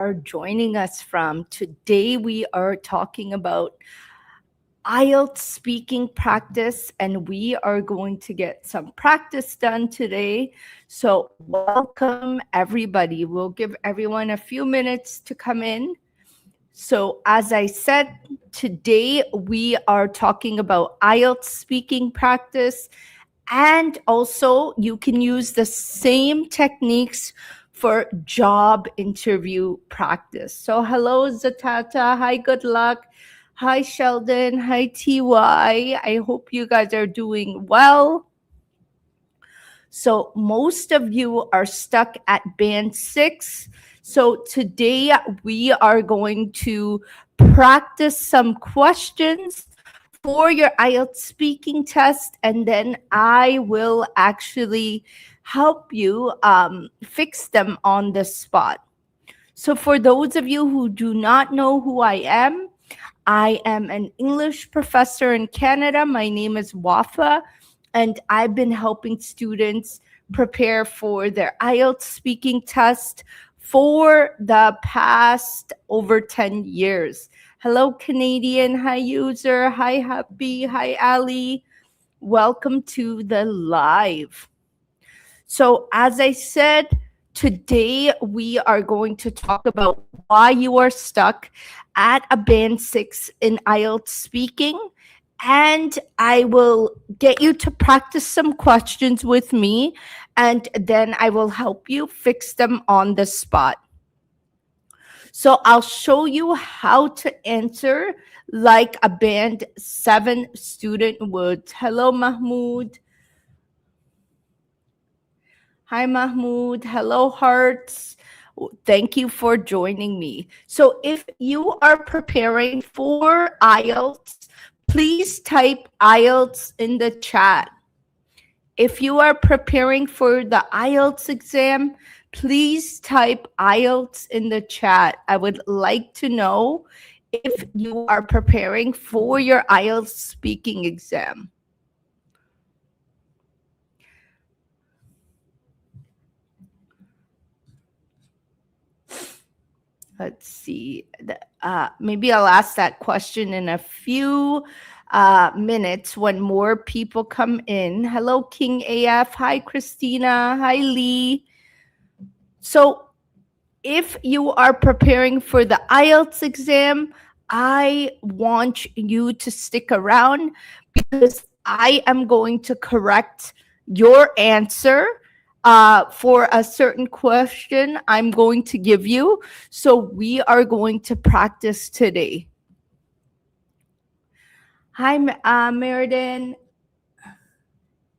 are joining us from. Today, we are talking about IELTS speaking practice, and we are going to get some practice done today. So, welcome everybody. We'll give everyone a few minutes to come in. So, as I said, today we are talking about IELTS speaking practice, and also you can use the same techniques for job interview practice. So, hello, Zatata. Hi, good luck. Hi, Sheldon. Hi, TY. I hope you guys are doing well. So, most of you are stuck at band 6. So, today we are going to practice some questions for your IELTS speaking test, and then I will actually help you fix them on the spot. So, for those of you who do not know who I am an English professor in Canada. My name is Wafa, and I've been helping students prepare for their IELTS speaking test for the past over 10 years. Hello, Canadian. Hi, user. Hi, Happy. Hi, Ali. Welcome to the live. So, as I said, today we are going to talk about why you are stuck at a band 6 in IELTS speaking. And I will get you to practice some questions with me, and then I will help you fix them on the spot. So I'll show you how to answer like a band 7 student would. Hello, Mahmoud. Hi, Mahmoud. Hello, hearts. Thank you for joining me. So if you are preparing for IELTS, please type IELTS in the chat. If you are preparing for the IELTS exam, please type IELTS in the chat. I would like to know if you are preparing for your IELTS speaking exam. Let's see. Maybe I'll ask that question in a few minutes when more people come in. Hello, King AF. Hi, Christina. Hi, Lee. So if you are preparing for the IELTS exam, I want you to stick around because I am going to correct your answer for a certain question I'm going to give you. So we are going to practice today. Hi, Meriden.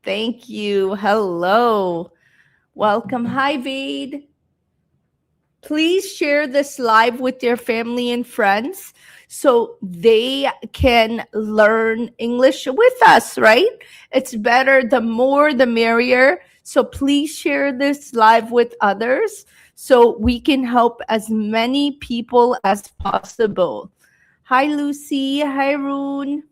Thank you. Hello. Welcome. Hi, Vade. Please share this live with your family and friends so they can learn English with us, right? It's better, the more the merrier. So please share this live with others so we can help as many people as possible. Hi, Lucy. Hi, Rune.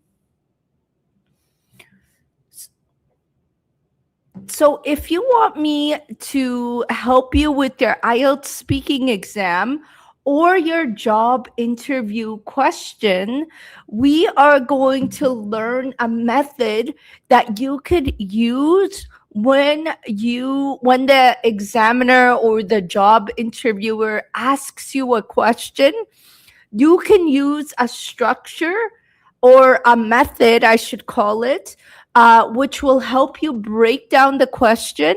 So if you want me to help you with your IELTS speaking exam or your job interview question, we are going to learn a method that you could use when the examiner or the job interviewer asks you a question. You can use a structure or a method, I should call it, which will help you break down the question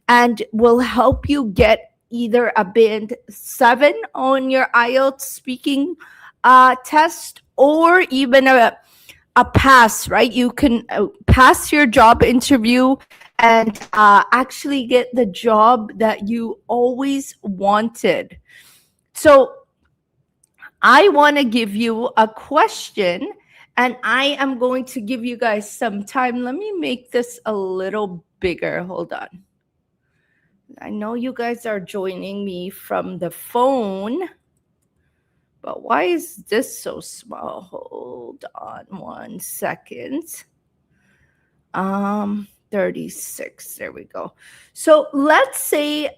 and will help you get either a band 7 on your IELTS speaking test or even a pass, right? You can pass your job interview and actually get the job that you always wanted. So I want to give you a question, and I am going to give you guys some time. Let me make this a little bigger. Hold on. I know you guys are joining me from the phone, but why is this so small? Hold on 1 second. 36. There we go. So let's say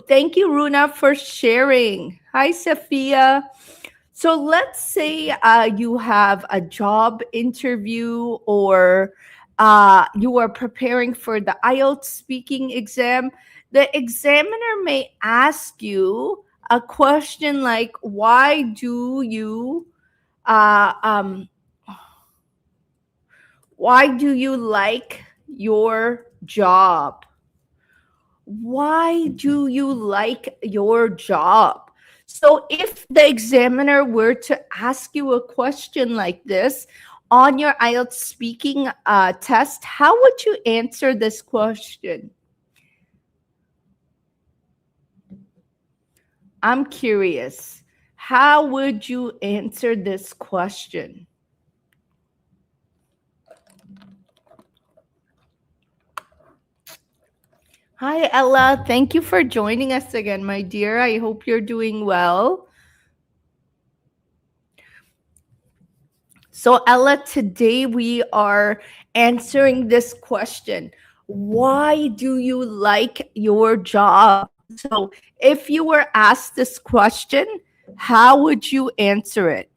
thank you, Runa, for sharing. Hi, Sophia. So let's say you have a job interview or you are preparing for the IELTS speaking exam. The examiner may ask you a question like, uh, um, why do you like your job? Why do you like your job? So, if the examiner were to ask you a question like this on your IELTS speaking test, how would you answer this question? I'm curious. How would you answer this question? Hi, Ella. Thank you for joining us again, my dear. I hope you're doing well. So, Ella, today we are answering this question. Why do you like your job? So, if you were asked this question, how would you answer it?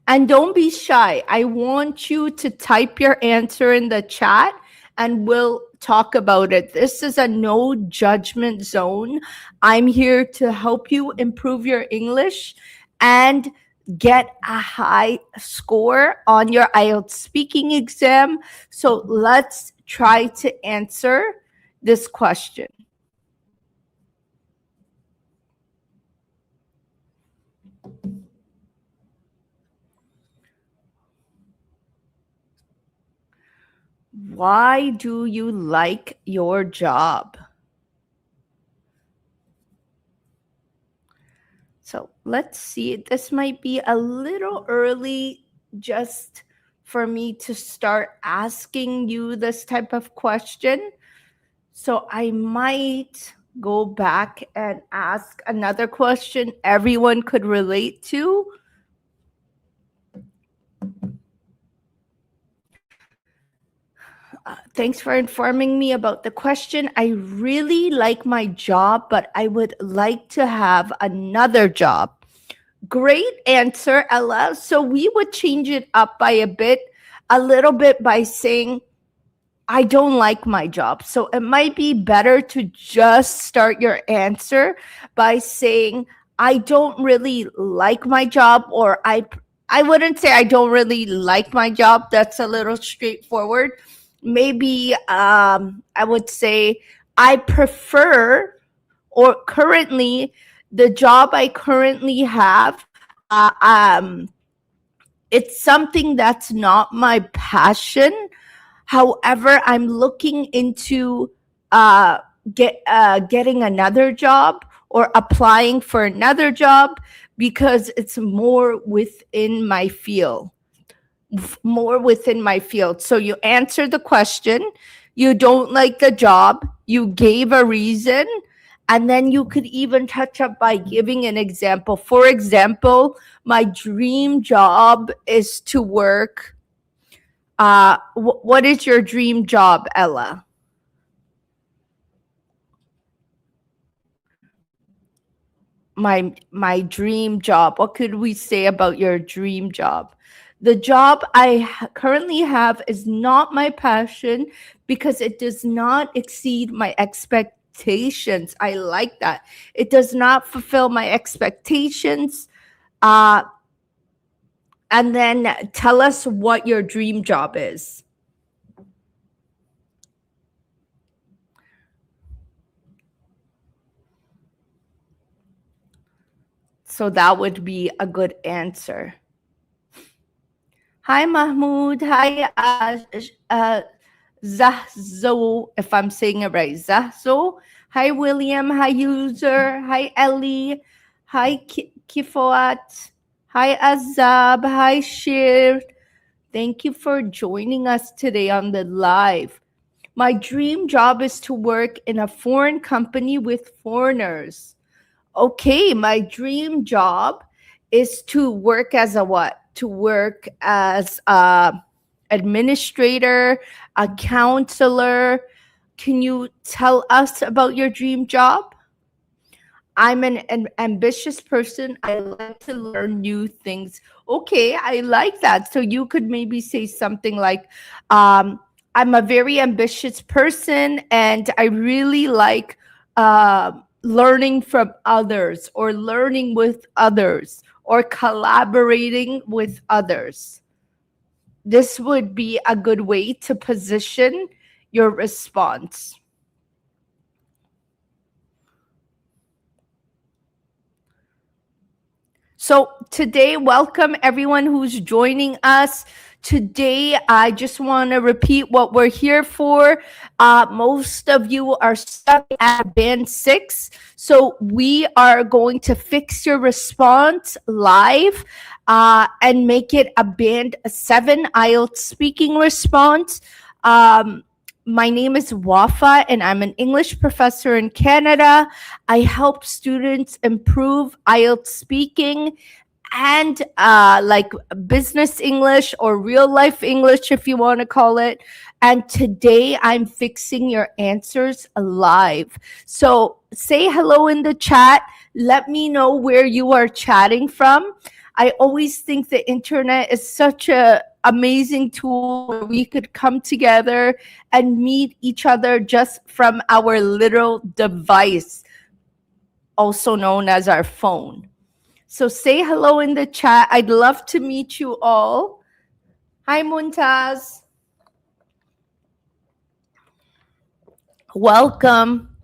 And don't be shy. I want you to type your answer in the chat and we'll talk about it. This is a no judgment zone. I'm here to help you improve your English and get a high score on your IELTS speaking exam. So let's try to answer this question. Why do you like your job? So let's see. This might be a little early just for me to start asking you this type of question. So I might go back and ask another question everyone could relate to. Thanks for informing me about the question. I really like my job, but I would like to have another job. Great answer, Ella. So we would change it up by a little bit by saying, I don't like my job. So it might be better to just start your answer by saying, I don't really like my job, or I wouldn't say I don't really like my job. That's a little straightforward. Maybe I would say I prefer, or currently, the job I currently have, uh, um, it's something that's not my passion. However, I'm looking into getting another job or applying for another job because it's more within my field. So you answer the question, you don't like the job, you gave a reason, and then you could even touch up by giving an example. For example, my dream job is to work. What is your dream job, Ella? My dream job. What could we say about your dream job? The job I currently have is not my passion because it does not exceed my expectations. I like that. It does not fulfill my expectations. Uh, and then tell us what your dream job is. So that would be a good answer. Hi, Mahmoud. Hi, Zahzo, if I'm saying it right. Zahzo. Hi, William. Hi, user. Hi, Ellie. Hi, Kifat. Hi, Azab. Hi, Shir. Thank you for joining us today on the live. My dream job is to work in a foreign company with foreigners. Okay, my dream job is to work as a what? To work as a administrator, a counselor. Can you tell us about your dream job? I'm an ambitious person. I like to learn new things. Okay, I like that. So you could maybe say something like, um, I'm a very ambitious person and I really like learning from others or learning with others or collaborating with others. This would be a good way to position your response. So, today, welcome everyone who's joining us. Today, I just want to repeat what we're here for. Most of you are stuck at band 6. So, we are going to fix your response live and make it a band 7 IELTS speaking response. My name is Wafa, and I'm an English professor in Canada. I help students improve IELTS speaking and like business English or real life English, if you want to call it. And today I'm fixing your answers live. So say hello in the chat. Let me know where you are chatting from. I always think the internet is such a amazing tool where we could come together and meet each other just from our little device, also known as our phone. So say hello in the chat. I'd love to meet you all. Hi, Muntaz. Welcome.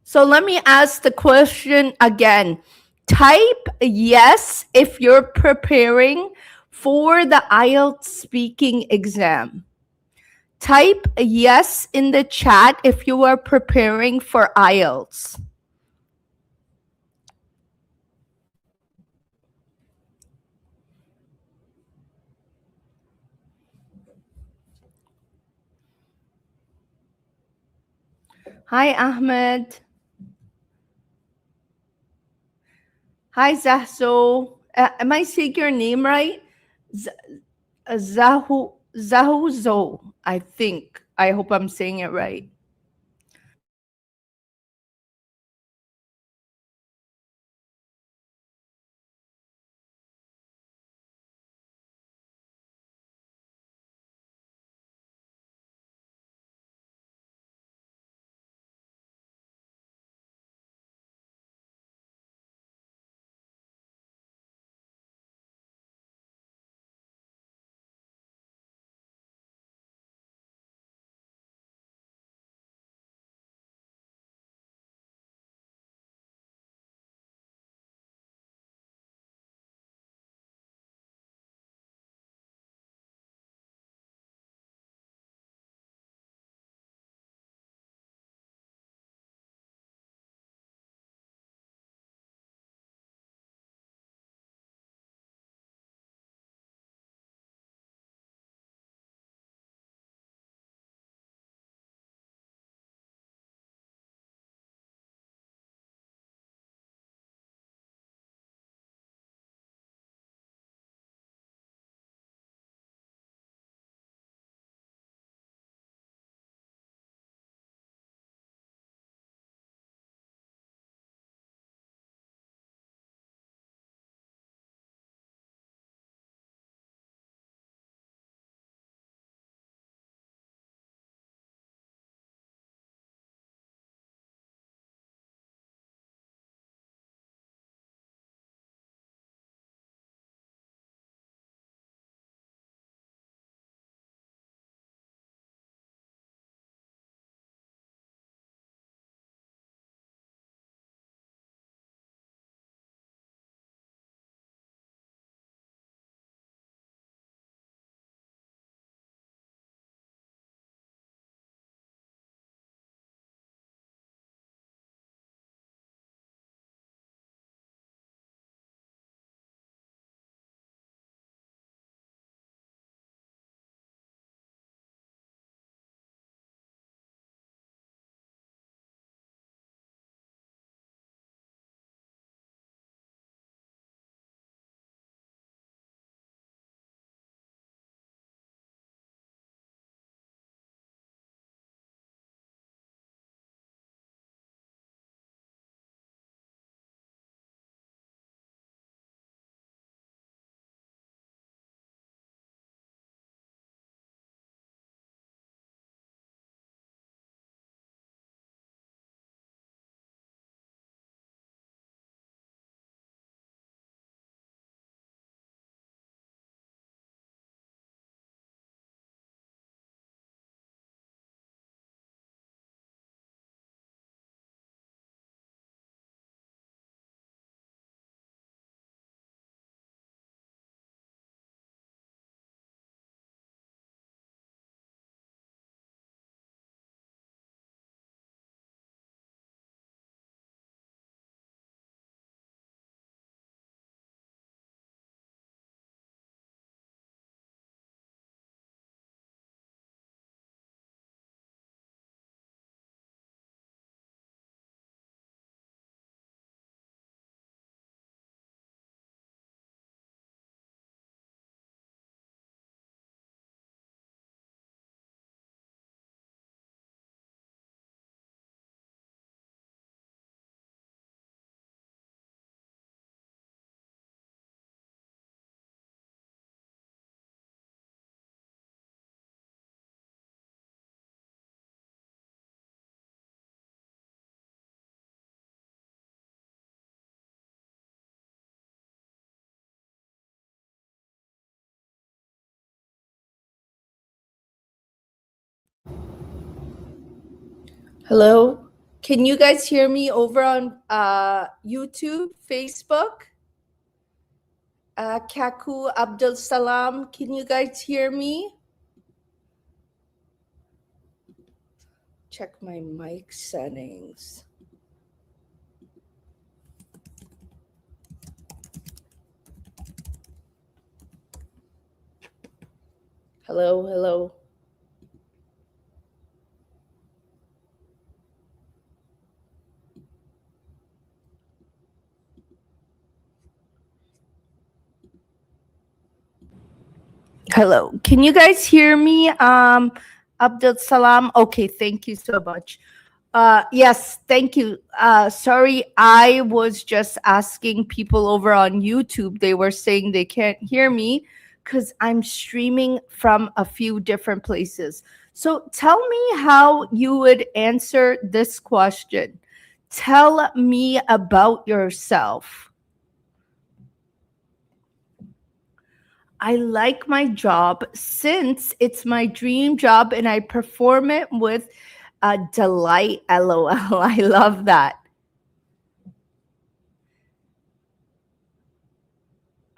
So let me ask the question again. Type yes if you're preparing for the IELTS speaking exam. Type yes in the chat if you are preparing for IELTS. Hi, Ahmed. Hi, Zahzo. Am I saying your name right? Zahuzo, I think. I hope I'm saying it right. Hello? Can you guys hear me over on YouTube, Facebook? Kaku Abdul Salam, can you guys hear me? Check my mic settings. Hello, hello. Hello. Can you guys hear me? Abdul Salam. Okay, thank you so much. Yes, thank you. Sorry, I was just asking people over on YouTube. They were saying they can't hear me because I'm streaming from a few different places. So tell me how you would answer this question. Tell me about yourself. I like my job since it's my dream job and I perform it with delight. LOL. I love that.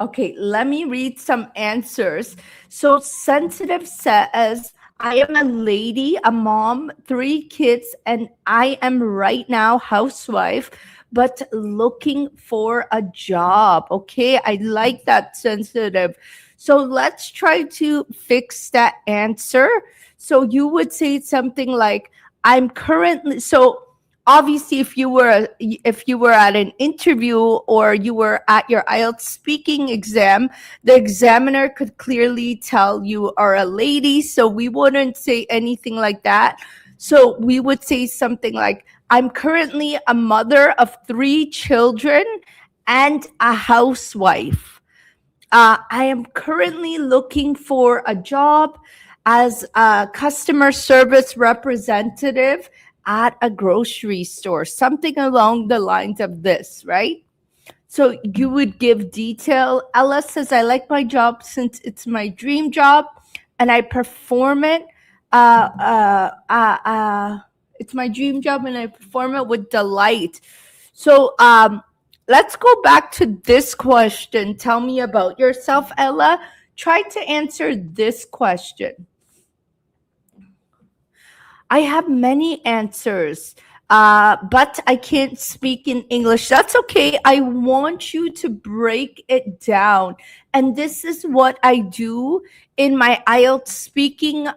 Okay, let me read some answers. So, Sensitive says, I am a lady, a mom, 3 kids, and I am right now housewife, but looking for a job. Okay, I like that, Sensitive. So, let's try to fix that answer. So, you would say something like, I'm currently, so obviously if you were at an interview or you were at your IELTS speaking exam, the examiner could clearly tell you are a lady, so we wouldn't say anything like that. So we would say something like, I'm currently a mother of 3 children and a housewife. I am currently looking for a job as a customer service representative at a grocery store, something along the lines of this, right? So you would give detail. Ella says, I like my job since it's my dream job and I perform it. Uh, uh, uh, uh, it's my dream job and I perform it with delight. So let's go back to this question. Tell me about yourself, Ella. Try to answer this question. I have many answers, but I can't speak in English. That's okay. I want you to break it down. And this is what I do in my IELTS speaking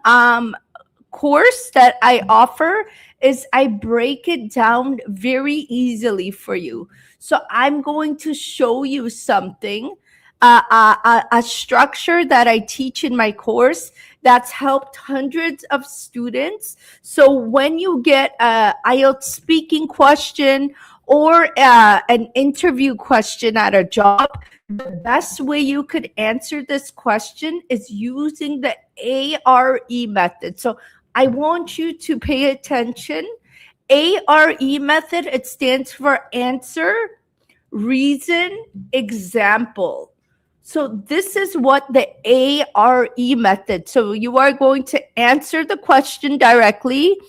course that I offer is I break it down very easily for you. So I'm going to show you something, a structure that I teach in my course that's helped hundreds of students. So when you get a IELTS speaking question or an interview question at a job, the best way you could answer this question is using the ARE method. So I want you to pay attention. ARE method, it stands for answer, reason, example. So this is what the ARE method. So you are going to answer the question directly,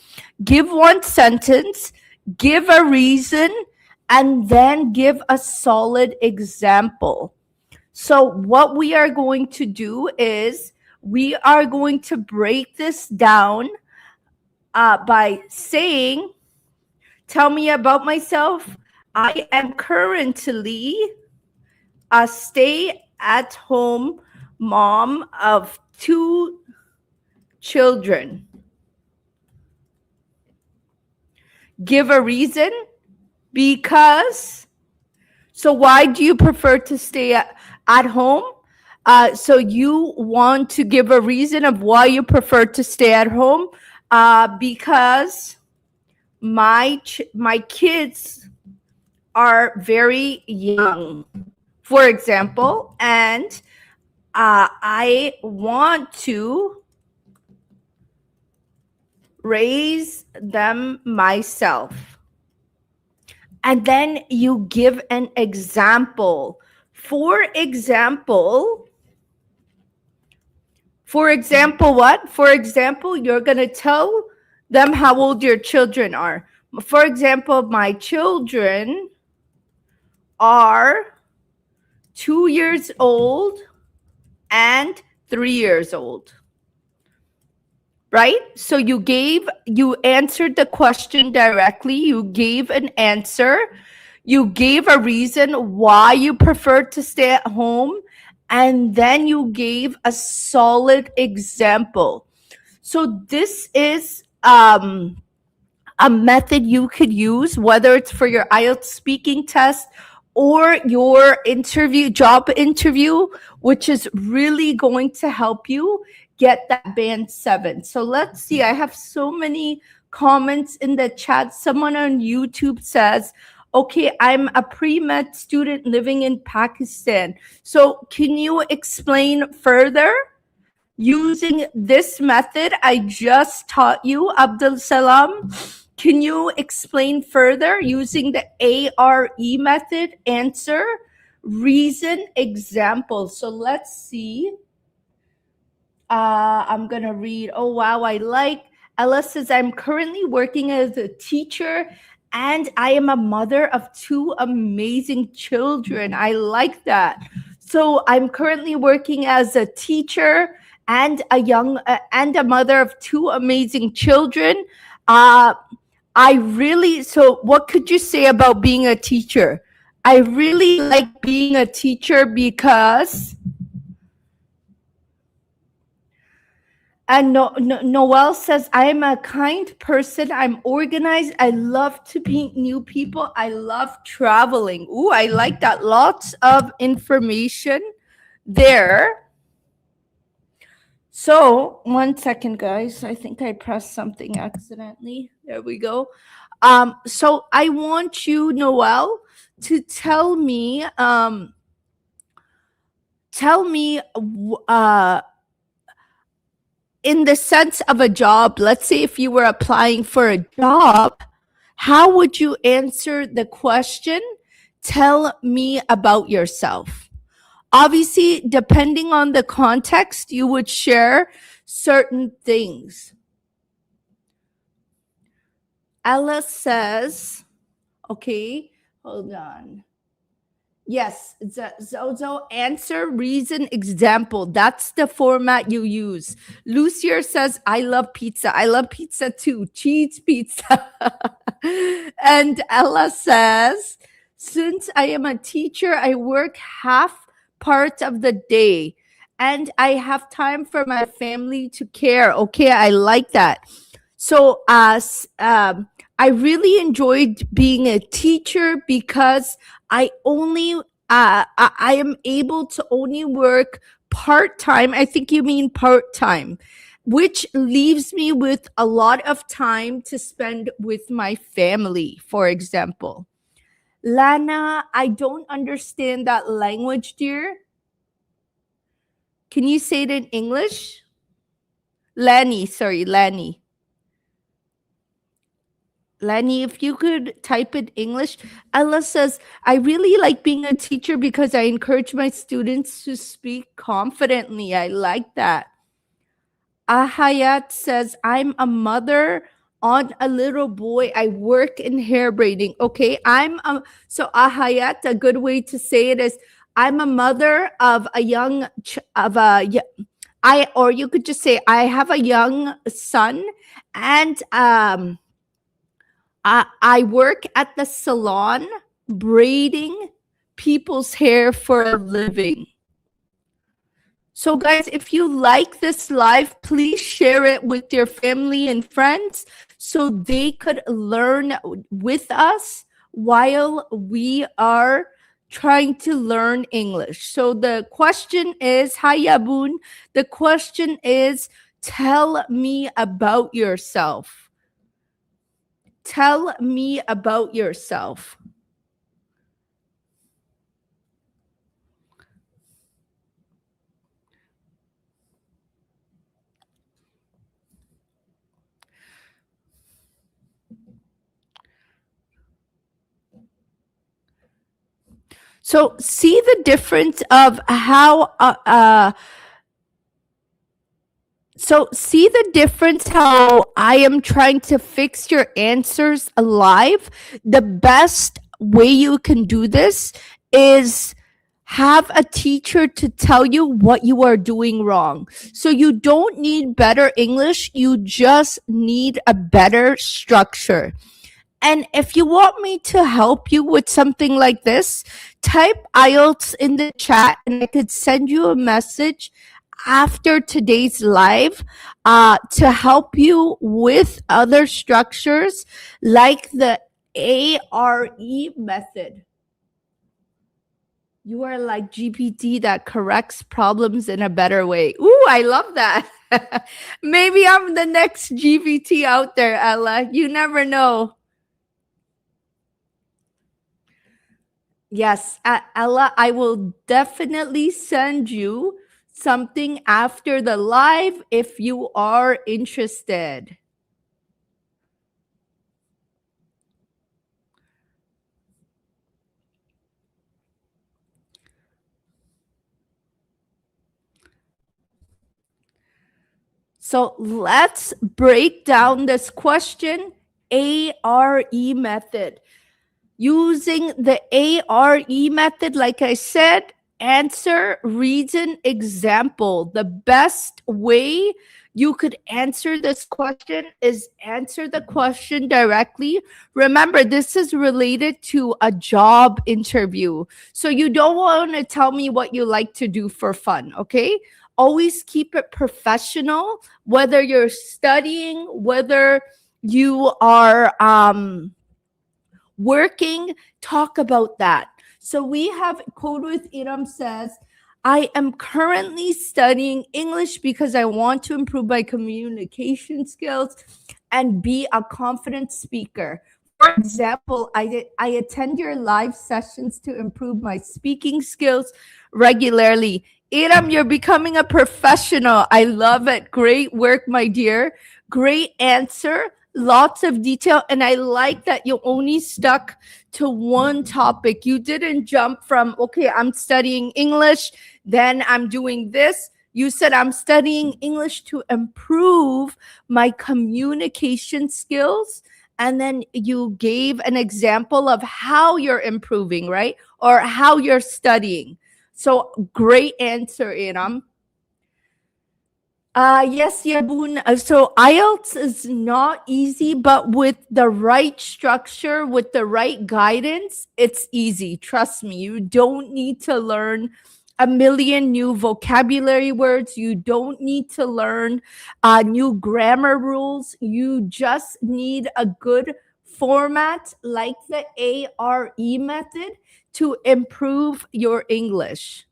give one sentence, give a reason, and then give a solid example. So what we are going to do is we are going to break this down by saying, tell me about myself. I am currently a stay-at-home mom of 2 children. Give a reason. Because. So why do you prefer to stay at home? So you want to give a reason of why you prefer to stay at home. Because my kids are very young, for example, and I want to raise them myself. And then you give an example. For example, what? For example, you're going to tell them how old your children are. For example, my children are 2 years old and 3 years old. Right? So you answered the question directly. You gave an answer. You gave a reason why you prefer to stay at home. And then you gave a solid example. So this is a method you could use, whether it's for your IELTS speaking test or your job interview, which is really going to help you get that band 7. So let's see. I have so many comments in the chat. Someone on YouTube says, okay, I'm a pre-med student living in Pakistan. So can you explain further? Using this method I just taught you, Abdul Salam, can you explain further using the ARE method? Answer, reason, example. So let's see. I'm going to read. Oh, wow. Ella says, I'm currently working as a teacher and I am a mother of 2 amazing children. I like that. So I'm currently working as a teacher and a mother of 2 amazing children. So what could you say about being a teacher? I really like being a teacher because Noel says, I am a kind person. I'm organized. I love to meet new people. I love traveling. Ooh, I like that. Lots of information there. So 1 second, guys. I think I pressed something accidentally. There we go. So I want you, Noel, to tell me, in the sense of a job, let's say if you were applying for a job, how would you answer the question, tell me about yourself? Obviously, depending on the context, you would share certain things. Ella says, okay, hold on. Yes, Zozo, answer, reason, example. That's the format you use. Lucier says, I love pizza. I love pizza too. Cheese pizza. And Ella says, since I am a teacher, I work half part of the day and I have time for my family to care. Okay, I like that. So, I really enjoyed being a teacher because I am able to only work part-time. I think you mean part-time, which leaves me with a lot of time to spend with my family, for example. Lana, I don't understand that language, dear. Can you say it in English? Lanny, Lenny, if you could type in English. Ella says, I really like being a teacher because I encourage my students to speak confidently. I like that. Ahayat says, I'm a mother on a little boy. I work in hair braiding. Okay, so Ahayat, a good way to say it is, I'm a mother of a young, or you could just say, I have a young son and I work at the salon braiding people's hair for a living. So guys, if you like this live, please share it with your family and friends so they could learn with us while we are trying to learn English. So the question is, hi Yabun, the question is, tell me about yourself. Tell me about yourself. So see the difference of how So, see the difference how I am trying to fix your answers alive? The best way you can do this is have a teacher to tell you what you are doing wrong. So, you don't need better English, you just need a better structure. And if you want me to help you with something like this, type IELTS in the chat and I could send you a message after today's live to help you with other structures like the ARE method. You are like GPT that corrects problems in a better way. Ooh, I love that. Maybe I'm the next GPT out there, Ella. You never know. Yes, Ella, I will definitely send you something after the live if you are interested. So let's break down this question, ARE method. Using the ARE method, like I said, answer, reason, example. The best way you could answer this question is answer the question directly. Remember, this is related to a job interview. So you don't want to tell me what you like to do for fun, okay? Always keep it professional, whether you're studying, whether you are working, talk about that. So we have Code with Iram says, I am currently studying English because I want to improve my communication skills and be a confident speaker. For example, I attend your live sessions to improve my speaking skills regularly. Iram, you're becoming a professional. I love it. Great work, my dear. Great answer. Lots of detail. And I like that you only stuck to one topic. You didn't jump from, okay, I'm studying English, then I'm doing this. You said, I'm studying English to improve my communication skills. And then you gave an example of how you're improving, right? Or how you're studying. So great answer, Iram. Yes, Yabun. So IELTS is not easy, but with the right structure, with the right guidance, it's easy. Trust me. You don't need to learn a million new vocabulary words. You don't need to learn new grammar rules. You just need a good format like the ARE method to improve your English.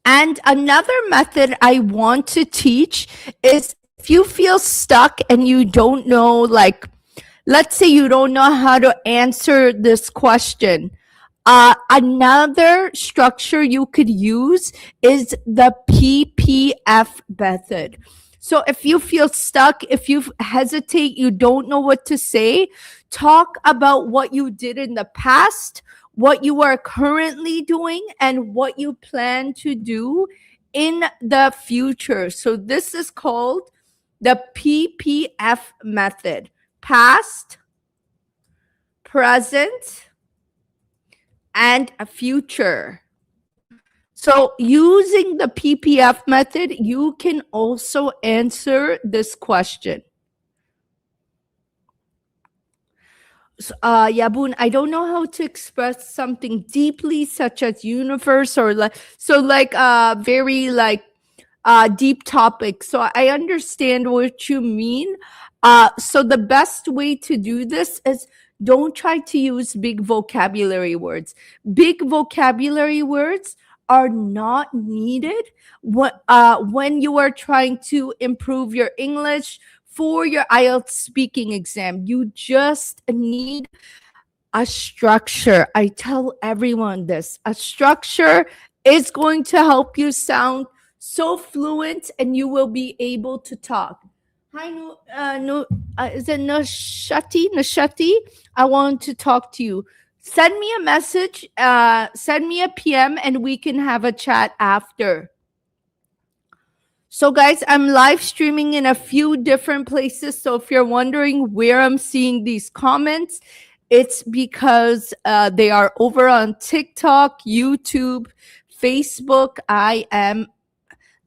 And another method I want to teach is if you feel stuck and you don't know, like, let's say you don't know how to answer this question. Another structure you could use is the PPF method. So if you feel stuck, if you hesitate, you don't know what to say, talk about what you did in the past, what you are currently doing, and what you plan to do in the future. So this is called the PPF method: past, present, and a future. So using the PPF method, you can also answer this question. Yabun, I don't know how to express something deeply, such as universe, or like, so like very like deep topic. So I understand what you mean. So the best way to do this is don't try to use big vocabulary words. Big vocabulary words are not needed when you are trying to improve your English for your IELTS speaking exam. You just need a structure. I tell everyone this. A structure is going to help you sound so fluent and you will be able to talk. Hi, is it Nashati? Nashati, I want to talk to you. Send me a message, send me a PM, and we can have a chat after. So, guys, I'm live streaming in a few different places. So, if you're wondering where I'm seeing these comments, it's because they are over on TikTok, YouTube, Facebook. I am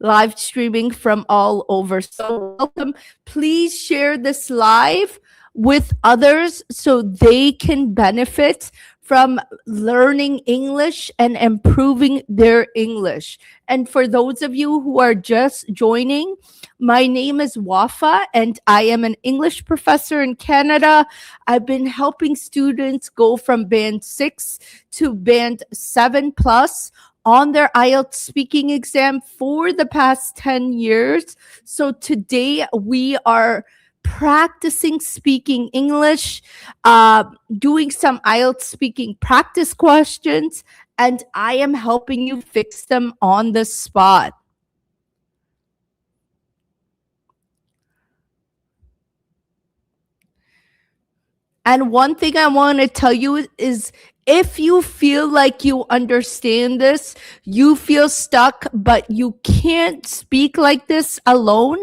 live streaming from all over. So, welcome. Please share this live with others so they can benefit from learning English and improving their English. And for those of you who are just joining, my name is Wafa and I am an English professor in Canada. I've been helping students go from band 6 to band 7 plus on their IELTS speaking exam for the past 10 years. So today we are practicing speaking English, doing some IELTS speaking practice questions, and I am helping you fix them on the spot. And one thing I want to tell you is if you feel like you understand this, you feel stuck, but you can't speak like this alone,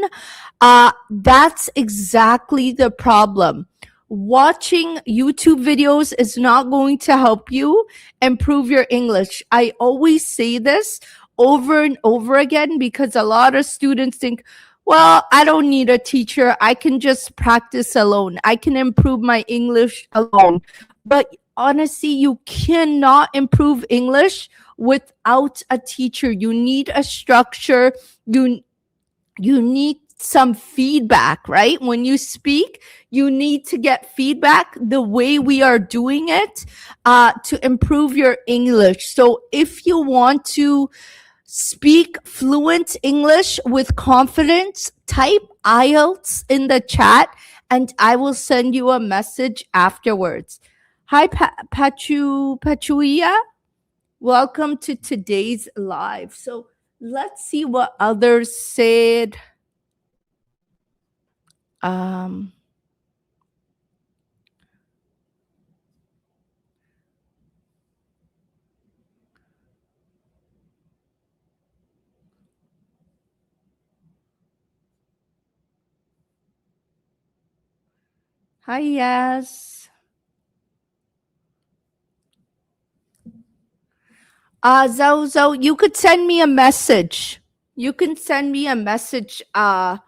that's exactly the problem. Watching YouTube videos is not going to help you improve your English. I always say this over and over again because a lot of students think, well, I don't need a teacher. I can just practice alone. I can improve my English alone. But honestly, you cannot improve English without a teacher. You need a structure. You need some feedback, right? When you speak, you need to get feedback the way we are doing it to improve your English. So if you want to speak fluent English with confidence, type IELTS in the chat and I will send you a message afterwards. Hi, Pachuia. Welcome to today's live. So let's see what others said. Um, Hi, yes. Zhou, you could send me a message. You can send me a message, and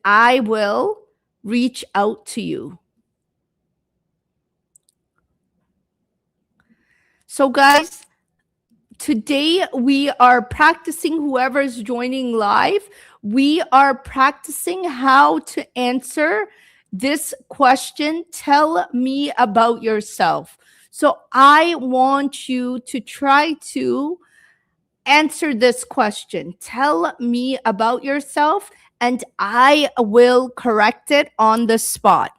I will reach out to you. So, guys, today we are practicing, whoever's joining live, we are practicing how to answer this question. Tell me about yourself. So, I want you to try to answer this question. Tell me about yourself, and I will correct it on the spot.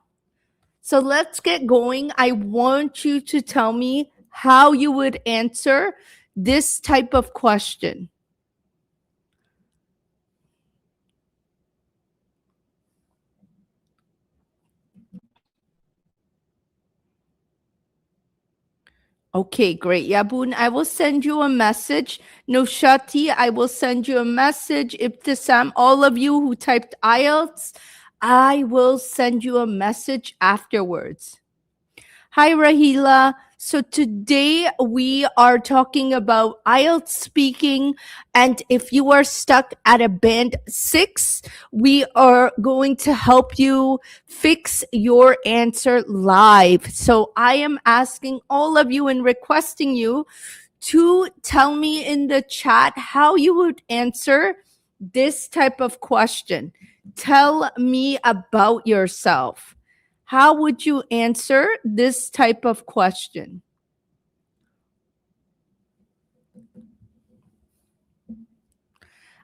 So let's get going. I want you to tell me how you would answer this type of question. Okay, great. Yabun, I will send you a message. Noshati, I will send you a message. Ibtisam, all of you who typed IELTS, I will send you a message afterwards. Hi, Rahila. So today we are talking about IELTS speaking. And if you are stuck at a band 6, we are going to help you fix your answer live. So I am asking all of you and requesting you to tell me in the chat how you would answer this type of question. Tell me about yourself. How would you answer this type of question?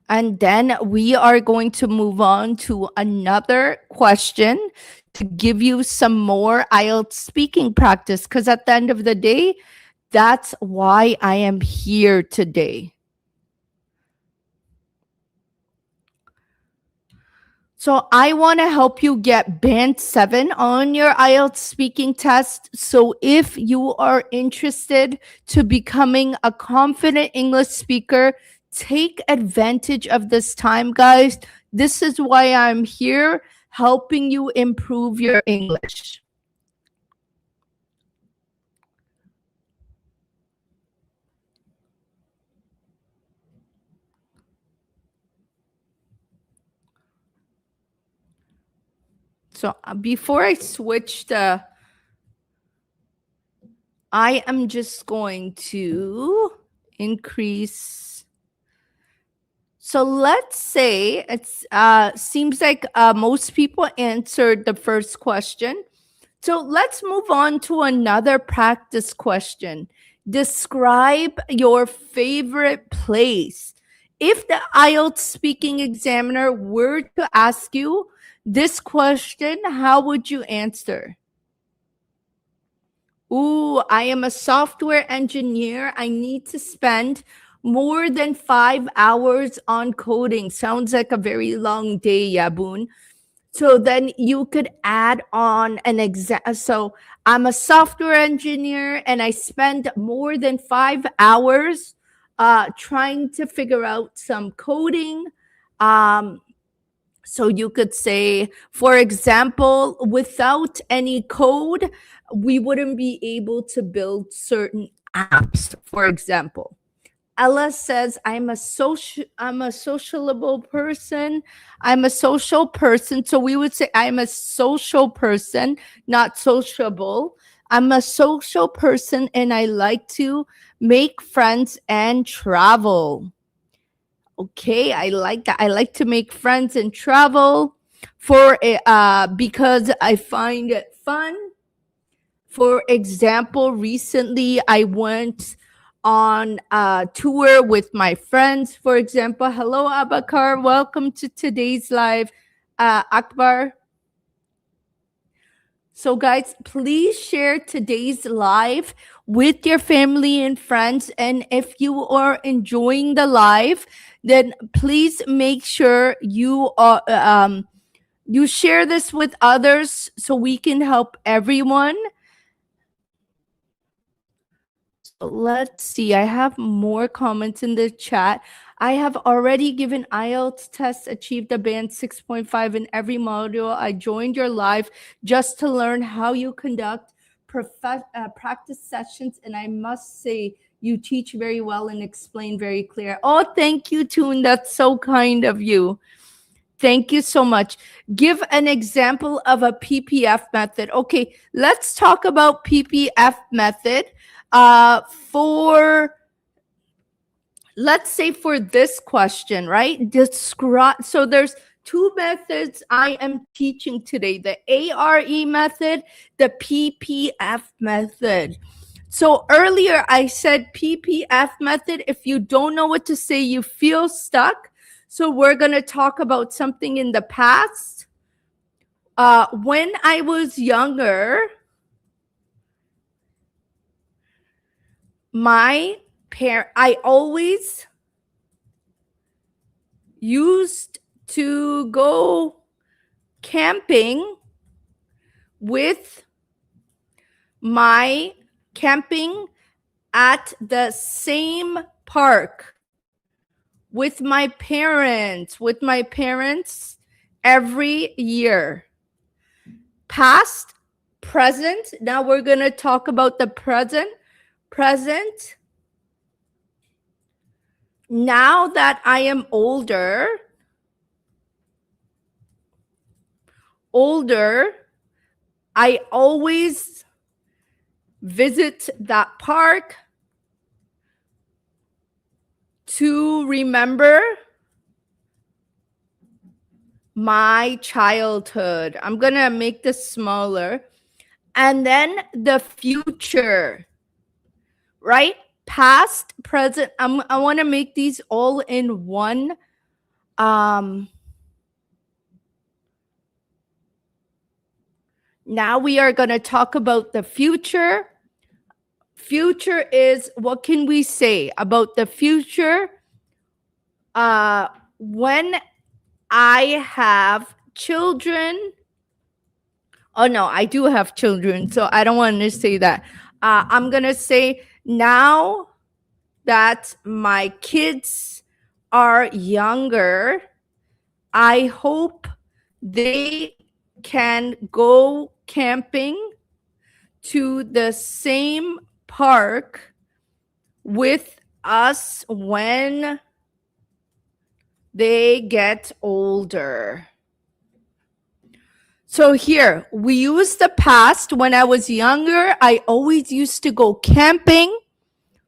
And then we are going to move on to another question to give you some more IELTS speaking practice. Because at the end of the day, that's why I am here today. So I want to help you get band 7 on your IELTS speaking test. So if you are interested to becoming a confident English speaker, take advantage of this time, guys. This is why I'm here, helping you improve your English. So before I switch I am just going to increase. So let's say it's seems like most people answered the first question. So let's move on to another practice question. Describe your favorite place. If the IELTS speaking examiner were to ask you this question, how would you answer? Ooh, I am a software engineer. I need to spend more than 5 hours on coding. Sounds like a very long day, Yabun. So then you could add on an exam. So I'm a software engineer and I spend more than 5 hours trying to figure out some coding. Um, so you could say, for example, without any code, we wouldn't be able to build certain apps, for example. Ella says, I'm a sociable person. I'm a social person. So we would say I'm a social person, not sociable. I'm a social person and I like to make friends and travel. Okay, I like that. I like to make friends and travel because I find it fun. For example, recently I went on a tour with my friends. For example, hello Abakar, welcome to today's live. Akbar. So guys, please share today's live with your family and friends. And if you are enjoying the live, then please make sure you share this with others so we can help everyone. Let's see. I have more comments in the chat. I have already given IELTS tests, achieved a band 6.5 in every module. I joined your live just to learn how you conduct practice sessions. And I must say, you teach very well and explain very clear. Oh, thank you, Toon. That's so kind of you. Thank you so much. Give an example of a PPF method. Okay, let's talk about PPF method. For let's say for this question, right? Describe. So there's two methods I am teaching today: the ARE method, the PPF method. So earlier I said PPF method. If you don't know what to say, you feel stuck. So we're going to talk about something in the past. When I was younger, I always used to go camping with my camping at the same park with my parents every year. Past, present. Now we're going to talk about the present. Now that I am older, I always visit that park to remember my childhood. I'm going to make this smaller. And then the future, right? Past, present. I want to make these all in one. Now we are going to talk about the future. Future is, what can we say about the future? When I have children. Oh no, I do have children, so I don't want to say that. I'm gonna say now that my kids are younger, I hope they can go camping to the same park with us when they get older. So here, we use the past. When I was younger, I always used to go camping,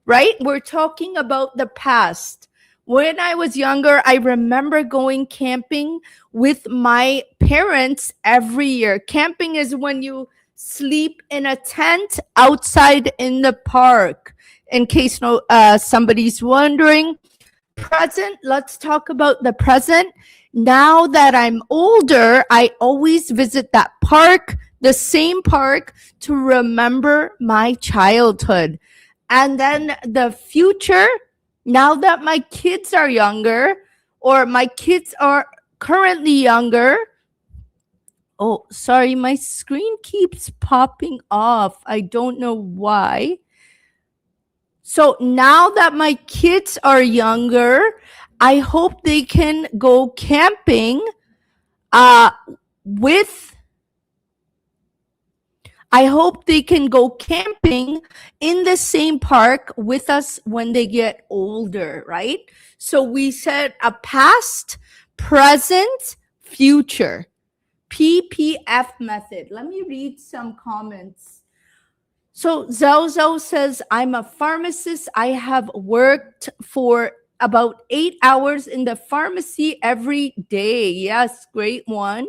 right? We're talking about the past. When I was younger, I remember going camping with my parents every year. Camping is when you sleep in a tent outside in the park. In case somebody's wondering, present, let's talk about the present. Now that I'm older, I always visit that park, the same park, to remember my childhood. And then the future, now that my kids are younger, or my kids are currently younger. Oh, sorry, my screen keeps popping off. I don't know why. So now that my kids are younger, I hope they can go camping with I hope they can go camping in the same park with us when they get older, right? So we said a past, present, future. PPF method. Let me read some comments. So Zhao Zhao says, I'm a pharmacist. I have worked for about 8 hours in the pharmacy every day. Yes, great one.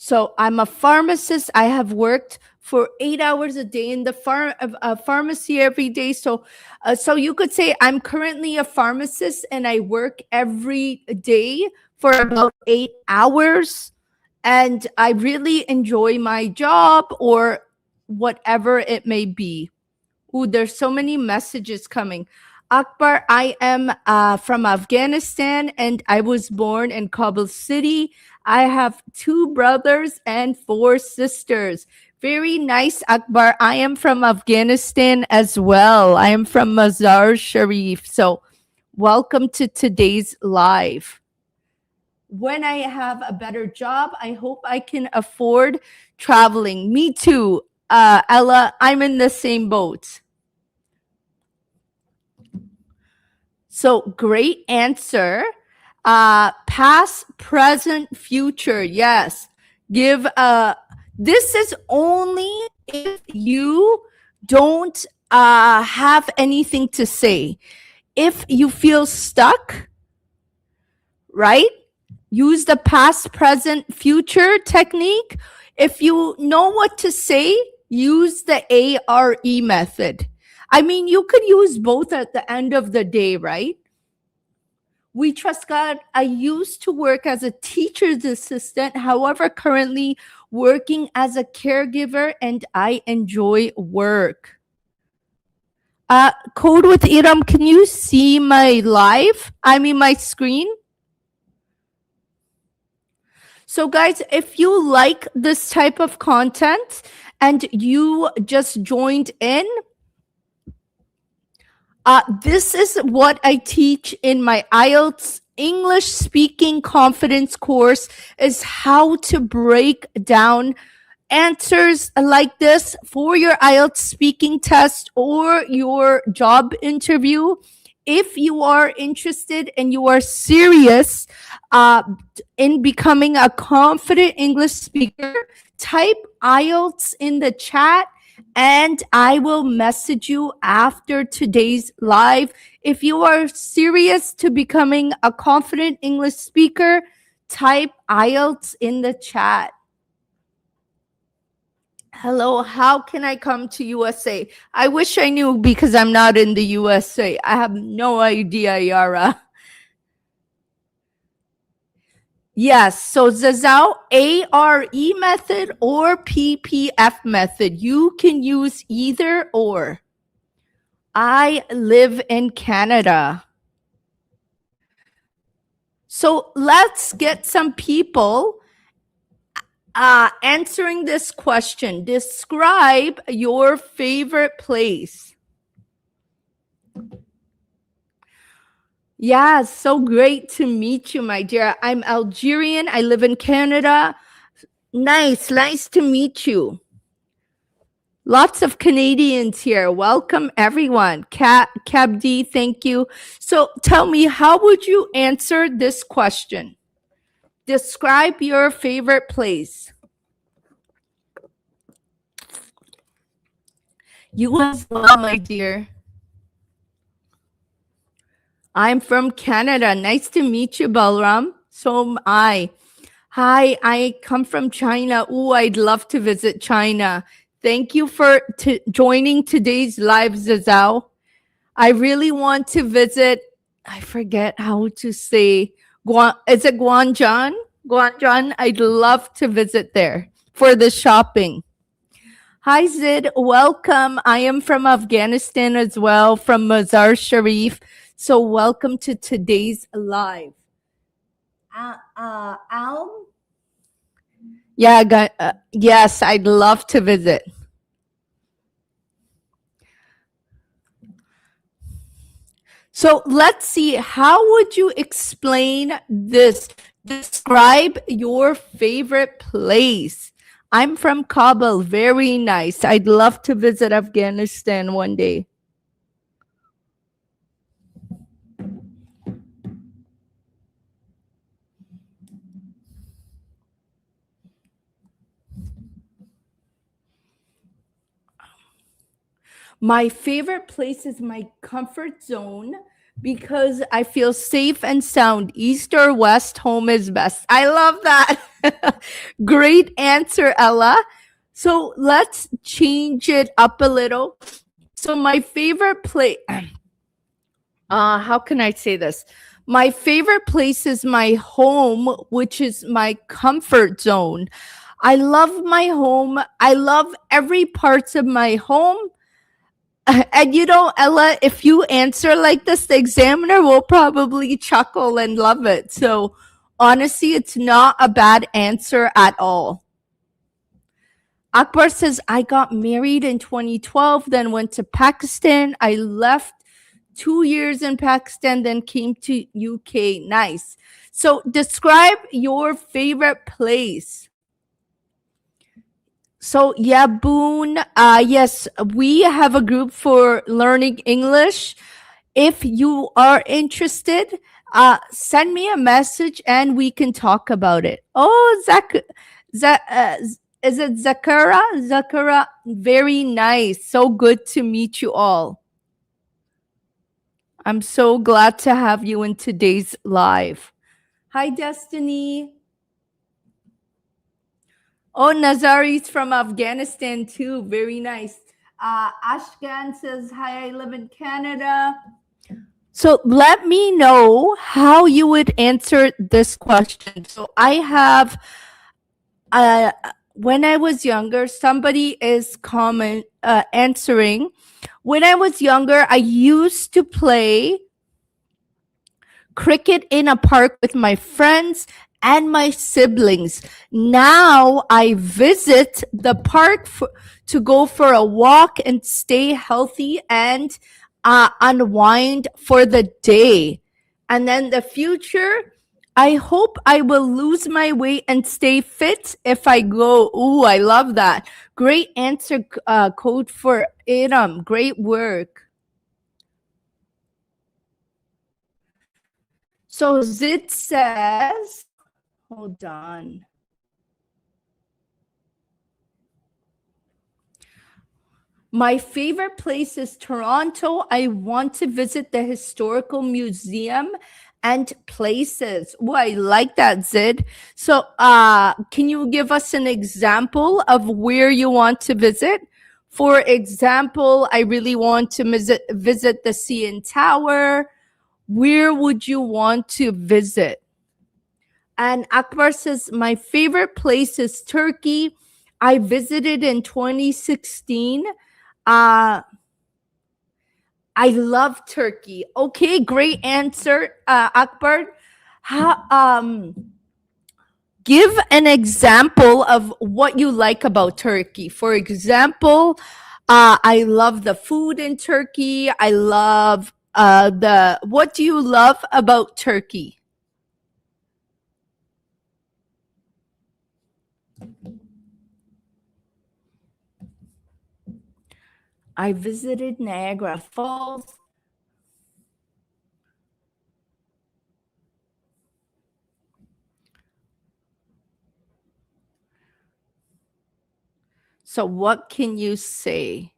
So I'm a pharmacist. I have worked for 8 hours a day in the pharmacy every day. So you could say I'm currently a pharmacist and I work every day for about 8 hours. And I really enjoy my job or whatever it may be. Ooh, there's so many messages coming. Akbar, I am from Afghanistan and I was born in Kabul City. I have 2 brothers and 4 sisters. Very nice, Akbar. I am from Afghanistan as well. I am from Mazar Sharif. So welcome to today's live. When I have a better job, I hope I can afford traveling. Me too, Ella. I'm in the same boat. So great answer. Past, present, future. Yes. Give this is only if you don't have anything to say. If you feel stuck, right? Use the past, present, future technique. If you know what to say, use the ARE method. I mean, you could use both at the end of the day, right? We trust God. I used to work as a teacher's assistant, however, currently working as a caregiver, and I enjoy work. Code with Iram, can you see my my screen? So guys, if you like this type of content and you just joined in, this is what I teach in my IELTS English speaking confidence course, is how to break down answers like this for your IELTS speaking test or your job interview. If you are interested and you are serious in becoming a confident English speaker, type IELTS in the chat and I will message you after today's live. If you are serious to becoming a confident English speaker, type IELTS in the chat. Hello, how can I come to USA? I wish I knew because I'm not in the USA. I have no idea, Yara. Yes, so Zazao, ARE method or PPF method. You can use either or. I live in Canada. So let's get some people answering this question. Describe your favorite place. Yeah, so great to meet you, my dear. I'm Algerian. I live in Canada. Nice to meet you. Lots of Canadians here. Welcome, everyone. Cabdi, thank you. So tell me, how would you answer this question? Describe your favorite place. You as well, my dear. I'm from Canada. Nice to meet you, Balram. So am I. Hi, I come from China. Ooh, I'd love to visit China. Thank you for joining today's live, Zazao. I really want to visit. I forget how to say. Is it Guangzhou? Guangzhou. I'd love to visit there for the shopping. Hi, Zid. Welcome. I am from Afghanistan as well, from Mazar Sharif. So welcome to today's live. Al? Yeah, yes, I'd love to visit. So let's see, how would you explain this? Describe your favorite place. I'm from Kabul. Very nice. I'd love to visit Afghanistan one day. My favorite place is my comfort zone because I feel safe and sound. East or west, home is best. I love that. Great answer, Ella. So let's change it up a little. So my favorite place, how can I say this? My favorite place is my home, which is my comfort zone. I love my home. I love every parts of my home. And you know, Ella, if you answer like this, the examiner will probably chuckle and love it. So honestly, it's not a bad answer at all. Akbar says, I got married in 2012, then went to Pakistan. I left 2 years in Pakistan, then came to UK. Nice. So describe your favorite place. So yeah, Boone. Yes, we have a group for learning English. If you are interested, send me a message and we can talk about it. Oh, is it Zakara? Zakara, very nice. So good to meet you all. I'm so glad to have you in today's live. Hi, Destiny. Oh, Nazari's from Afghanistan too. Very nice. Ashkan says, hi, I live in Canada. So let me know how you would answer this question. So I have, when I was younger, somebody is answering. When I was younger, I used to play cricket in a park with my friends and my siblings. Now I visit the park to go for a walk and stay healthy and unwind for the day. And then the future, I hope I will lose my weight and stay fit if I go. Ooh, I love that. Great answer, code for Iram. Great work. So Zid says, hold on. My favorite place is Toronto. I want to visit the historical museum and places. Oh, I like that, Zid. So can you give us an example of where you want to visit? For example, I really want to visit the CN Tower. Where would you want to visit? And Akbar says, my favorite place is Turkey. I visited in 2016. I love Turkey. Okay, great answer, Akbar. How, give an example of what you like about Turkey. For example, I love the food in Turkey. I love what do you love about Turkey? I visited Niagara Falls. So what can you say?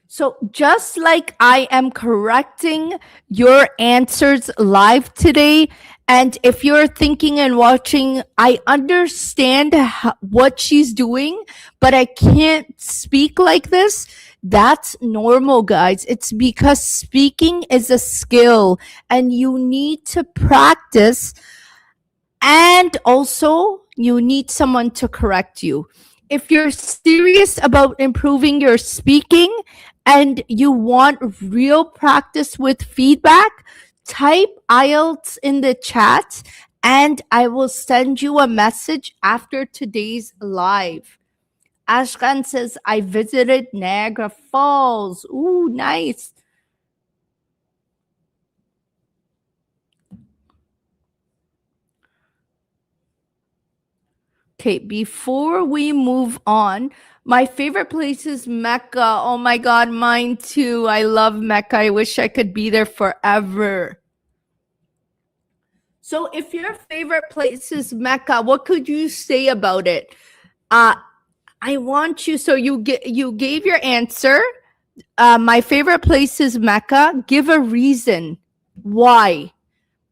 So just like I am correcting your answers live today, and if you're thinking and watching, I understand what she's doing, but I can't speak like this. That's normal, guys. It's because speaking is a skill and you need to practice, and also you need someone to correct you. If you're serious about improving your speaking and you want real practice with feedback, type IELTS in the chat and I will send you a message after today's live. Ashkan says, I visited Niagara Falls. Ooh, nice. Okay, before we move on, my favorite place is Mecca. Oh my God, mine too. I love Mecca. I wish I could be there forever. So, if your favorite place is Mecca, what could you say about it? Uh, I want you. So you gave your answer. My favorite place is Mecca. Give a reason why.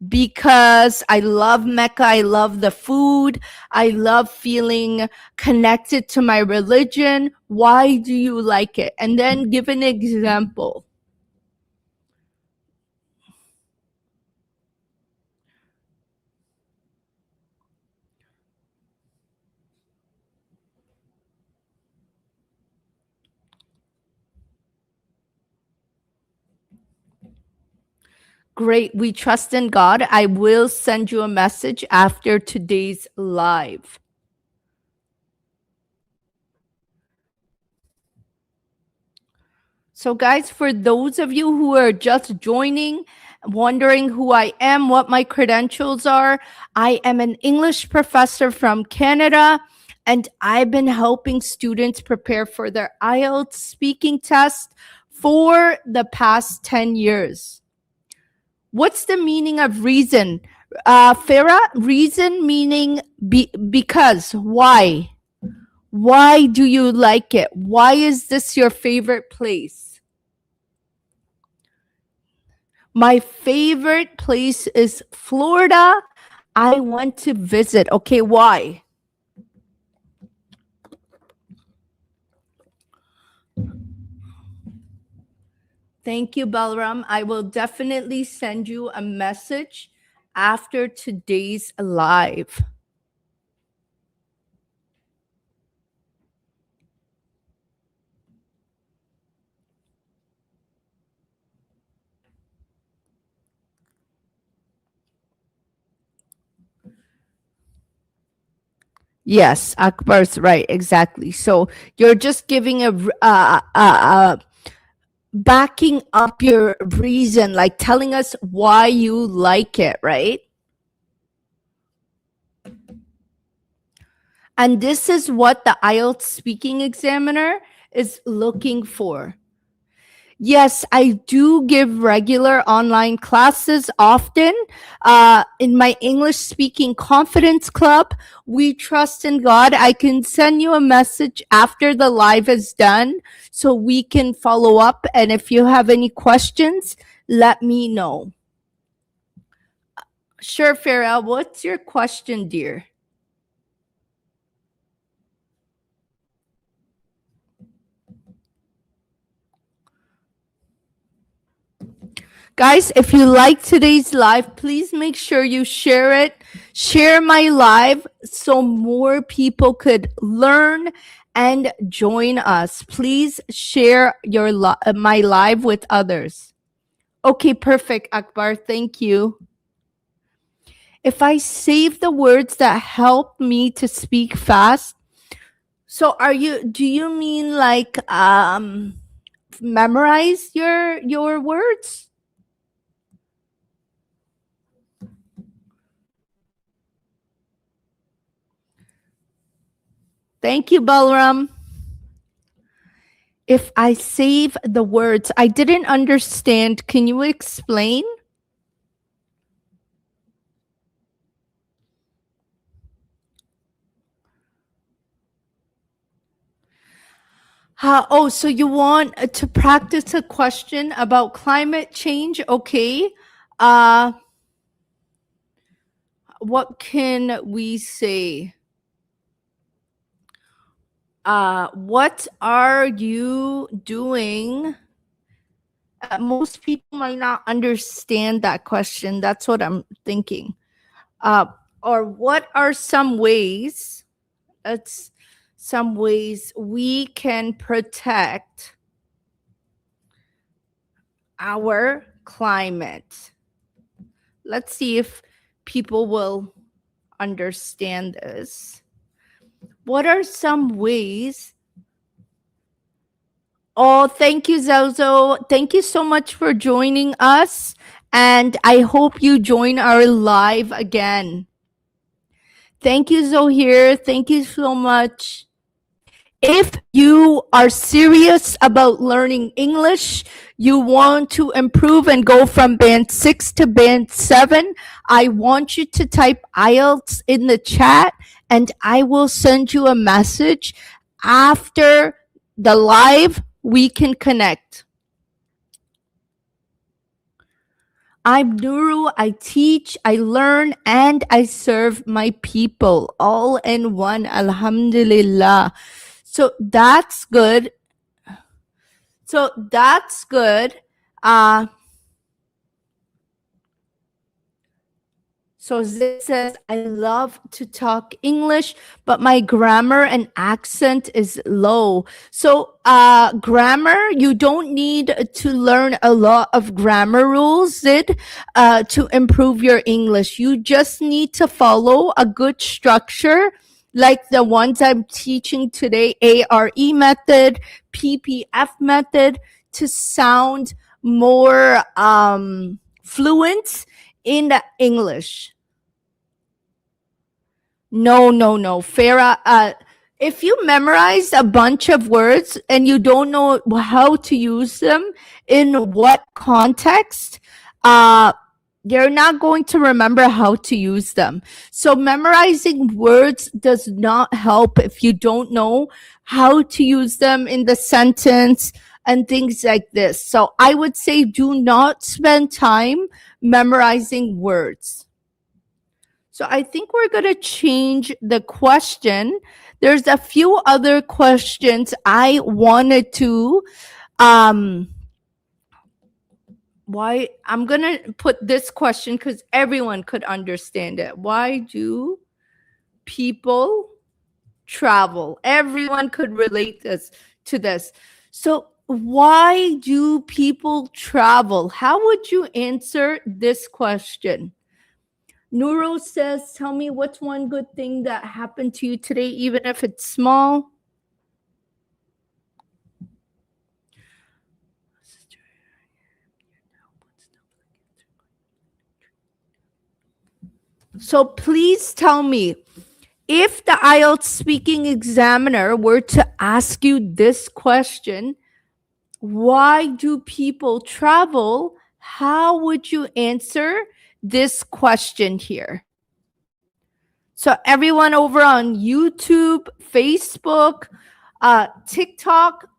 Because I love Mecca. I love the food. I love feeling connected to my religion. Why do you like it? And then give an example. Great. We trust in God. I will send you a message after today's live. So, guys, for those of you who are just joining, wondering who I am, what my credentials are, I am an English professor from Canada, and I've been helping students prepare for their IELTS speaking test for the past 10 years. What's the meaning of reason? Farah, reason meaning because. Why? Why do you like it? Why is this your favorite place? My favorite place is Florida. I want to visit. Okay, why? Thank you, Balram. I will definitely send you a message after today's live. Yes, Akbar's right. Exactly. So you're just giving a backing up your reason, like telling us why you like it, right? And this is what the IELTS speaking examiner is looking for. Yes, I do give regular online classes often. In my English speaking confidence club, we trust in God. I can send you a message after the live is done so we can follow up. And if you have any questions, let me know. Sure, Farah, what's your question, dear? Guys, if you like today's live, please make sure you share it. Share my live so more people could learn and join us. Please share your my live with others. Okay, perfect, Akbar. Thank you. If I save the words that help me to speak fast, so do you mean like memorize your words? Thank you, Balram. If I save the words, I didn't understand. Can you explain? Oh, so you want to practice a question about climate change? Okay. Uh, what can we say? What are you doing? Most people might not understand that question. That's what I'm thinking. Uh, or what are some ways? It's some ways we can protect our climate. Let's see if people will understand this. What are some ways? Oh, thank you, Zozo. Thank you so much for joining us. And I hope you join our live again. Thank you, Zohir. Thank you so much. If you are serious about learning English, you want to improve and go from band 6 to band 7, I want you to type IELTS in the chat and I will send you a message. After the live, we can connect. I'm Nuru. I teach, I learn, and I serve my people all in one. Alhamdulillah. So that's good. So that's good. So Zid says, I love to talk English, but my grammar and accent is low. So grammar, you don't need to learn a lot of grammar rules, Zid, to improve your English. You just need to follow a good structure like the ones I'm teaching today, ARE method, PPF method, to sound more fluent in English. No, no, no. Farah, if you memorize a bunch of words and you don't know how to use them in what context, you're not going to remember how to use them. So memorizing words does not help if you don't know how to use them in the sentence and things like this. So I would say do not spend time memorizing words. So I think we're going to change the question. There's a few other questions I wanted to why I'm going to put this question cuz everyone could understand it. Why do people travel? Everyone could relate this to this. So why do people travel? How would you answer this question? Nuro says, tell me what's one good thing that happened to you today, even if it's small. So please tell me, if the IELTS speaking examiner were to ask you this question, why do people travel? How would you answer this question here? So everyone over on YouTube, Facebook, TikTok,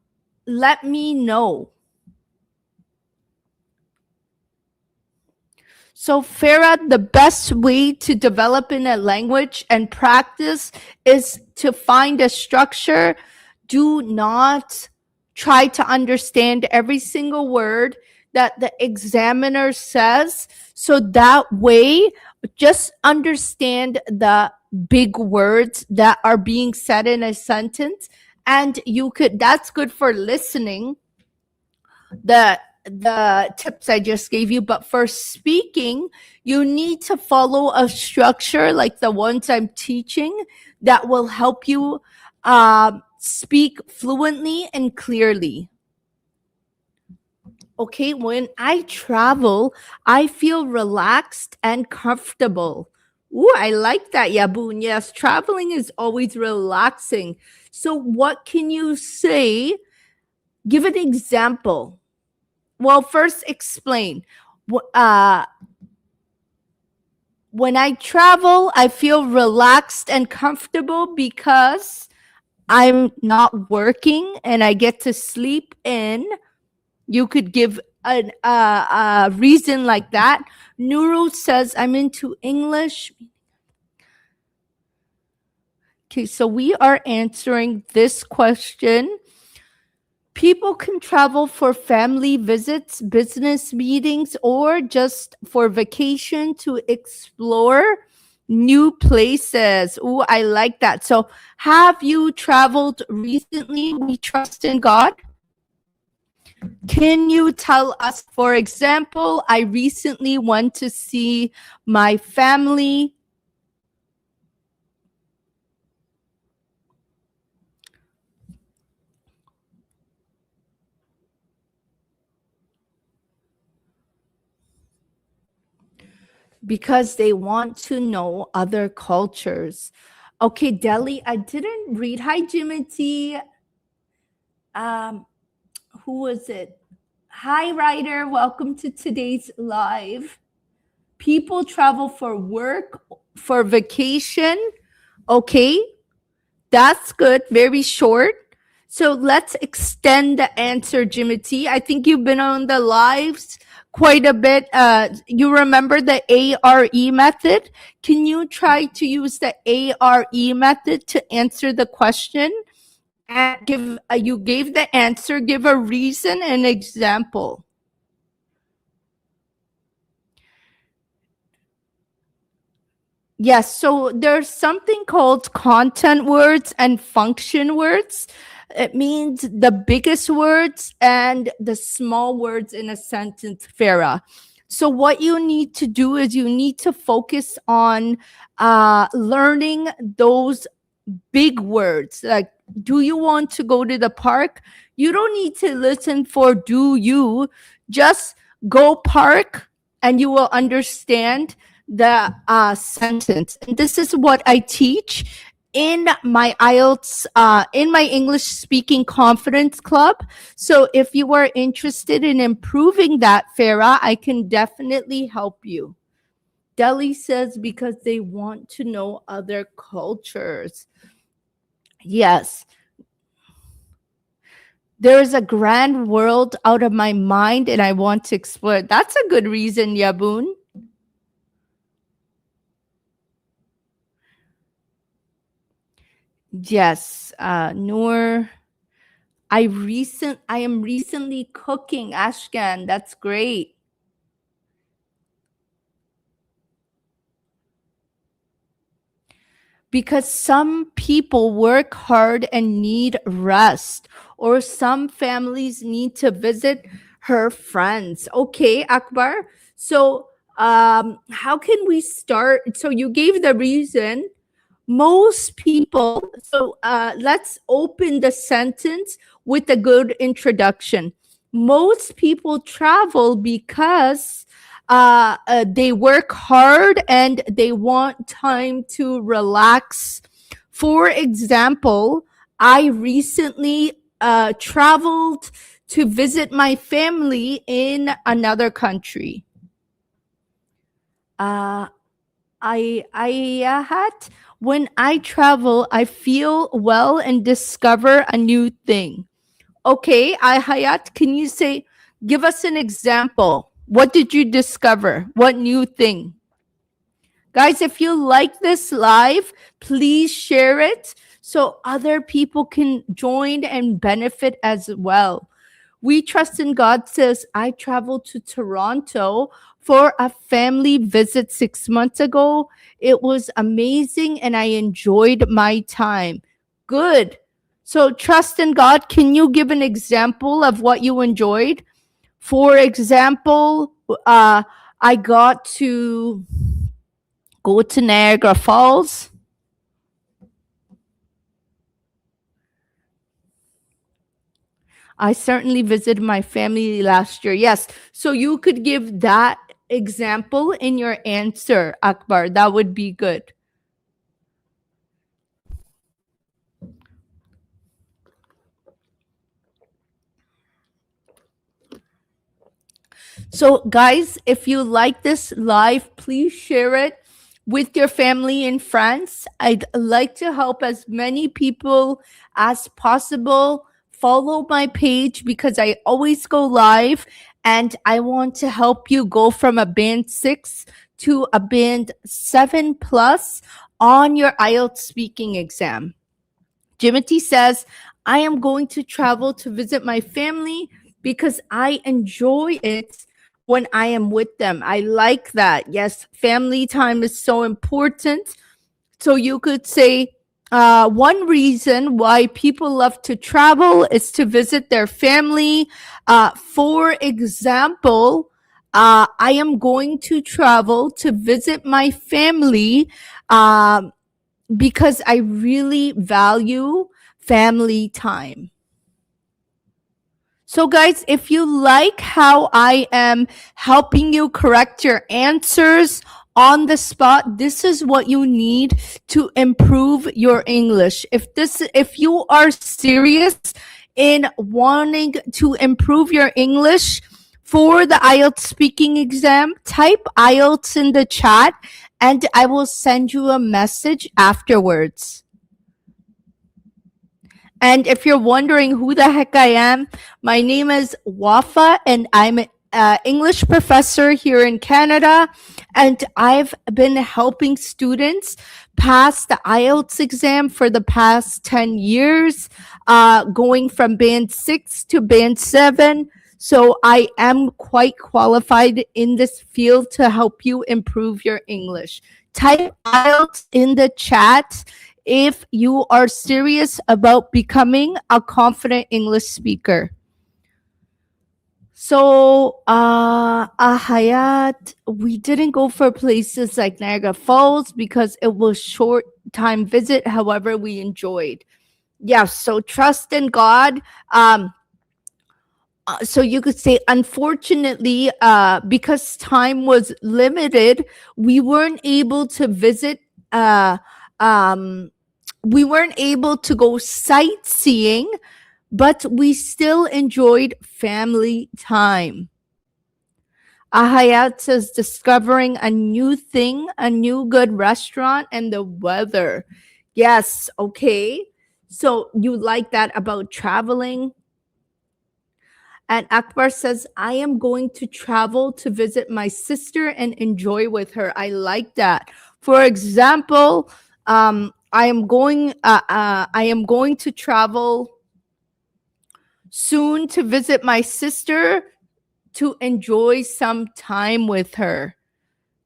let me know. So Farah, the best way to develop in a language and practice is to find a structure. Do not try to understand every single word that the examiner says. So that way, just understand the big words that are being said in a sentence. And that's good for listening. the tips I just gave you. But for speaking, you need to follow a structure like the ones I'm teaching that will help you speak fluently and clearly. Okay, when I travel, I feel relaxed and comfortable. Ooh, I like that, Yaboon. Yes, traveling is always relaxing. So, what can you say? Give an example. Well, first explain. When I travel, I feel relaxed and comfortable because I'm not working and I get to sleep in. You could give a reason like that. Nuru says, I'm into English. Okay, so we are answering this question. People can travel for family visits, business meetings, or just for vacation to explore new places. Ooh, I like that. So, have you traveled recently? We trust in God. Can you tell us, for example, I recently went to see my family. Because they want to know other cultures. Okay, Delhi, I didn't read. Hi, Jimothy. Um, who was it? Hi, Ryder. Welcome to today's live. People travel for work, for vacation. Okay, that's good. Very short. So let's extend the answer, Jimothy. I think you've been on the lives quite a bit. You remember the ARE method? Can you try to use the ARE method to answer the question? And give you gave the answer, give a reason and example. Yes, so there's something called content words and function words. It means the biggest words and the small words in a sentence, Farah. So what you need to do is you need to focus on learning those big words. Like, do you want to go to the park? You don't need to listen for do you. Just go park and you will understand the sentence. And this is what I teach in my IELTS, in my English speaking confidence club. So if you are interested in improving that, Farah, I can definitely help you. Delhi says because they want to know other cultures. Yes. There is a grand world out of my mind and I want to explore. That's a good reason, Yaboon. Yes, Noor. I am recently cooking Ashkan. That's great. Because some people work hard and need rest, or some families need to visit her friends. Okay, Akbar. So, how can we start? So, you gave the reason. Most people, so let's open the sentence with a good introduction. Most people travel because they work hard and they want time to relax. For example, I recently traveled to visit my family in another country. I had when I travel, I feel well and discover a new thing. Okay, I Hayat, can you say, give us an example? What did you discover? What new thing? Guys, if you like this live, please share it so other people can join and benefit as well. We Trust in God says, I traveled to Toronto for a family visit 6 months ago. It was amazing and I enjoyed my time. Good. So, Trust in God, can you give an example of what you enjoyed? For example, I got to go to Niagara Falls. I certainly visited my family last year. Yes. So you could give that example in your answer, Akbar. That would be good. So, guys, if you like this live, please share it with your family and friends. I'd like to help as many people as possible. Follow my page because I always go live and I want to help you go from a band 6 to a band 7 plus on your IELTS speaking exam. Jimothy says, I am going to travel to visit my family because I enjoy it when I am with them. I like that. Yes, family time is so important. So you could say, one reason why people love to travel is to visit their family. For example, I am going to travel to visit my family. Because I really value family time. So, guys, if you like how I am helping you correct your answers on the spot, this is what you need to improve your English. If you are serious in wanting to improve your English for the IELTS speaking exam, type IELTS in the chat and I will send you a message afterwards. And if you're wondering who the heck I am, my name is Wafa and I'm an English professor here in Canada. And I've been helping students pass the IELTS exam for the past 10 years, going from band 6 to band 7. So I am quite qualified in this field to help you improve your English. Type IELTS in the chat if you are serious about becoming a confident English speaker. So, Hayat, we didn't go for places like Niagara Falls because it was short time visit. However, we enjoyed. Yeah, so trust in God. So you could say, unfortunately, because time was limited, we weren't able to visit. We weren't able to go sightseeing, but we still enjoyed family time. Ahayat says discovering a new thing, a new good restaurant, and the weather. Yes, okay. So you like that about traveling? And Akbar says, I am going to travel to visit my sister and enjoy with her. I like that. For example, I am going to travel soon to visit my sister to enjoy some time with her.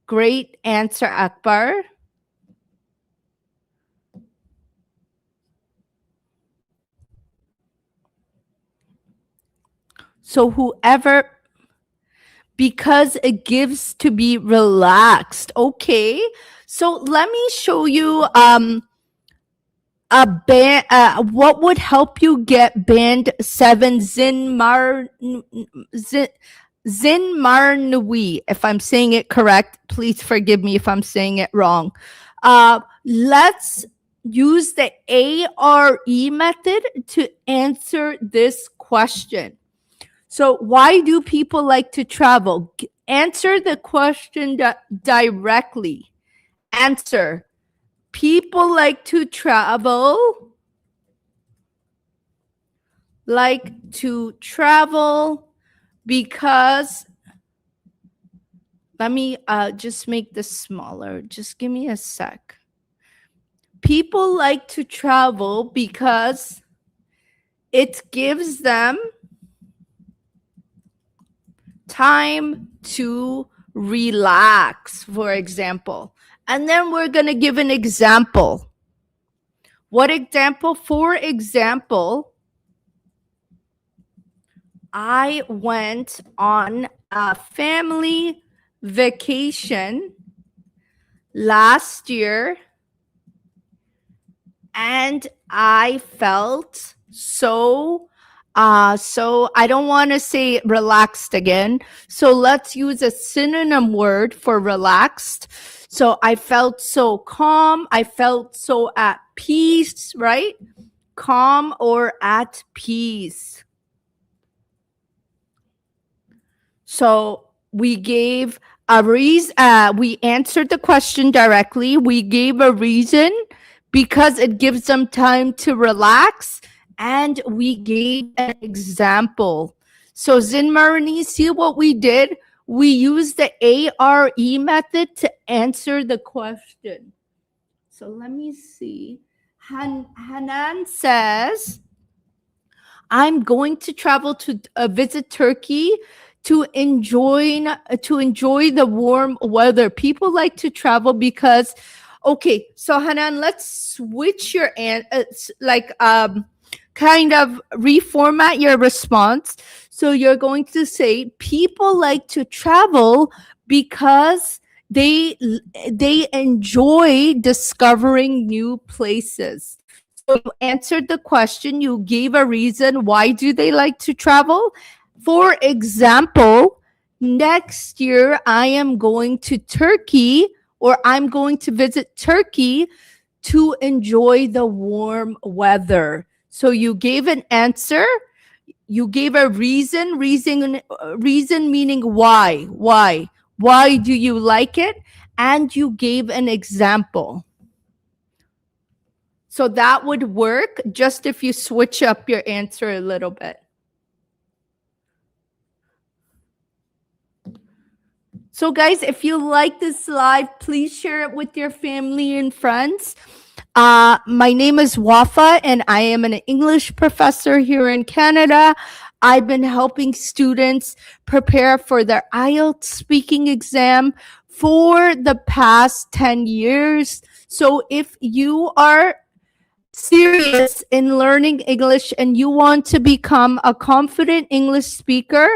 Great answer, Akbar. So whoever, because it gives to be relaxed. Okay. So let me show you a band, what would help you get band 7 Zinmarnui. If I'm saying it correct, please forgive me if I'm saying it wrong. Let's use the ARE method to answer this question. So why do people like to travel? Answer the question directly. Answer. People like to travel because, let me just make this smaller. Just give me a sec. People like to travel because it gives them time to relax, for example. And then we're going to give an example. What example? For example, I went on a family vacation last year and I felt so I don't want to say relaxed again. So let's use a synonym word for relaxed. So I felt so calm. I felt so at peace, right? Calm or at peace. So we gave a reason. We answered the question directly. We gave a reason because it gives them time to relax, and we gave an example. So Zinmarini, see what we did? We used the ARE method to answer the question. So let me see. Hanan says, I'm going to travel to visit Turkey to enjoy the warm weather. People like to travel because, okay. So Hanan, let's switch your kind of reformat your response. So you're going to say people like to travel because they enjoy discovering new places. So you answered the question, you gave a reason why do they like to travel. For example, next year I am going to Turkey, or I'm going to visit Turkey to enjoy the warm weather. So you gave an answer, you gave a reason meaning why do you like it, and you gave an example. So that would work just if you switch up your answer a little bit. So guys, if you like this live, please share it with your family and friends. My name is Wafa, and I am an English professor here in Canada. I've been helping students prepare for their IELTS speaking exam for the past 10 years. So if you are serious in learning English and you want to become a confident English speaker,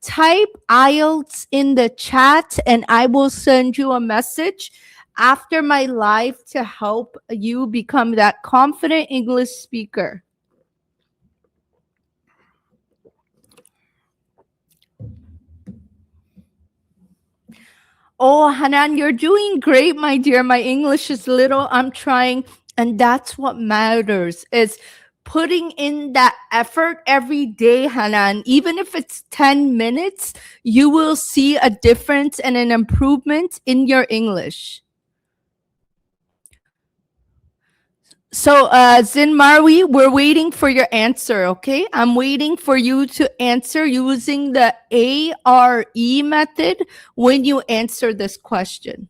type IELTS in the chat and I will send you a message after my live to help you become that confident English speaker. Oh, Hanan, you're doing great, my dear. My English is little. I'm trying. And that's what matters, is putting in that effort every day, Hanan. Even if it's 10 minutes, you will see a difference and an improvement in your English. So, Zinmarwi, we're waiting for your answer, okay? I'm waiting for you to answer using the ARE method when you answer this question.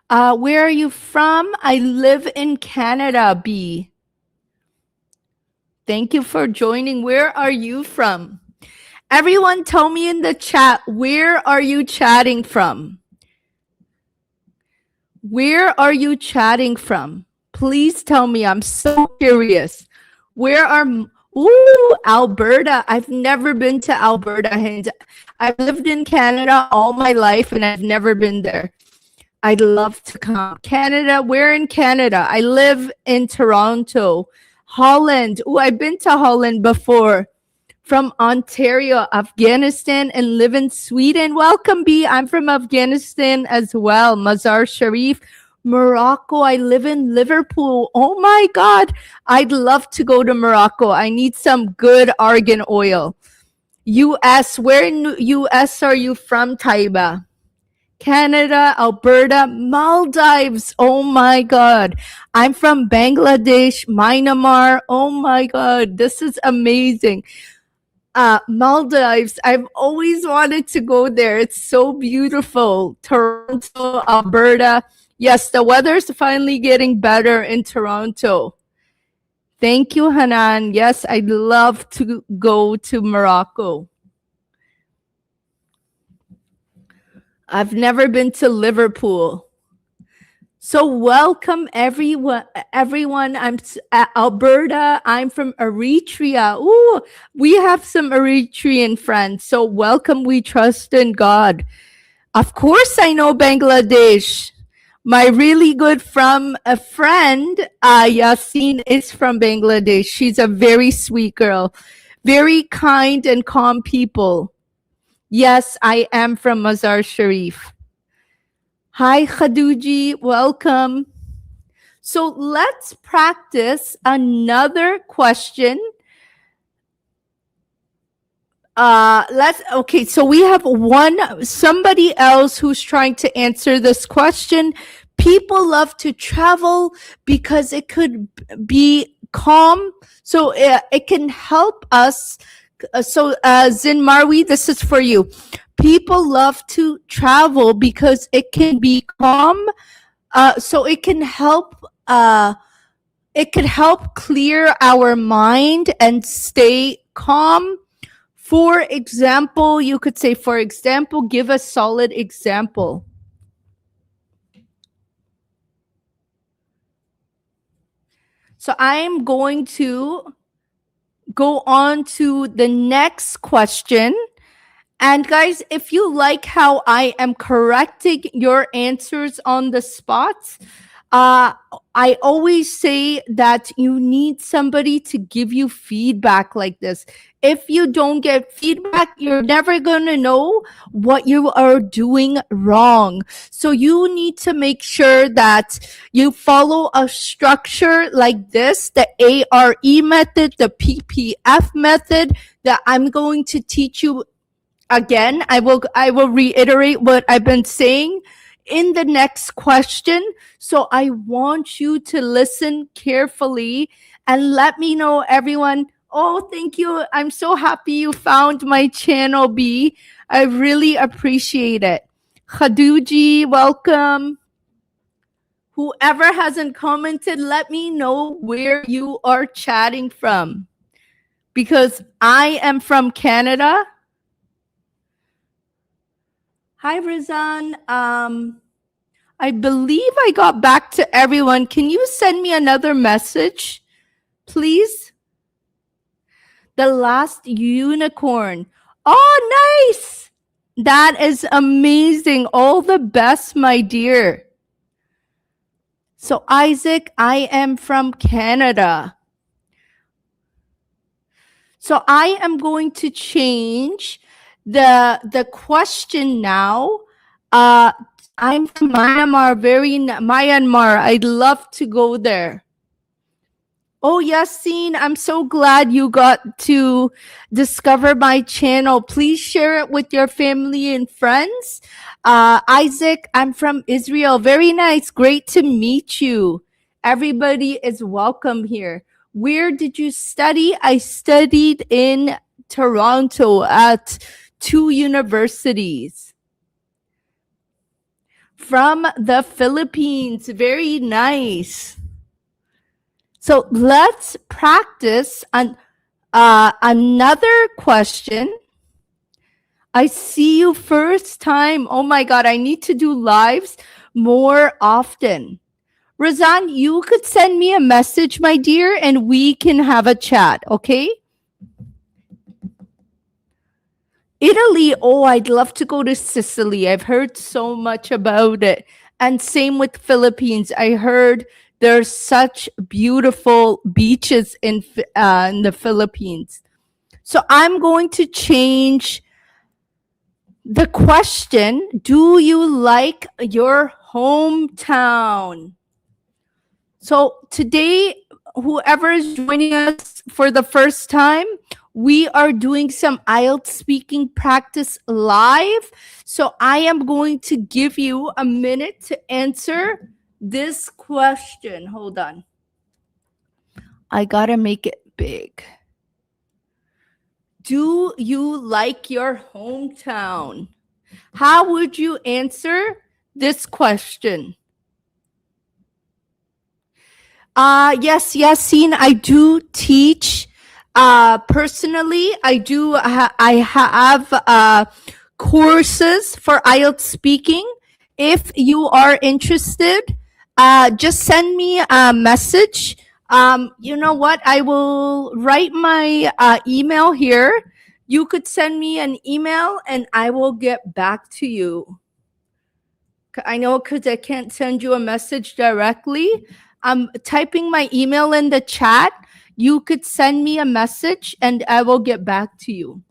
Where are you from? I live in Canada, B. Thank you for joining. Where are you from? Everyone tell me in the chat, where are you chatting from? Where are you chatting from? Please tell me. I'm so curious. Where are... Ooh, Alberta. I've never been to Alberta. And I've lived in Canada all my life and I've never been there. I'd love to come. Canada, where in Canada? I live in Toronto. Holland. Oh, I've been to Holland before. From Ontario, Afghanistan, and live in Sweden. Welcome, B. I'm from Afghanistan as well. Mazar Sharif. Morocco. I live in Liverpool. Oh my God. I'd love to go to Morocco. I need some good argan oil. US. Where in US are you from, Taiba? Canada, Alberta, Maldives. Oh my God. I'm from Bangladesh, Myanmar. Oh my God. This is amazing. Maldives. I've always wanted to go there. It's so beautiful. Toronto, Alberta. Yes, the weather's finally getting better in Toronto. Thank you, Hanan. Yes, I'd love to go to Morocco. I've never been to Liverpool. So welcome everyone. Alberta. I'm from Eritrea. Ooh, we have some Eritrean friends. So welcome. We trust in God. Of course, I know Bangladesh. My really good from a friend, Yasin, is from Bangladesh. She's a very sweet girl, very kind and calm people. Yes, I am from Mazar Sharif. Hi, Khaduji. Welcome. So let's practice another question. So we have somebody else who's trying to answer this question. People love to travel because it could be calm. So it can help us. Zin Marwi, this is for you. People love to travel because it can be calm. So it can help. It could help clear our mind and stay calm. For example, you could say, for example, give a solid example. So I'm going to go on to the next question. And guys, if you like how I am correcting your answers on the spot, I always say that you need somebody to give you feedback like this. If you don't get feedback, you're never going to know what you are doing wrong. So you need to make sure that you follow a structure like this, the ARE method, the PPF method that I'm going to teach you. Again, I will reiterate what I've been saying in the next question. So I want you to listen carefully and let me know, everyone. Oh, thank you. I'm so happy you found my channel, B. I really appreciate it. Khaduji, welcome. Whoever hasn't commented, let me know where you are chatting from, because I am from Canada. Hi, Rizan. I believe I got back to everyone. Can you send me another message, please? The last unicorn. Oh, nice. That is amazing. All the best, my dear. So, Isaac, I am from Canada. So I am going to change the question now. I'm from Myanmar, Myanmar. I'd love to go there. Oh, Yasin, I'm so glad you got to discover my channel. Please share it with your family and friends. Isaac, I'm from Israel. Very nice. Great to meet you. Everybody is welcome here. Where did you study? I studied in Toronto at 2 universities. From the Philippines. Very nice. So let's practice on another question. I see you first time. Oh my God, I need to do lives more often. Razan, you could send me a message, my dear, and we can have a chat, okay? Italy, oh, I'd love to go to Sicily. I've heard so much about it. And same with Philippines. I heard there's such beautiful beaches in the Philippines. So I'm going to change the question. Do you like your hometown? So today, whoever is joining us for the first time, we are doing some IELTS speaking practice live. So I am going to give you a minute to answer this question. Hold on. I gotta make it big. Do you like your hometown? How would you answer this question? Yes, Yasin, I do teach. Personally, I have courses for IELTS speaking. If you are interested, just send me a message. You know what? I will write my email here. You could send me an email and I will get back to you. I know because I can't send you a message directly. I'm typing my email in the chat. You could send me a message and I will get back to you.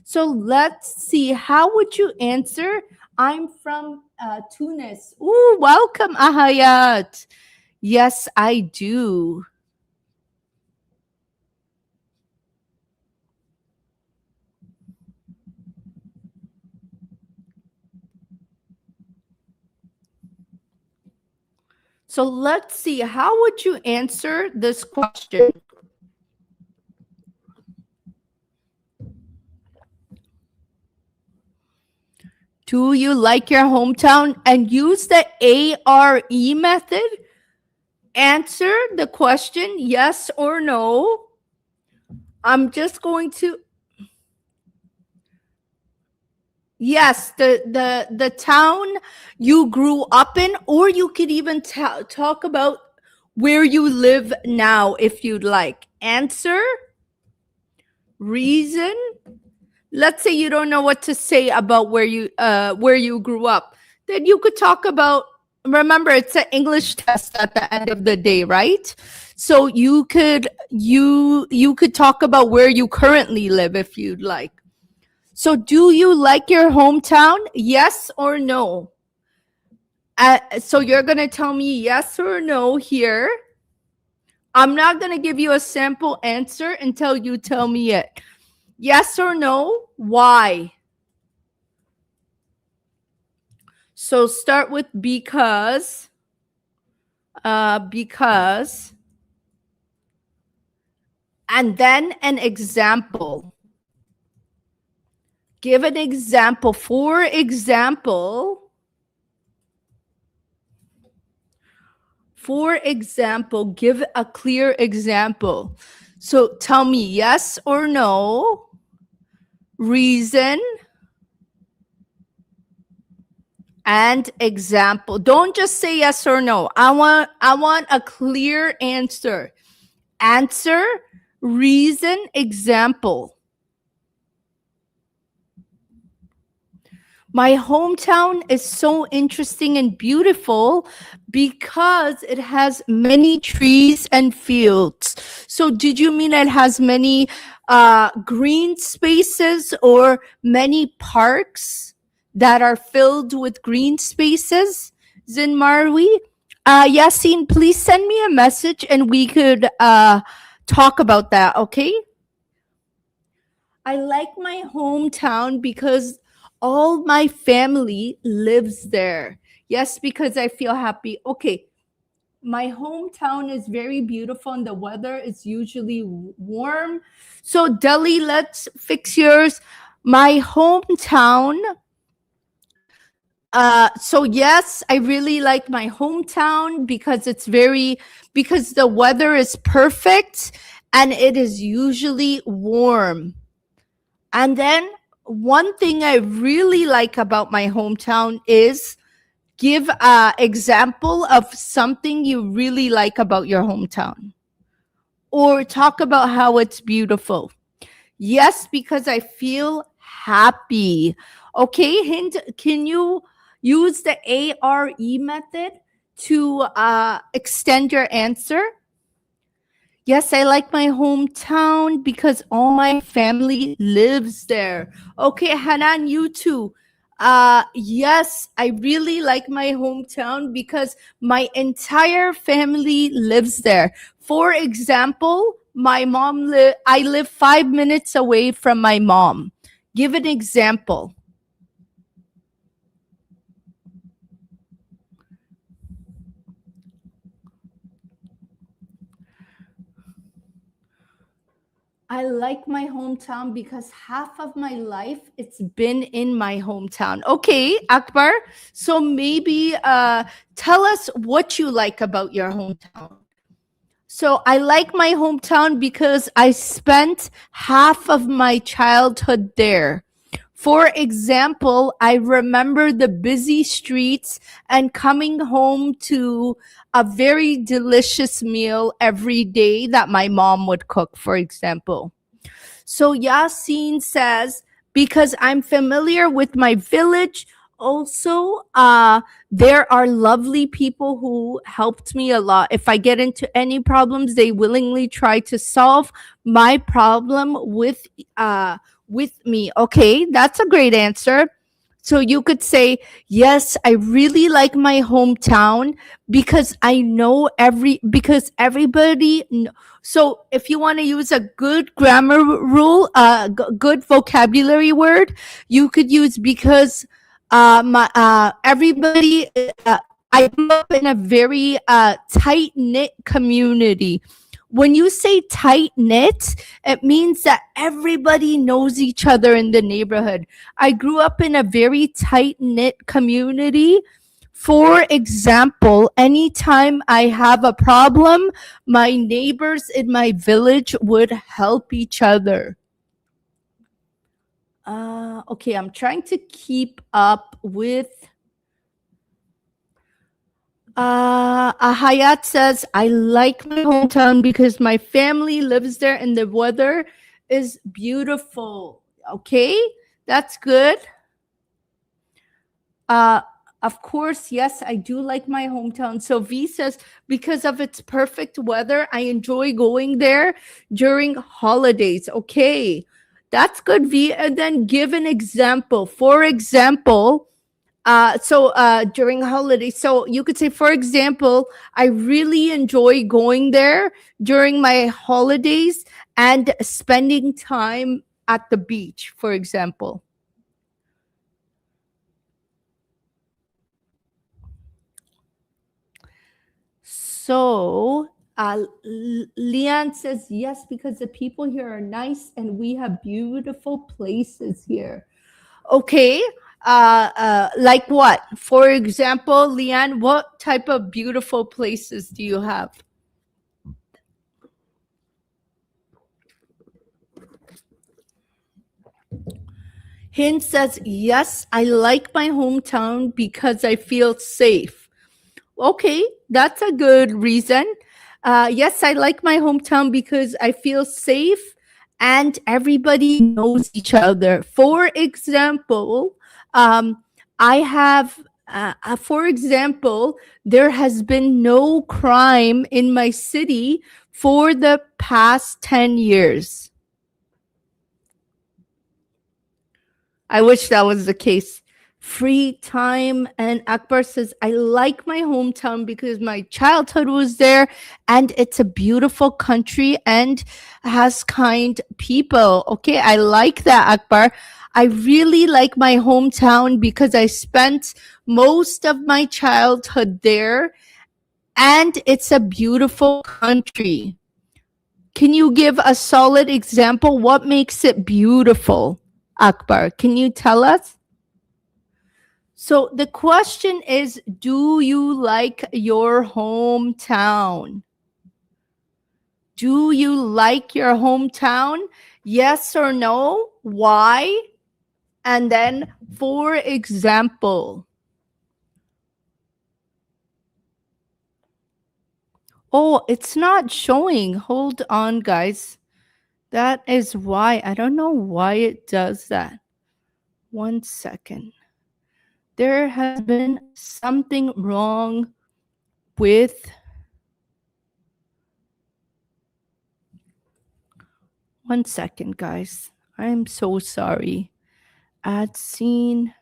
So let's see. How would you answer? I'm from Tunis. Ooh, welcome, Ahayat. Yes, I do. So let's see. How would you answer this question? Do you like your hometown? And use the ARE method. Answer the question yes or no. I'm just going to yes, the town you grew up in, or you could even talk about where you live now if you'd like. Answer, reason. Let's say you don't know what to say about where you grew up. Then you could talk about, remember it's an English test at the end of the day, right? So you could talk about where you currently live if you'd like. So do you like your hometown? Yes or no? So you're going to tell me yes or no here. I'm not going to give you a sample answer until you tell me it. Yes or no? Why? So start with because. Because. And then an example. Give an example. For example, give a clear example. So tell me yes or no, reason, and example. Don't just say yes or no. I want a clear answer. Answer, reason, example. My hometown is so interesting and beautiful because it has many trees and fields. So did you mean it has many green spaces or many parks that are filled with green spaces? Zinmarwi? Yasin, please send me a message and we could talk about that, okay? I like my hometown because all my family lives there. Yes, because I feel happy. Okay, my hometown is very beautiful and the weather is usually warm. So, Delhi, let's fix yours. My hometown. So yes, I really like my hometown because because the weather is perfect and it is usually warm. And then one thing I really like about my hometown is give an example of something you really like about your hometown or talk about how it's beautiful. Yes, because I feel happy. Okay, Hind, can you use the ARE method to extend your answer? Yes, I like my hometown because all my family lives there. Okay, Hanan, you too. Yes, I really like my hometown because my entire family lives there. For example, I live 5 minutes away from my mom. Give an example. I like my hometown because half of my life it's been in my hometown. Okay, Akbar. So maybe tell us what you like about your hometown. So I like my hometown because I spent half of my childhood there. For example, I remember the busy streets and coming home to a very delicious meal every day that my mom would cook, for example. So Yasin says, because I'm familiar with my village, also, there are lovely people who helped me a lot. If I get into any problems, they willingly try to solve my problem with me. Okay, that's a great answer. So you could say, yes, I really like my hometown because I know because everybody. So if you want to use a good grammar rule, good vocabulary word, you could use because my everybody. I grew up in a very tight knit community. When you say tight knit, it means that everybody knows each other in the neighborhood. I grew up in a very tight knit community. For example, anytime I have a problem, my neighbors in my village would help each other. Okay, I'm trying to keep up with. Hayat says, I like my hometown because my family lives there and the weather is beautiful. Okay, that's good. Uh, of course, yes, I do like my hometown. So V says, because of its perfect weather, I enjoy going there during holidays. Okay, that's good, V. And then give an example. For example, during holidays, so you could say, for example, I really enjoy going there during my holidays and spending time at the beach, for example. So, Leon says, yes, because the people here are nice and we have beautiful places here. Okay. Like what? For example, Leanne, what type of beautiful places do you have? Hin says, yes, I like my hometown because I feel safe. Okay, that's a good reason. Yes, I like my hometown because I feel safe and everybody knows each other. For example, um, for example, there has been no crime in my city for the past 10 years. I wish that was the case. Free time. And Akbar says, I like my hometown because my childhood was there and it's a beautiful country and has kind people. Okay, I like that, Akbar. I really like my hometown because I spent most of my childhood there and it's a beautiful country. Can you give a solid example? What makes it beautiful, Akbar? Can you tell us? So the question is, do you like your hometown? Do you like your hometown? Yes or no? Why? And then, for example, oh, it's not showing. Hold on, guys. That is why. I don't know why it does that. 1 second. There has been something wrong with. 1 second, guys. I'm so sorry. Add scene.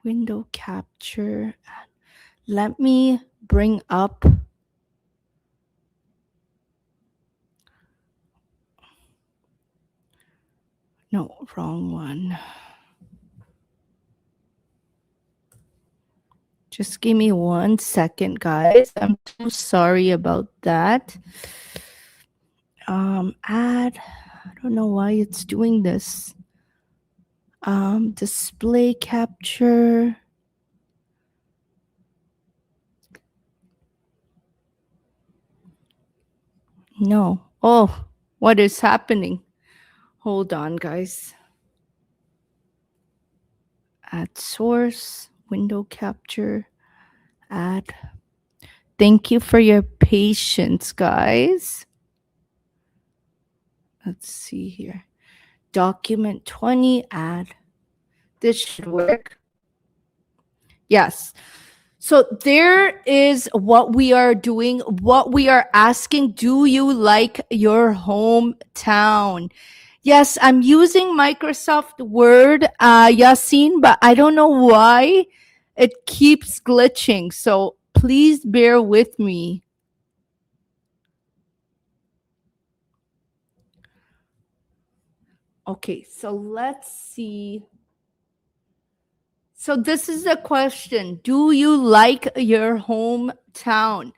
Window capture. Let me bring up. No, wrong one. Just give me 1 second, guys. I'm so sorry about that. Add. I don't know why it's doing this. Display capture. No. Oh, what is happening? Hold on, guys. Add source, window capture, add. Thank you for your patience, guys. Let's see here. Document 20, add. This should work. Yes. So there is what we are doing, what we are asking. Do you like your hometown? Yes, I'm using Microsoft Word, Yasin, but I don't know why it keeps glitching. So please bear with me. Okay, so let's see. So this is the question. Do you like your hometown?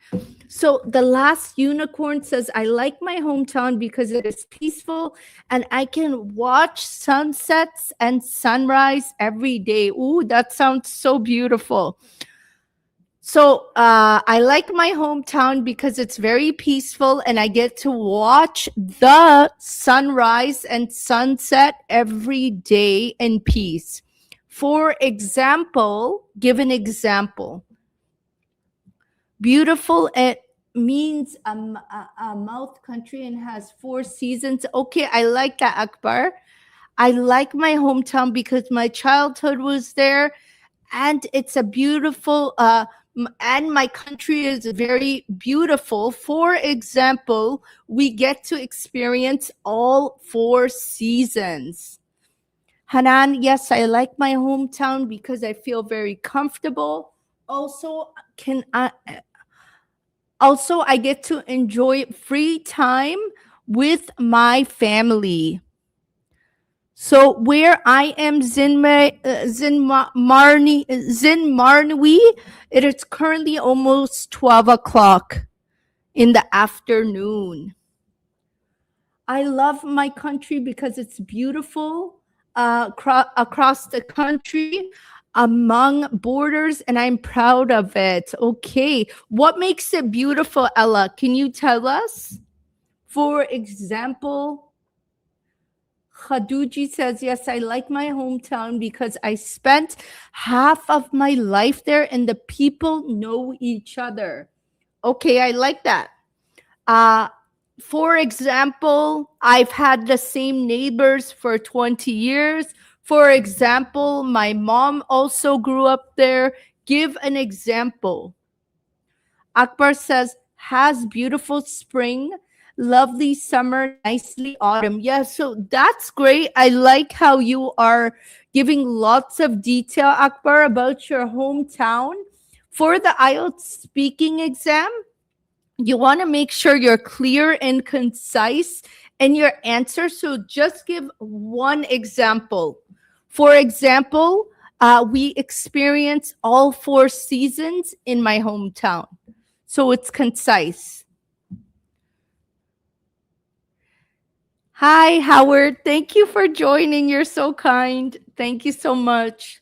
So the last unicorn says, I like my hometown because it is peaceful and I can watch sunsets and sunrise every day. Ooh, that sounds so beautiful. So I like my hometown because it's very peaceful and I get to watch the sunrise and sunset every day in peace. For example, give an example. Beautiful, it means a mouth country and has 4 seasons. Okay, I like that, Akbar. I like my hometown because my childhood was there and it's a beautiful and my country is very beautiful. For example, we get to experience all 4 seasons. Hanan, yes, I like my hometown because I feel very comfortable. Also, I get to enjoy free time with my family. So where I am, Zinmarnwi, it is currently almost 12 o'clock in the afternoon. I love my country because it's beautiful across the country, among borders, and I'm proud of it. Okay, what makes it beautiful, Ella? Can you tell us? For example, Khaduji says, yes, I like my hometown because I spent half of my life there and the people know each other. Okay, I like that. For example, I've had the same neighbors for 20 years. For example, my mom also grew up there. Give an example. Akbar says, has beautiful spring, lovely summer, nicely autumn. Yeah, so that's great. I like how you are giving lots of detail, Akbar, about your hometown. For the IELTS speaking exam, you want to make sure you're clear and concise in your answer. So just give one example. For example, we experience all 4 seasons in my hometown. So it's concise. Hi, Howard. Thank you for joining. You're so kind. Thank you so much.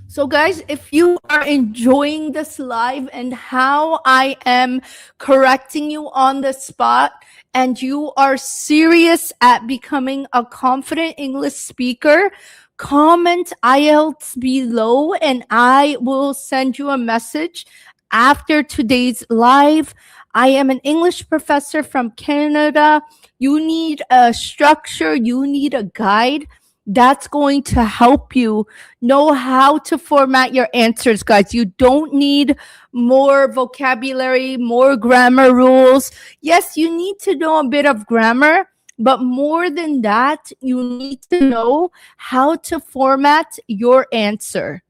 So, guys, if you are enjoying this live and how I am correcting you on the spot, and you are serious at becoming a confident English speaker, comment IELTS below and I will send you a message after today's live. I am an English professor from Canada. You need a structure, you need a guide that's going to help you know how to format your answers, guys. You don't need more vocabulary, more grammar rules. Yes, you need to know a bit of grammar, but more than that, you need to know how to format your answer.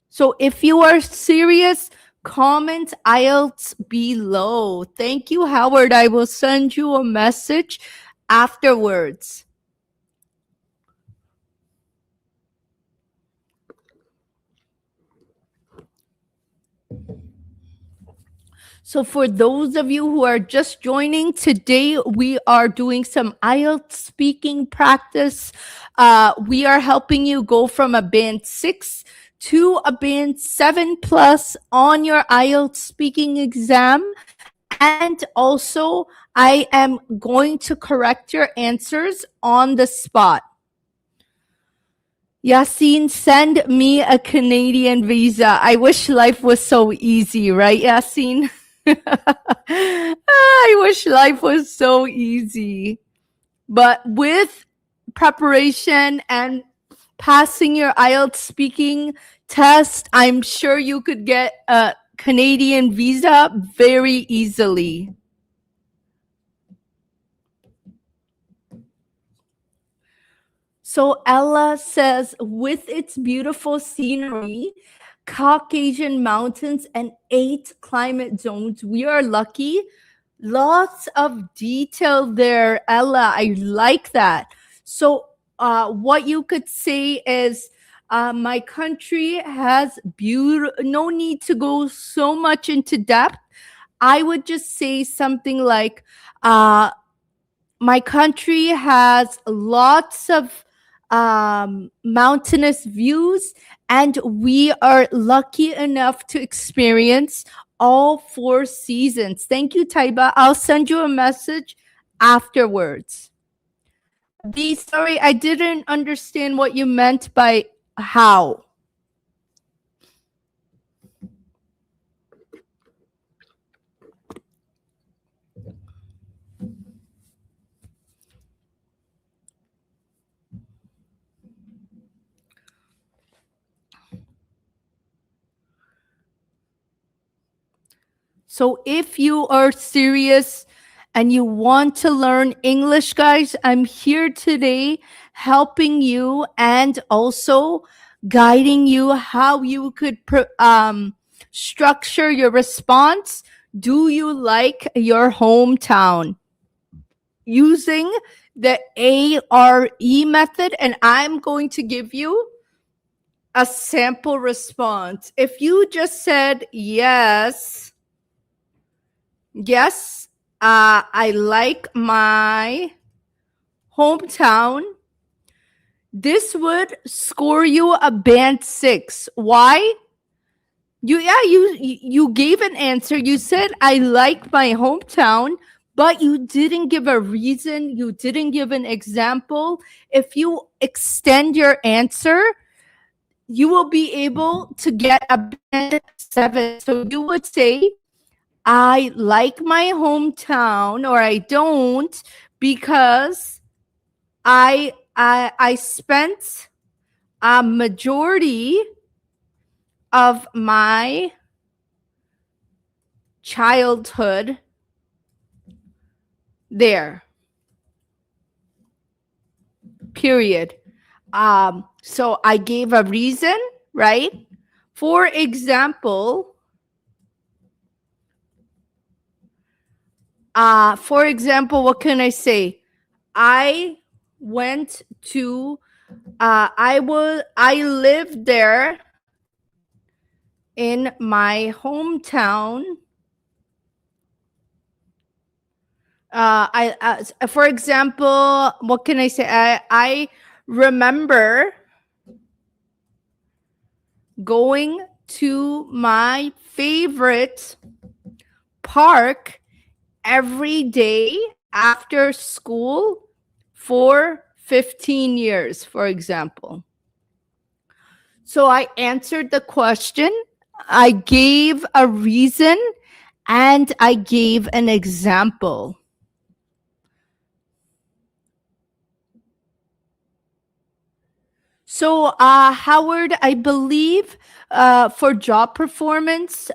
So if you are serious, comment IELTS below. Thank you, Howard. I will send you a message afterwards. So for those of you who are just joining, today we are doing some IELTS speaking practice. We are helping you go from a band 6 to a band 7 plus on your IELTS speaking exam. And also, I am going to correct your answers on the spot. Yasin, send me a Canadian visa. I wish life was so easy, right, Yasin? I wish life was so easy. But with preparation and passing your IELTS speaking test, I'm sure you could get a Canadian visa very easily. So Ella says, with its beautiful scenery, Caucasian mountains, and 8 climate zones, we are lucky. Lots of detail there, Ella. I like that. So what you could say is, my country has no need to go so much into depth. I would just say something like, my country has lots of mountainous views, and we are lucky enough to experience all 4 seasons. Thank you, Taiba. I'll send you a message afterwards. B, sorry, I didn't understand what you meant by how. So if you are serious and you want to learn English, guys, I'm here today helping you and also guiding you how you could structure your response. Do you like your hometown? Using the ARE method, and I'm going to give you a sample response. If you just said yes, I like my hometown, this would score you a band 6. Why? You gave an answer. You said I like my hometown, but you didn't give a reason. You didn't give an example. If you extend your answer, you will be able to get a band 7. So you would say, I like my hometown, or I don't, because I spent a majority of my childhood there. Period. So I gave a reason, right? For example, what can I say? I went to I lived there in my hometown. For example, what can I say? I remember going to my favorite park every day after school for 15 years, for example. So I answered the question, I gave a reason, and I gave an example. So, Howard, I believe for job performance,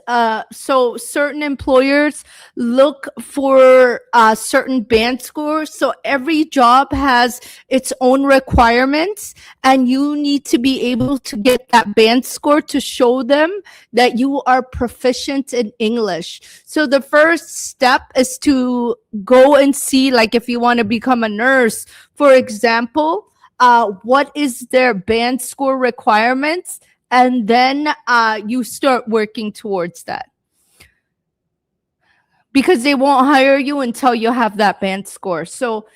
so certain employers look for certain band scores. So every job has its own requirements, and you need to be able to get that band score to show them that you are proficient in English. So the first step is to go and see, like if you want to become a nurse, for example, what is their band score requirements, and then you start working towards that, because they won't hire you until you have that band score. So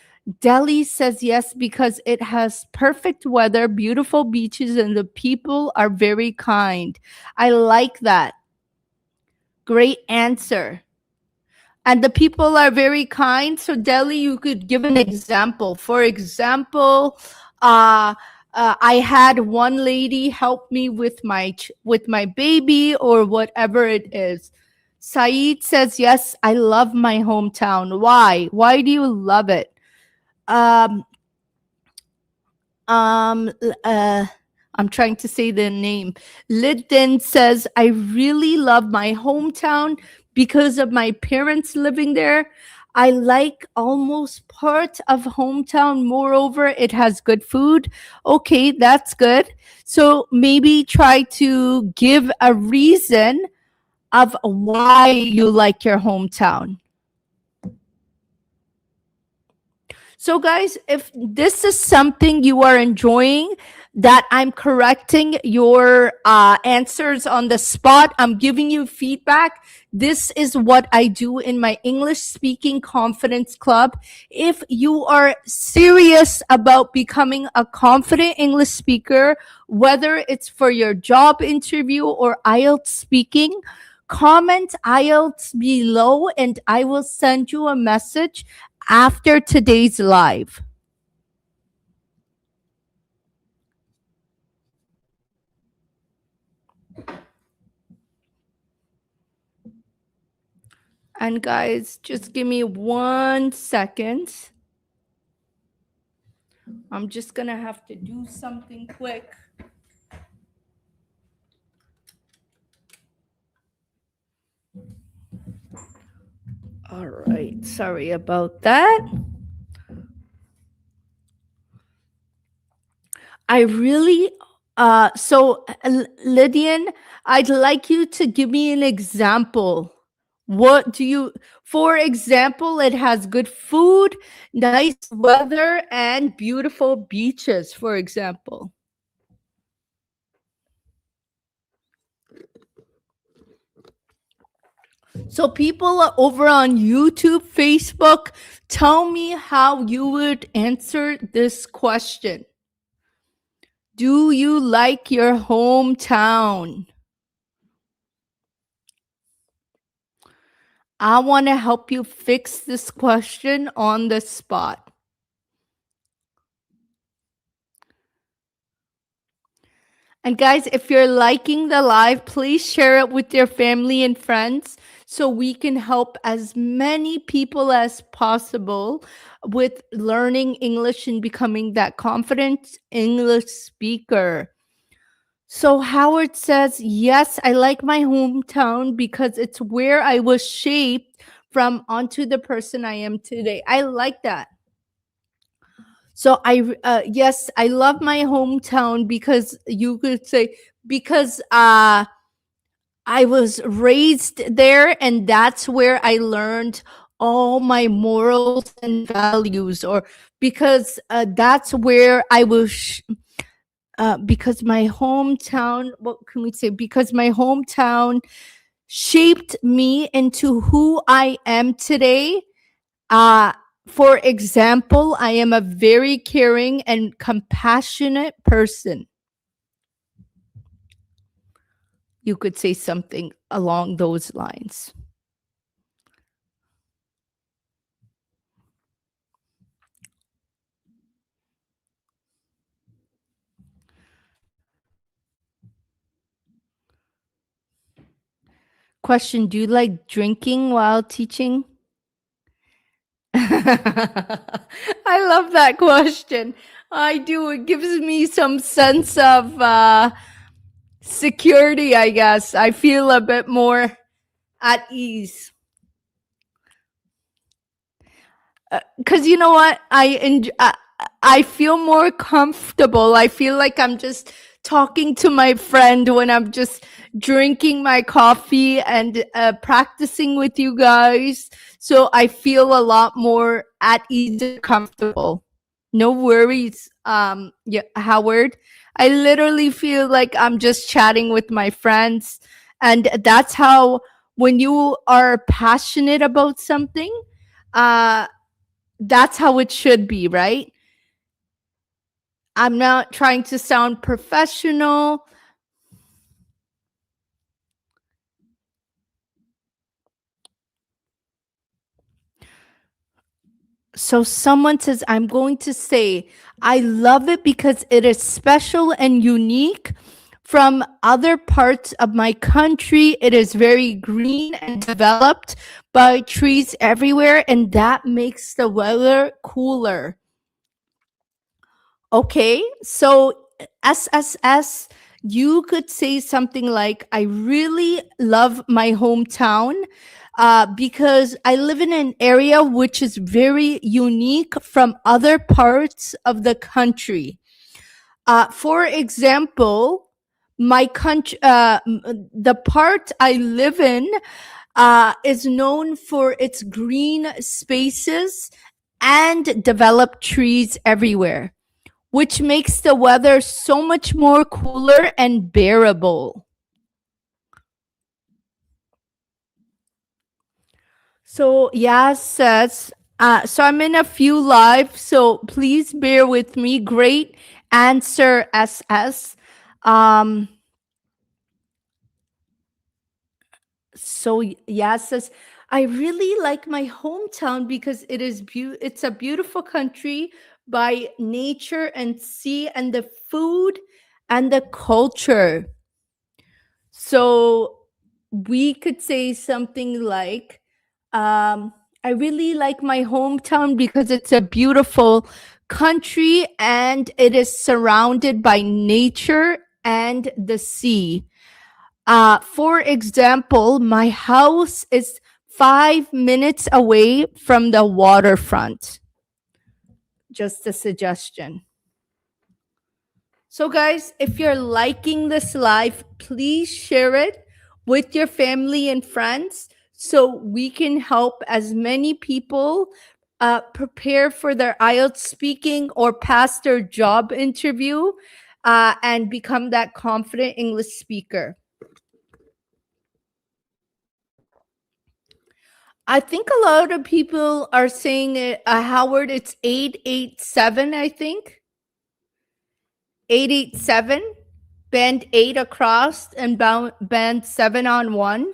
Delhi says yes because it has perfect weather, beautiful beaches, and the people are very kind. I like that. Great answer. And the people are very kind. So, Delhi, you could give an example. For example, uh, I had one lady help me with my baby or whatever it is. Saeed says yes. I love my hometown. Why? Why do you love it? Um, um, uh, I'm trying to say the name. Lidden says, I really love my hometown because of my parents living there. I like almost part of hometown. Moreover, it has good food. Okay, that's good. So maybe try to give a reason of why you like your hometown. So, guys, if this is something you are enjoying, that I'm correcting your answers on the spot, I'm giving you feedback. This is what I do in my English speaking confidence club. If you are serious about becoming a confident English speaker, whether it's for your job interview or IELTS speaking, comment IELTS below and I will send you a message after today's live. And guys, just give me 1 second. I'm just gonna have to do something quick. All right, sorry about that. I really Lydian, I'd like you to give me an example. What do you, for example, it has good food, nice weather, and beautiful beaches, for example. So, people are over on YouTube, Facebook, tell me how you would answer this question. Do you like your hometown? I want to help you fix this question on the spot. And guys, if you're liking the live, please share it with your family and friends so we can help as many people as possible with learning English and becoming that confident English speaker. So Howard says, yes, I like my hometown because it's where I was shaped from onto the person I am today. I like that. So yes, I love my hometown because you could say because I was raised there and that's where I learned all my morals and values, or because that's where I was because my hometown, what can we say? Because my hometown shaped me into who I am today. Uh, for example, I am a very caring and compassionate person. You could say something along those lines. Question: do you like drinking while teaching? I love that question. I do. It gives me some sense of security, I guess. I feel a bit more at ease. Because you know what? I feel more comfortable. I feel like I'm just talking to my friend when I'm just drinking my coffee and practicing with you guys. So I feel a lot more at ease and comfortable. No worries, yeah, Howard. I literally feel like I'm just chatting with my friends. And that's how, when you are passionate about something, uh, That's how it should be, right? I'm not trying to sound professional. So someone says, I'm going to say, I love it because it is special and unique from other parts of my country. It is very green and developed by trees everywhere, and that makes the weather cooler. Okay, so SSS, you could say something like, I really love my hometown because I live in an area which is very unique from other parts of the country. For example, my country, the part I live in is known for its green spaces and developed trees everywhere, which makes the weather so much more cooler and bearable. So, Yas says, so I'm in a few live, so please bear with me. Great answer, SS. Um, so Yas says, I really like my hometown because it's a beautiful country by nature and sea and the food and the culture. So we could say something like, I really like my hometown because it's a beautiful country and it is surrounded by nature and the sea. For example, my house is 5 minutes away from the waterfront. Just a suggestion. So, guys, if you're liking this live, please share it with your family and friends so we can help as many people prepare for their IELTS speaking or pass their job interview and become that confident English speaker. I think a lot of people are saying it, Howard, it's 887, I think. 887, band 8 across and band 7 on 1.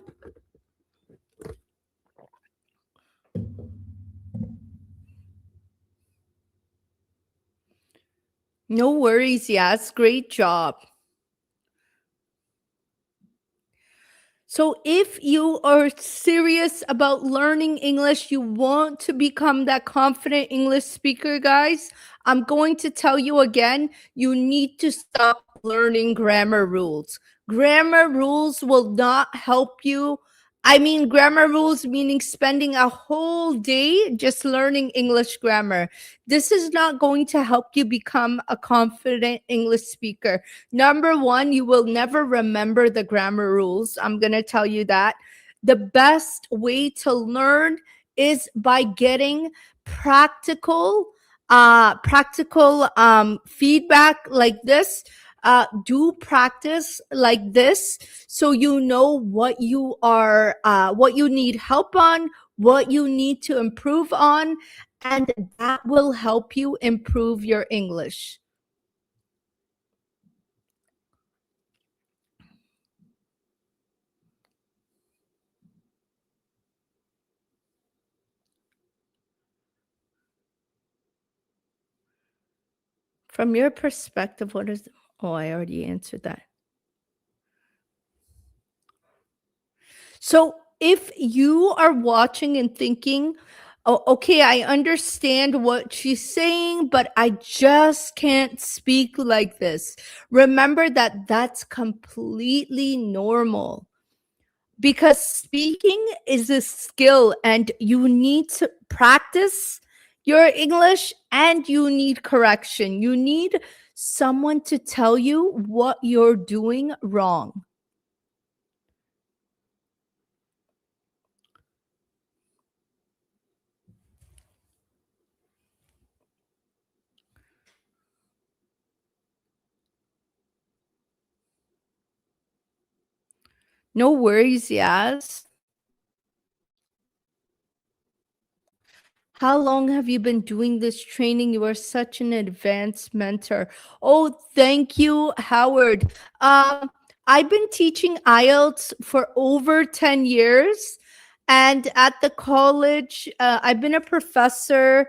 No worries, yes, great job. So if you are serious about learning English, you want to become that confident English speaker, guys, I'm going to tell you again, you need to stop learning grammar rules. Grammar rules will not help you. I mean, grammar rules meaning spending a whole day just learning English grammar. This is not going to help you become a confident English speaker. Number one, you will never remember the grammar rules. I'm going to tell you that. The best way to learn is by getting practical feedback like this. Do practice like this so you know what you need help on, what you need to improve on, and that will help you improve your English. From your perspective, what is, oh, I already answered that. So if you are watching and thinking, oh, okay, I understand what she's saying, but I just can't speak like this, remember that that's completely normal because speaking is a skill and you need to practice your English and you need correction. You need someone to tell you what you're doing wrong. No worries, yes. How long have you been doing this training? You are such an advanced mentor. Oh, thank you, Howard. I've been teaching IELTS for over 10 years. And at the college, I've been a professor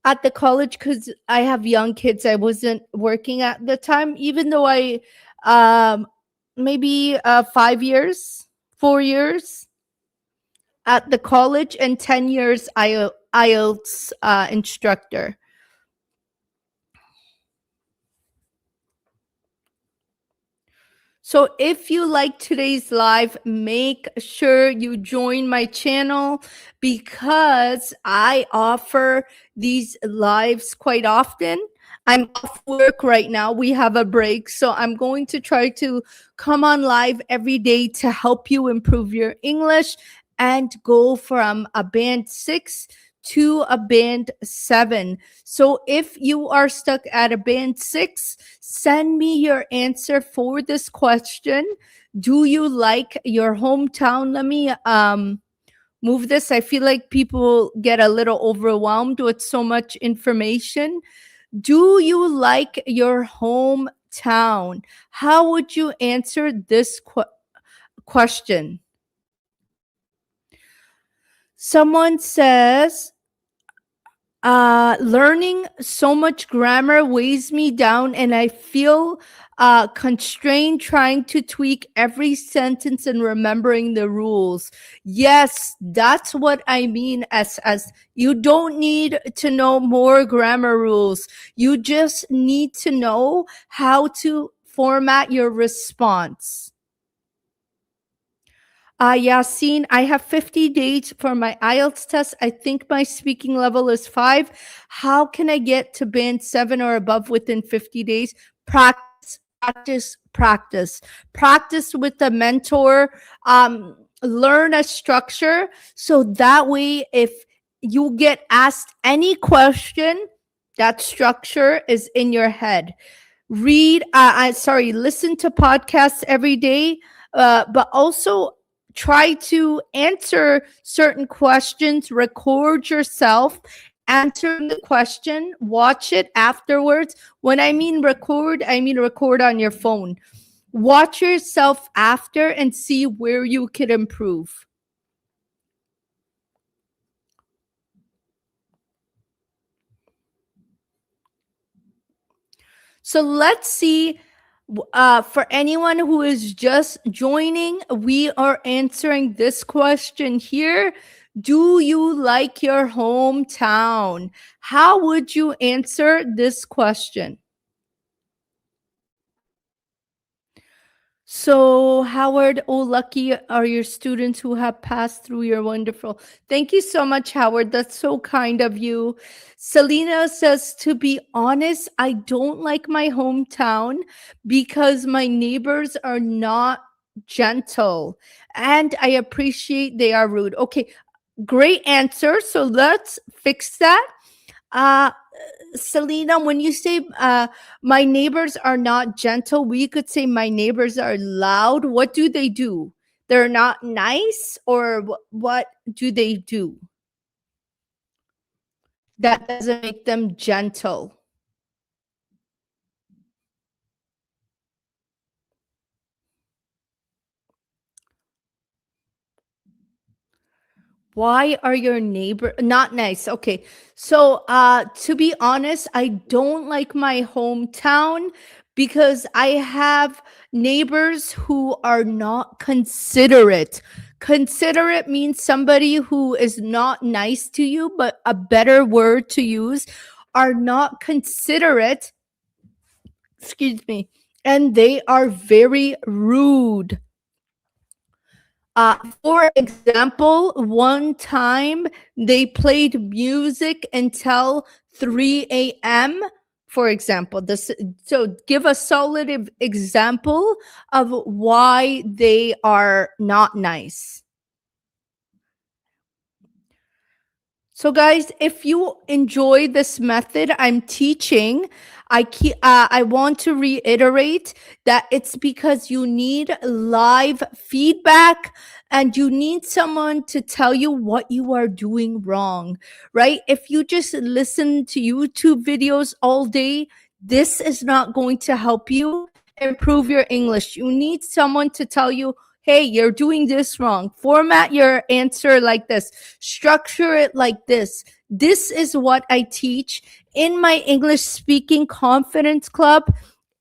at the college because I have young kids. I wasn't working at the time, even though um, maybe 5 years, 4 years at the college, and 10 years IELTS instructor. So if you like today's live, make sure you join my channel because I offer these lives quite often. I'm off work right now. We have a break. So I'm going to try to come on live every day to help you improve your English and go from a band 6 to a band 7. So if you are stuck at a band 6, send me your answer for this question. Do you like your hometown? Let me move this. I feel like people get a little overwhelmed with so much information. Do you like your hometown? How would you answer this question? Someone says, learning so much grammar weighs me down, and I feel constrained trying to tweak every sentence and remembering the rules. Yes, that's what I mean. As you don't need to know more grammar rules. You just need to know how to format your response. Yasin, I have 50 dates for my IELTS test. I think my speaking level is 5. How can I get to band 7 or above within 50 days? Practice, practice, practice. Practice with a mentor. Learn a structure so that way if you get asked any question, that structure is in your head. Listen to podcasts every day, but also try to answer certain questions, record yourself answering the question, watch it afterwards. When I mean record on your phone. Watch yourself after and see where you could improve. So let's see. For anyone who is just joining, we are answering this question here. Do you like your hometown? How would you answer this question? So, Howard, oh, lucky are your students who have passed through. You're wonderful. Thank you so much, Howard. That's so kind of you. Selena says, to be honest, I don't like my hometown because my neighbors are not gentle and I appreciate they are rude. Okay, great answer. So let's fix that. Uh, Selena, when you say my neighbors are not gentle, we could say my neighbors are loud. What do they do? They're not nice, or what do they do that doesn't make them gentle? Why are your neighbor not nice? Okay. So to be honest, I don't like my hometown because I have neighbors who are not considerate. Considerate means somebody who is not nice to you, but a better word to use are not considerate. Excuse me. And they are very rude. For example, one time they played music until 3 a.m. For example, so give a solid example of why they are not nice. So, guys, if you enjoy this method I'm teaching, I want to reiterate that it's because you need live feedback, and you need someone to tell you what you are doing wrong, right? If you just listen to YouTube videos all day, this is not going to help you improve your English. You need someone to tell you, hey, you're doing this wrong. Format your answer like this, structure it like this. This is what I teach in my English speaking confidence club.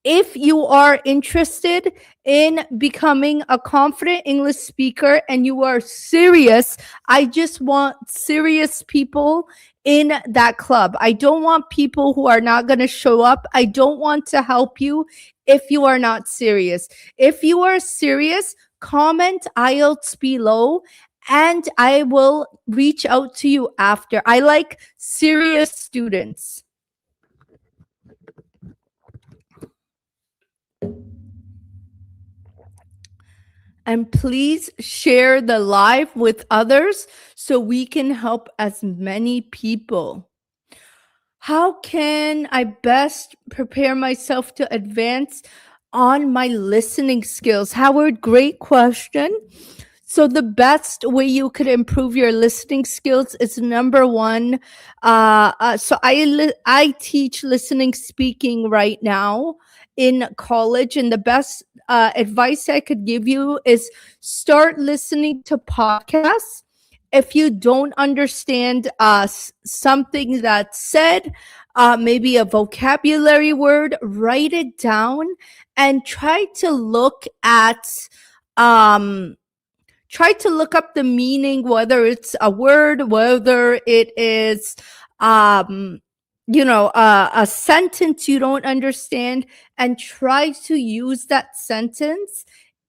If you are interested in becoming a confident English speaker and you are serious, I just want serious people in that club. I don't want people who are not going to show up. I don't want to help you if you are not serious. If you are serious, comment IELTS below and I will reach out to you after. I like serious students. And please share the live with others so we can help as many people. How can I best prepare myself to advance on my listening skills? Howard, great question. So the best way you could improve your listening skills is number one. I teach listening speaking right now in college, and the best advice I could give you is start listening to podcasts. If you don't understand something that's said, maybe a vocabulary word, write it down and um, try to look up the meaning, whether it's a word, whether it is a sentence you don't understand, and try to use that sentence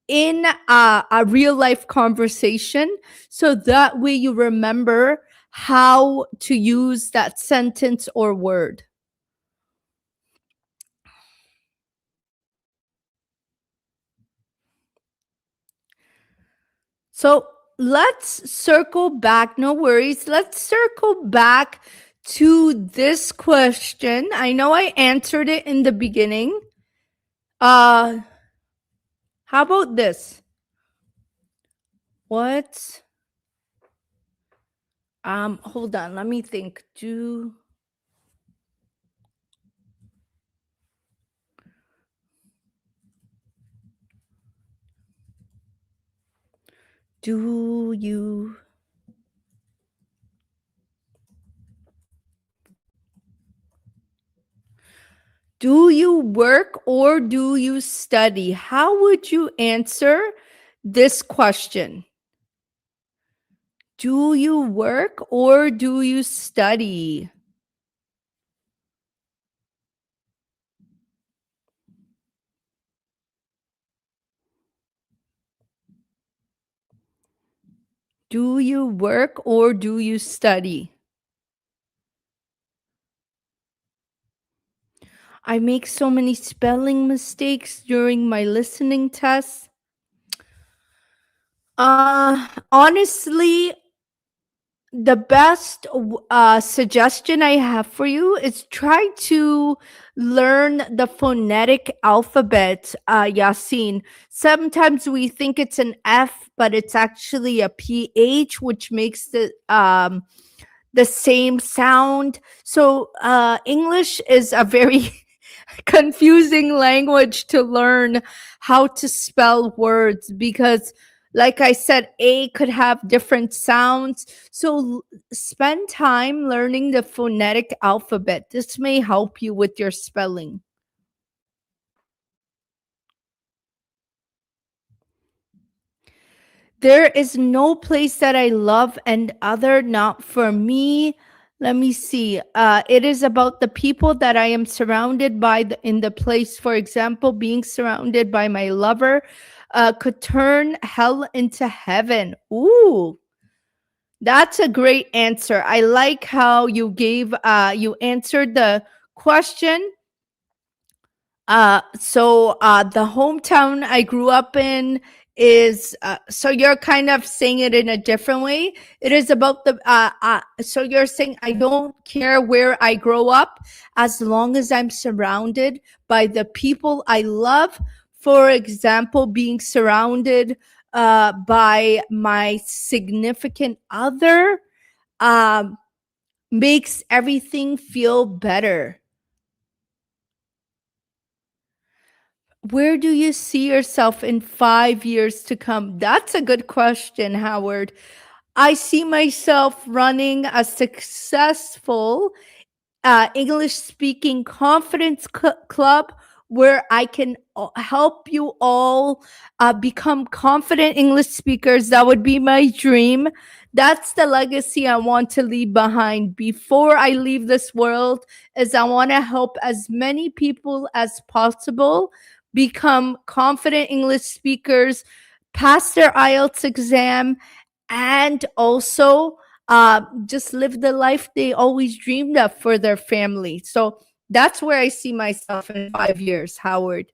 in a real life conversation, so that way you remember how to use that sentence or word. So let's circle back. No worries. Let's circle back to this question. I know I answered it in the beginning. How about this? What? Hold on. Let me think. Do you work or do you study? How would you answer this question? Do you work or do you study? Do you work or do you study? I make so many spelling mistakes during my listening tests. Honestly, the best suggestion I have for you is try to learn the phonetic alphabet, Yasin. Sometimes we think it's an F, but it's actually a PH, which makes the same sound. So English is a very confusing language to learn how to spell words because, like I said, A could have different sounds. So spend time learning the phonetic alphabet. This may help you with your spelling. There is no place that I love and other not for me. Let me see. It is about the people that I am surrounded by in the place. For example, being surrounded by my lover could turn hell into heaven. Ooh, that's a great answer. I like how you answered the question. The hometown I grew up in is so you're kind of saying it in a different way. It is about so you're saying I don't care where I grow up as long as I'm surrounded by the people I love. For example, being surrounded by my significant other um, makes everything feel better. Where do you see yourself in 5 years to come? That's a good question, Howard. I see myself running a successful English speaking confidence club where I can help you all become confident English speakers. That would be my dream. That's the legacy I want to leave behind before I leave this world. Is I want to help as many people as possible become confident English speakers, pass their IELTS exam, and also just live the life they always dreamed of for their family. So that's where I see myself in 5 years, Howard.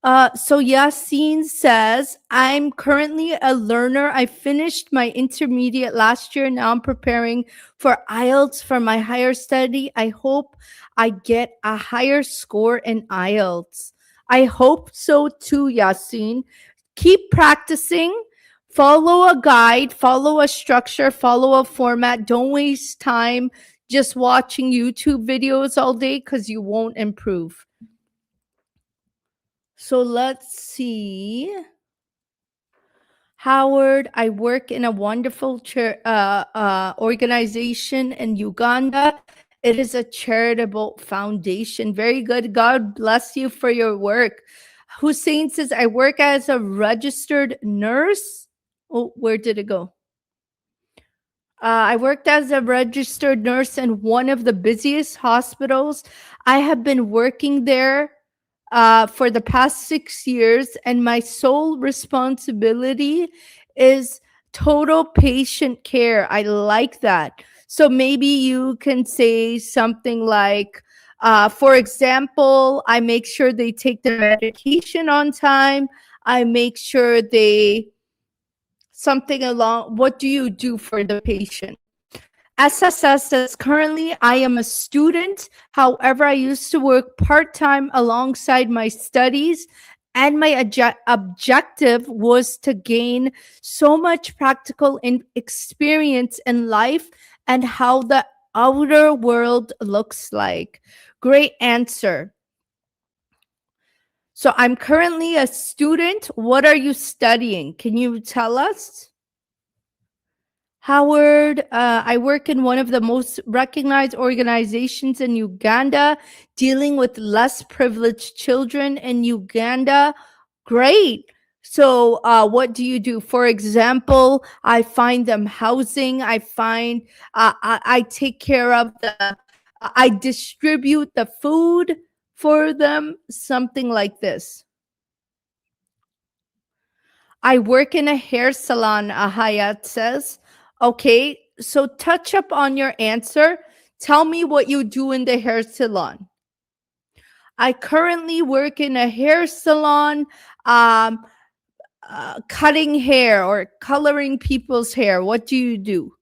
So Yassine says, I'm currently a learner. I finished my intermediate last year. Now I'm preparing for IELTS for my higher study. I hope I get a higher score in IELTS. I hope so too, Yassine. Keep practicing. Follow a guide, follow a structure, follow a format. Don't waste time just watching YouTube videos all day because you won't improve. So let's see. Howard, I work in a wonderful organization in Uganda. It is a charitable foundation. Very good. God bless you for your work. Hussein says, I work as a registered nurse. Oh, where did it go? I worked as a registered nurse in one of the busiest hospitals. I have been working there for the past 6 years, and my sole responsibility is total patient care. I like that. So maybe you can say something like, for example, I make sure they take their medication on time. I make sure they something along. What do you do for the patient? SSS says, currently I am a student. However, I used to work part-time alongside my studies, and my objective was to gain so much practical experience in life and how the outer world looks like. Great answer. So I'm currently a student. What are you studying? Can you tell us? Howard, I work in one of the most recognized organizations in Uganda, dealing with less privileged children in Uganda. Great. So, what do you do? For example, I find them housing. I take care of I distribute the food for them, something like this. I work in a hair salon, Hayat says. Okay, so touch up on your answer. Tell me what you do in the hair salon. I currently work in a hair salon, um, cutting hair or coloring people's hair. What do you do?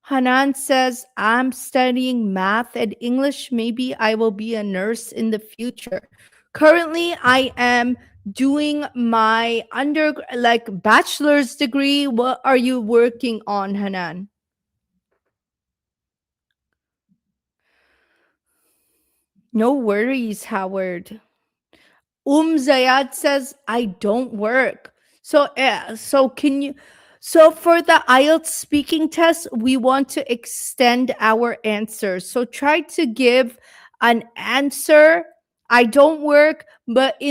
Hanan says, I'm studying math and English. Maybe I will be a nurse in the future. Currently, I am doing my bachelor's degree. What are you working on, Hanan? No worries, Howard. Zayad says, I don't work. So can you? So for the IELTS speaking test, we want to extend our answers. So try to give an answer. I don't work, but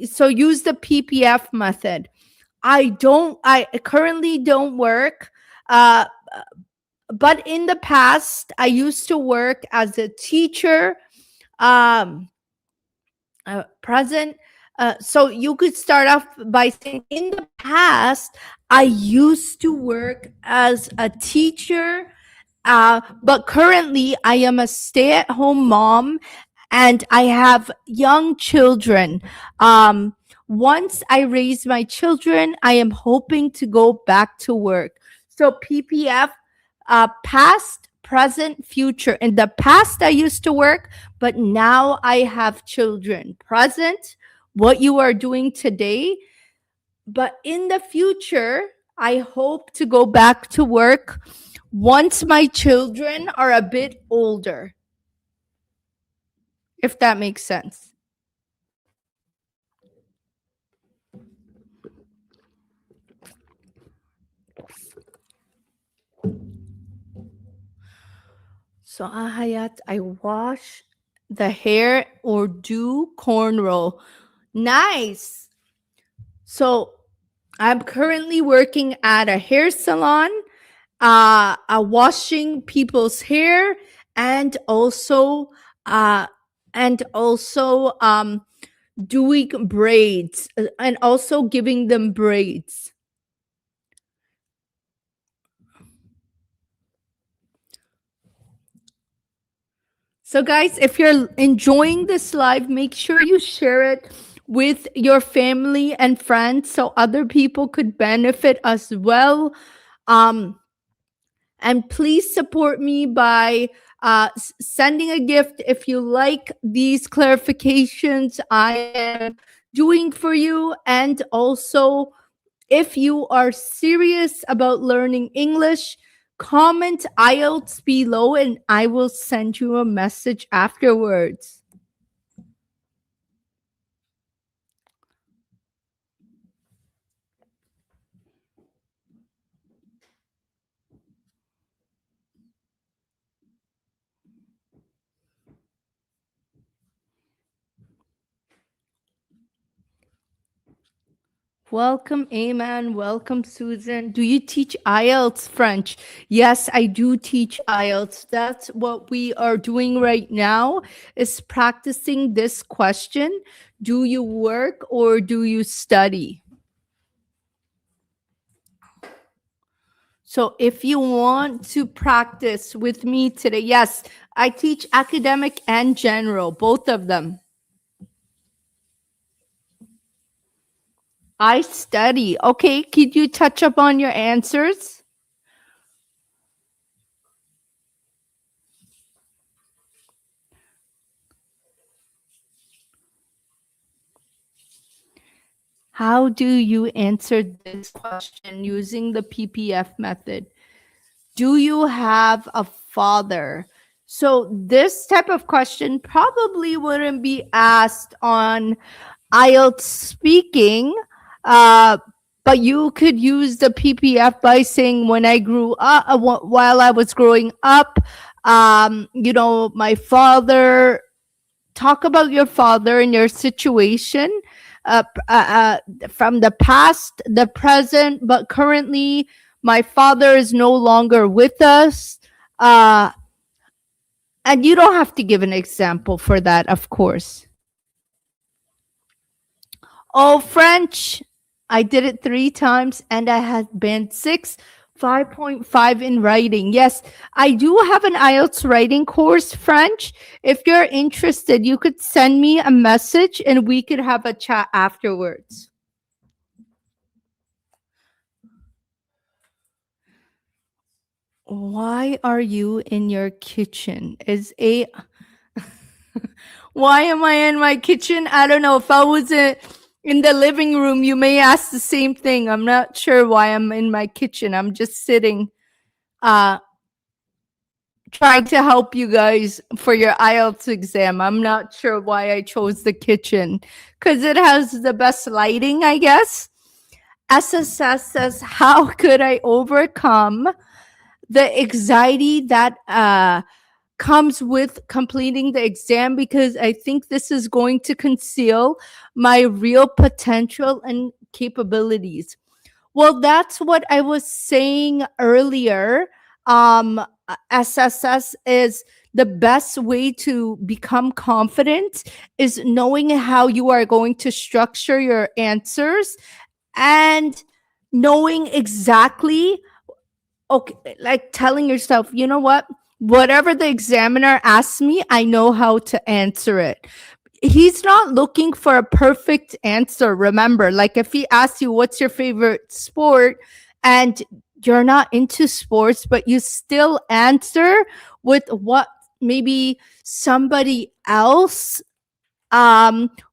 so use the PPF method. I currently don't work. Uh, but in the past, I used to work as a teacher. Um, present. So you could start off by saying, in the past, I used to work as a teacher, but currently I am a stay at home mom and I have young children. Once I raise my children, I am hoping to go back to work. So PPF, past, present, future. In the past, I used to work, but now I have children. Present, what you are doing today. But in the future, I hope to go back to work once my children are a bit older, if that makes sense. So, Ahayat, I wash the hair or do cornrow. Nice. So, I'm currently working at a hair salon, washing people's hair, and also, uh, and also doing braids, and also giving them braids. So, guys, if you're enjoying this live, make sure you share it with your family and friends so other people could benefit as well. Um, and please support me by sending a gift if you like these clarifications I am doing for you. And also, if you are serious about learning English, comment IELTS below and I will send you a message afterwards. Welcome, Aman. Welcome, Susan. Do you teach IELTS French? Yes, I do teach IELTS. That's what we are doing right now, is practicing this question. Do you work or do you study? So if you want to practice with me today, yes, I teach academic and general, both of them. I study. Okay, could you touch upon your answers? How do you answer this question using the PPF method? Do you have a father? So this type of question probably wouldn't be asked on IELTS speaking, but you could use the PPF by saying, when I grew up, while I was growing up, my father. Talk about your father and your situation, from the past, the present, but currently, my father is no longer with us. Uh, and you don't have to give an example for that, of course. Oh, French. I did it 3 times and I had band 6, 5.5 in writing. Yes, I do have an IELTS writing course, French. If you're interested, you could send me a message and we could have a chat afterwards. Why are you in your kitchen? Why am I in my kitchen? I don't know. If I was in the living room, you may ask the same thing. I'm not sure why I'm in my kitchen. I'm just sitting, trying to help you guys for your IELTS exam. I'm not sure why I chose the kitchen, because it has the best lighting, I guess. SSS says, how could I overcome the anxiety that comes with completing the exam, because I think this is going to conceal my real potential and capabilities? Well, that's what I was saying earlier. SSS is the best way to become confident is knowing how you are going to structure your answers and knowing exactly, okay, like telling yourself, you know what? Whatever the examiner asks me, I know how to answer it. He's not looking for a perfect answer. Remember, like if he asks you, what's your favorite sport? And you're not into sports, but you still answer with what maybe somebody else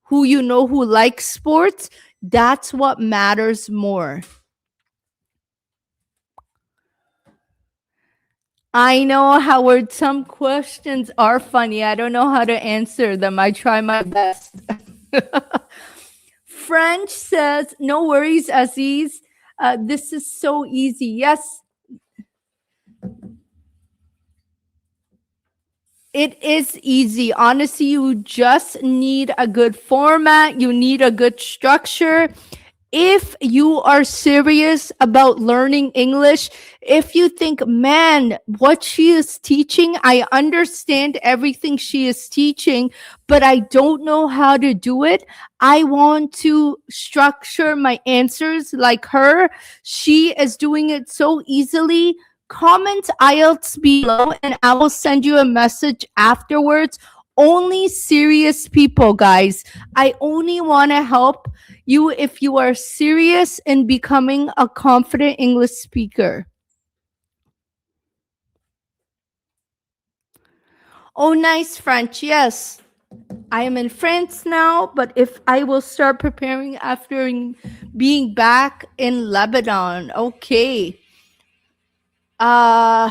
who you know who likes sports, that's what matters more. I know, Howard, some questions are funny. I don't know how to answer them. I try my best. French says, no worries, Aziz. This is so easy. Yes, it is easy. Honestly, you just need a good format, you need a good structure. If you are serious about learning English, if you think, man, what she is teaching, I understand everything she is teaching, but I don't know how to do it. I want to structure my answers like her. She is doing it so easily. Comment IELTS below and I will send you a message afterwards. Only serious people, guys. I only want to help you if you are serious in becoming a confident English speaker. Oh, nice, French. Yes, I am in France now, but if I will start preparing after being back in Lebanon. Okay. Uh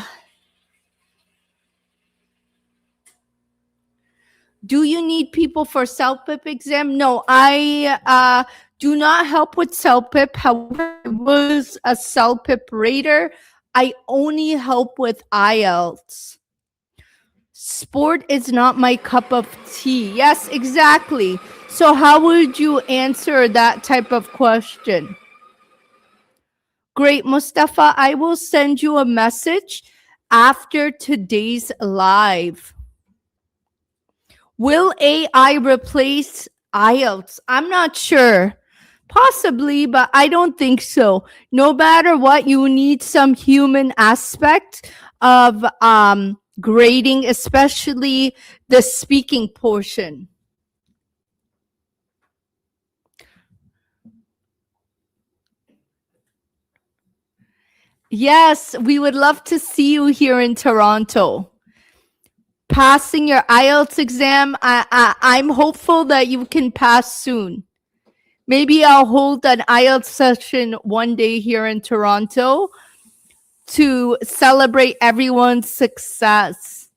do you need people for CELPIP exam? No, I do not help with CELPIP. However, I was a CELPIP rater. I only help with IELTS. Sport is not my cup of tea. Yes, exactly. So, how would you answer that type of question? Great, Mustafa. I will send you a message after today's live. Will AI replace IELTS? I'm not sure. Possibly, but I don't think so. No matter what, you need some human aspect of grading, especially the speaking portion. Yes, we would love to see you here in Toronto. Passing your IELTS exam, I'm hopeful that you can pass soon. Maybe I'll hold an IELTS session one day here in Toronto to celebrate everyone's success.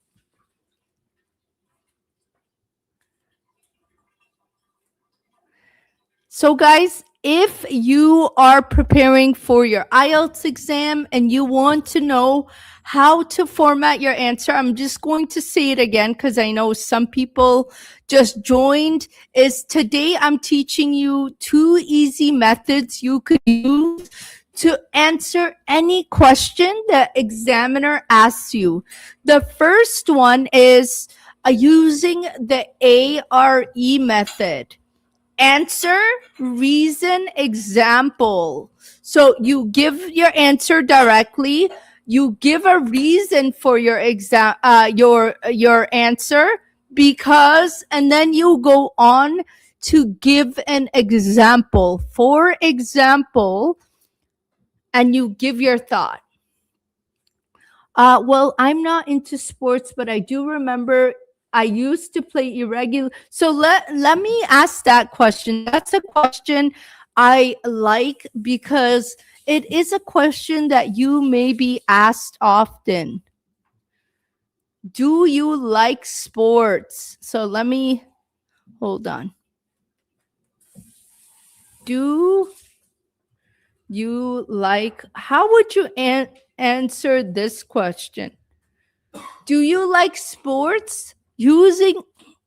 So, guys, if you are preparing for your IELTS exam and you want to know how to format your answer, I'm just going to say it again because I know some people just joined. Is today I'm teaching you 2 easy methods you could use to answer any question the examiner asks you. The first one is using the ARE method. Answer, reason, example. So you give your answer directly. You give a reason for your your answer because, and then you go on to give an example. For example, and you give your thought. Well, I'm not into sports, but I do remember I used to play irregular. So let me ask that question. That's a question I like because it is a question that you may be asked often. Do you like sports? So let me hold on. Do you like, how would you answer this question? Do you like sports? Using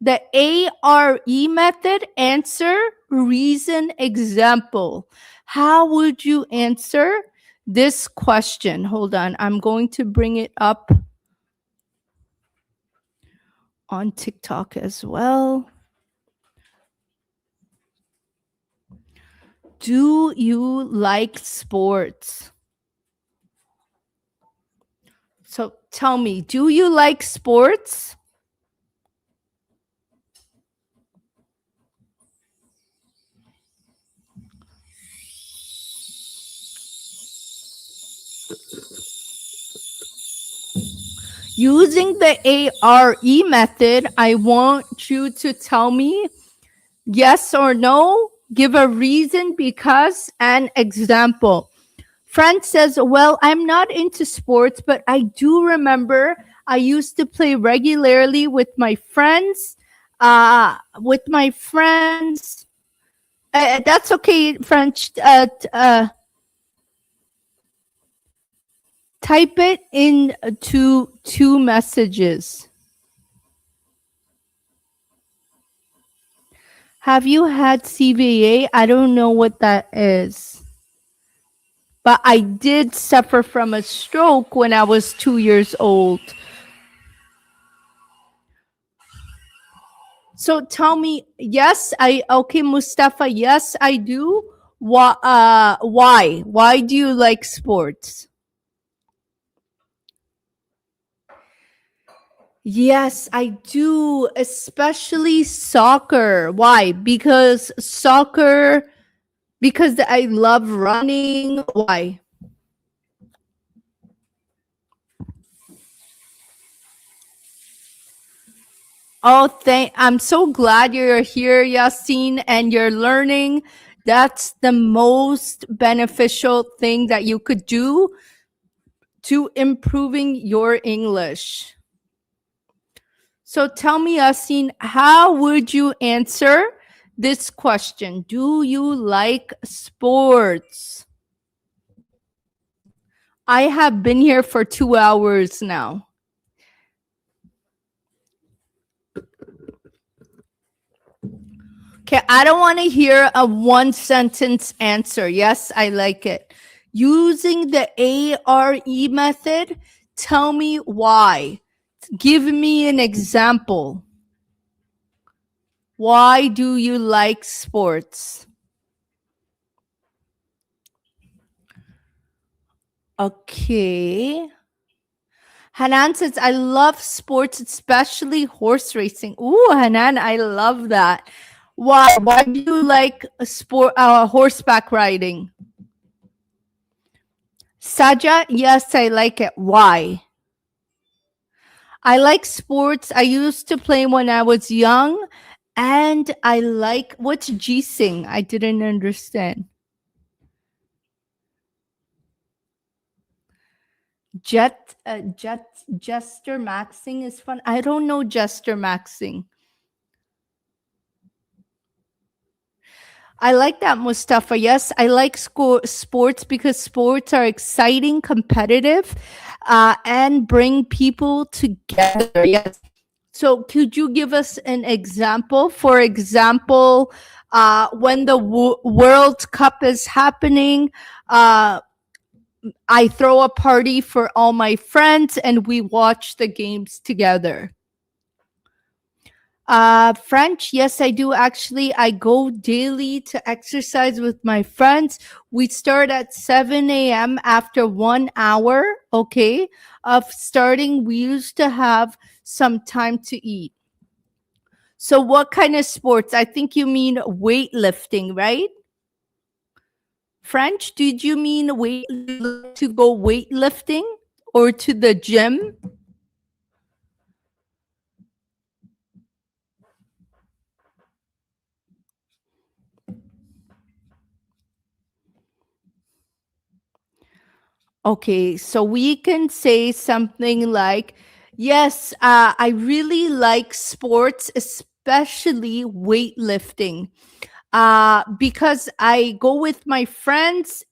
the ARE method, answer, reason, example. How would you answer this question? Hold on, I'm going to bring it up on TikTok as well. Do you like sports? So tell me, do you like sports? Using the ARE method, I want you to tell me Yes or no? Give a reason, because, and example. Friend says, well, I'm not into sports, but I do remember I used to play regularly with my friends. With my friends. That's okay, French. Type it into two messages. Have you had CVA? I don't know what that is. But I did suffer from a stroke when I was 2 years old. So tell me, yes, okay, Mustafa, yes, I do. Why? Why do you like sports? Yes, I do, especially soccer. Why? Because I love running. Why? Oh, I'm so glad you're here, Yasin, and you're learning. That's the most beneficial thing that you could do to improving your English. So tell me, Yasin, how would you answer this question? Do you like sports? I have been here for 2 hours now. Okay, I don't want to hear a one sentence answer. Yes, I like it. Using the ARE method, tell me why. Give me an example. Why do you like sports? Okay. Hanan says, I love sports, especially horse racing. Ooh, Hanan, I love that. Why? Why do you like horseback riding? Saja, yes, I like it. Why? I like sports. I used to play when I was young. And I like, what's G-Sing? I didn't understand. Jester Maxing is fun. I don't know Jester Maxing. I like that, Mustafa. Yes, I like sports because sports are exciting, competitive, and bring people together. Yes. So, could you give us an example? For example, when the World Cup is happening, I throw a party for all my friends and we watch the games together. French, yes, I do actually. I go daily to exercise with my friends. We start at 7 a.m. After 1 hour, okay, of starting. We used to have some time to eat. So, what kind of sports? I think you mean weightlifting, right? French, did you mean to go weightlifting or to the gym? Okay, so we can say something like, yes, I really like sports, especially weightlifting. Because I go with my friends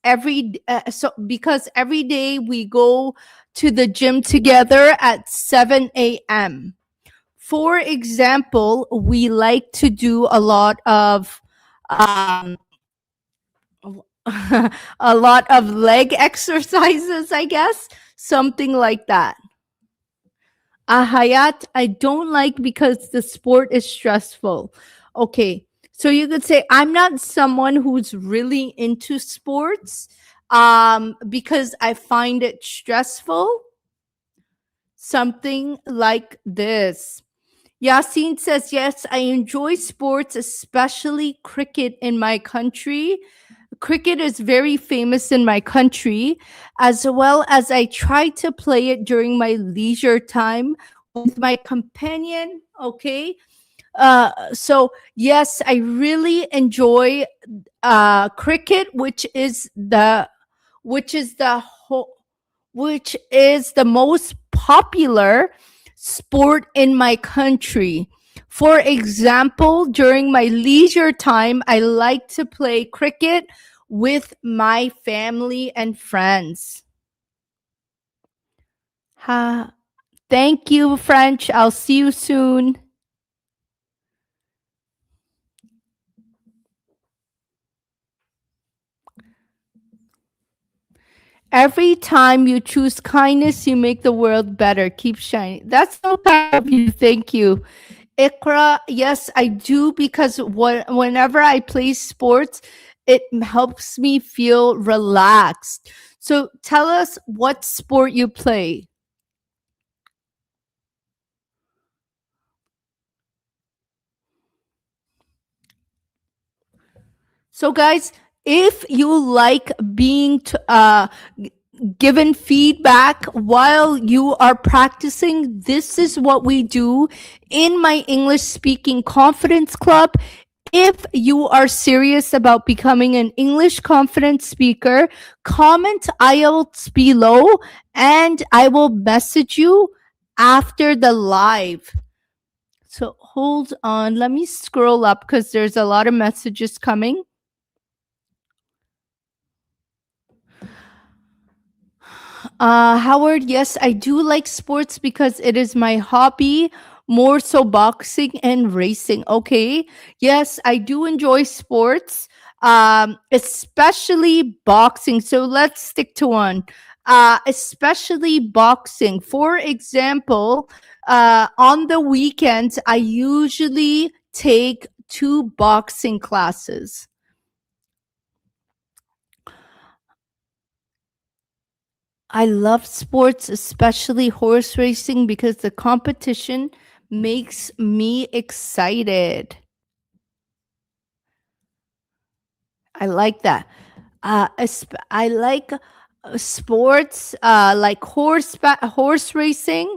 because every day we go to the gym together at 7 a.m. For example, we like to do a lot of um, a lot of leg exercises, I guess, something like that. Hayat, I don't like because the sport is stressful. Okay, so you could say I'm not someone who's really into sports because I find it stressful. Something like this. Yasin says, yes, I enjoy sports, especially cricket in my country. Cricket is very famous in my country, as well as I try to play it during my leisure time with my companion. Okay. So yes, I really enjoy cricket, which is the whole which is the most popular sport in my country. For example, during my leisure time, I like to play cricket with my family and friends. Ha. Thank you, French. I'll see you soon. Every time you choose kindness, you make the world better. Keep shining. That's so kind of you. Thank you. Ikra, yes, I do because whenever I play sports, it helps me feel relaxed. So tell us what sport you play. So, guys, if you like being given feedback while you are practicing, this is what we do in my English speaking confidence club. If you are serious about becoming an English confident speaker, comment IELTS below and I will message you after the live. So hold on, let me scroll up because there's a lot of messages coming. Howard, yes, I do like sports because it is my hobby, more so boxing and racing. Okay. Yes, I do enjoy sports, especially boxing. So let's stick to one. Especially boxing. For example, on the weekends, I usually take two boxing classes. I love sports, especially horse racing, because the competition makes me excited. I like that. I like sports like horse racing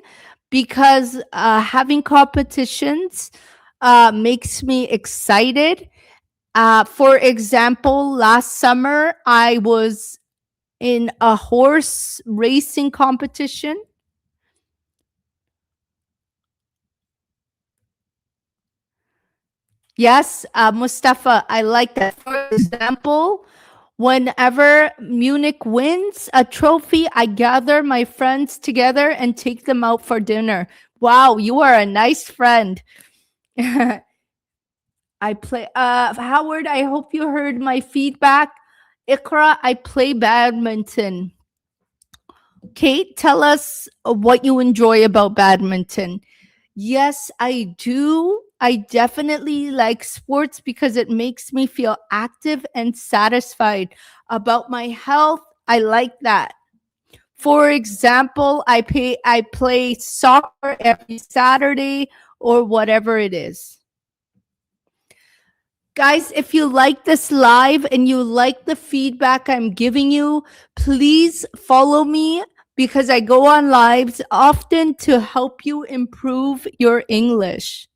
because having competitions makes me excited. For example, last summer I was in a horse racing competition. Yes, Mustafa, I like that. For example, whenever Munich wins a trophy, I gather my friends together and take them out for dinner. Wow, you are a nice friend. I play, Howard, I hope you heard my feedback. Ikra, I play badminton. Kate, tell us what you enjoy about badminton. Yes, I do. I definitely like sports because it makes me feel active and satisfied about my health. I like that. For example, I play soccer every Saturday or whatever it is. Guys, if you like this live and you like the feedback I'm giving you, please follow me because I go on lives often to help you improve your English.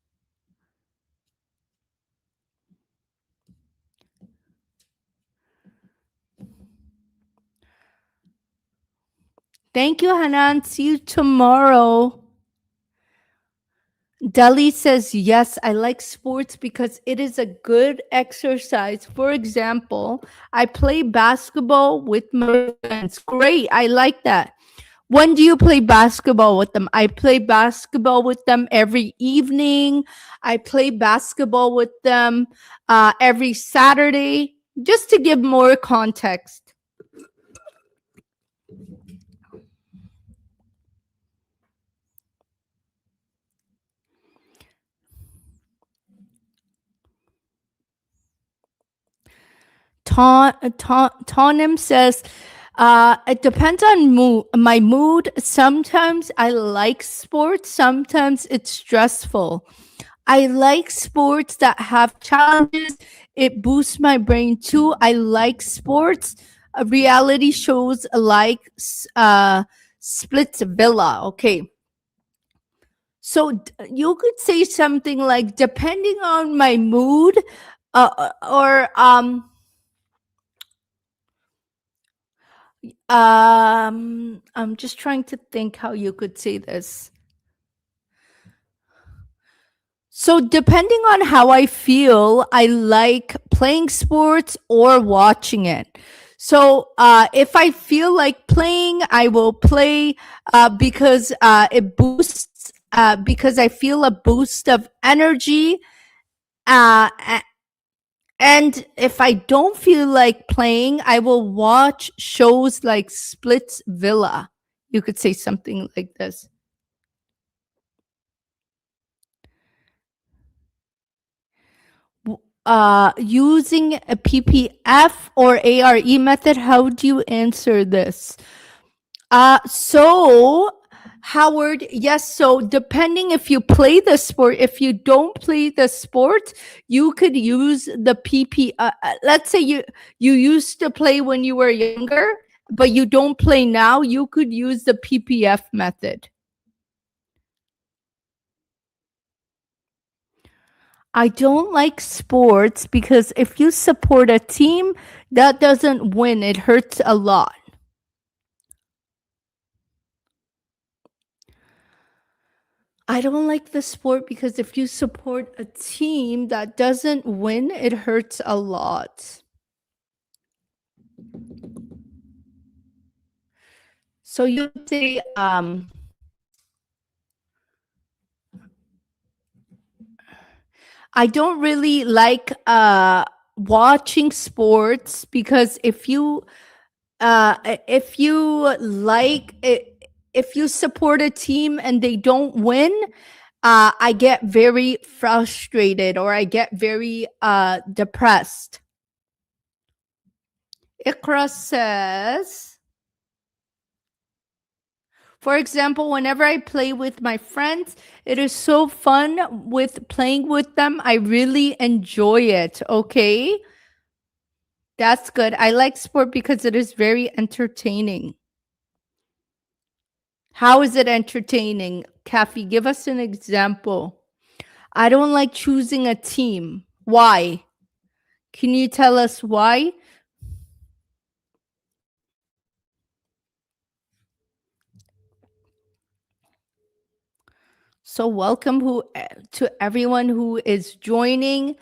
Thank you, Hanan. See you tomorrow. Dali says, yes, I like sports because it is a good exercise. For example, I play basketball with my friends. Great. I like that. When do you play basketball with them? I play basketball with them every evening. I play basketball with them every Saturday, just to give more context. Tonim says, it depends on my mood. Sometimes I like sports, sometimes it's stressful. I like sports that have challenges. It boosts my brain too. I like sports, reality shows like Splitsvilla. Okay. So you could say something like, depending on my mood, or I'm just trying to think how you could say this. So, depending on how I feel, I like playing sports or watching it. So, if I feel like playing, I will play because it boosts, because I feel a boost of energy. And if I don't feel like playing, I will watch shows like Splits Villa. You could say something like this. Using a PPF or ARE method, how do you answer this? So Howard, yes. So depending if you play the sport, if you don't play the sport, you could use the PP. Let's say you used to play when you were younger, but you don't play now. You could use the PPF method. I don't like sports because if you support a team that doesn't win, it hurts a lot. I don't like the sport because if you support a team that doesn't win, it hurts a lot. So you would say, I don't really like watching sports because if you like it, if you support a team and they don't win, I get very frustrated or I get very depressed. Ikra says, for example, whenever I play with my friends, it is so fun with playing with them. I really enjoy it. Okay. That's good. I like sport because it is very entertaining. How is it entertaining? Kathy, give us an example. I don't like choosing a team. Why? Can you tell us why? So, welcome to everyone who is joining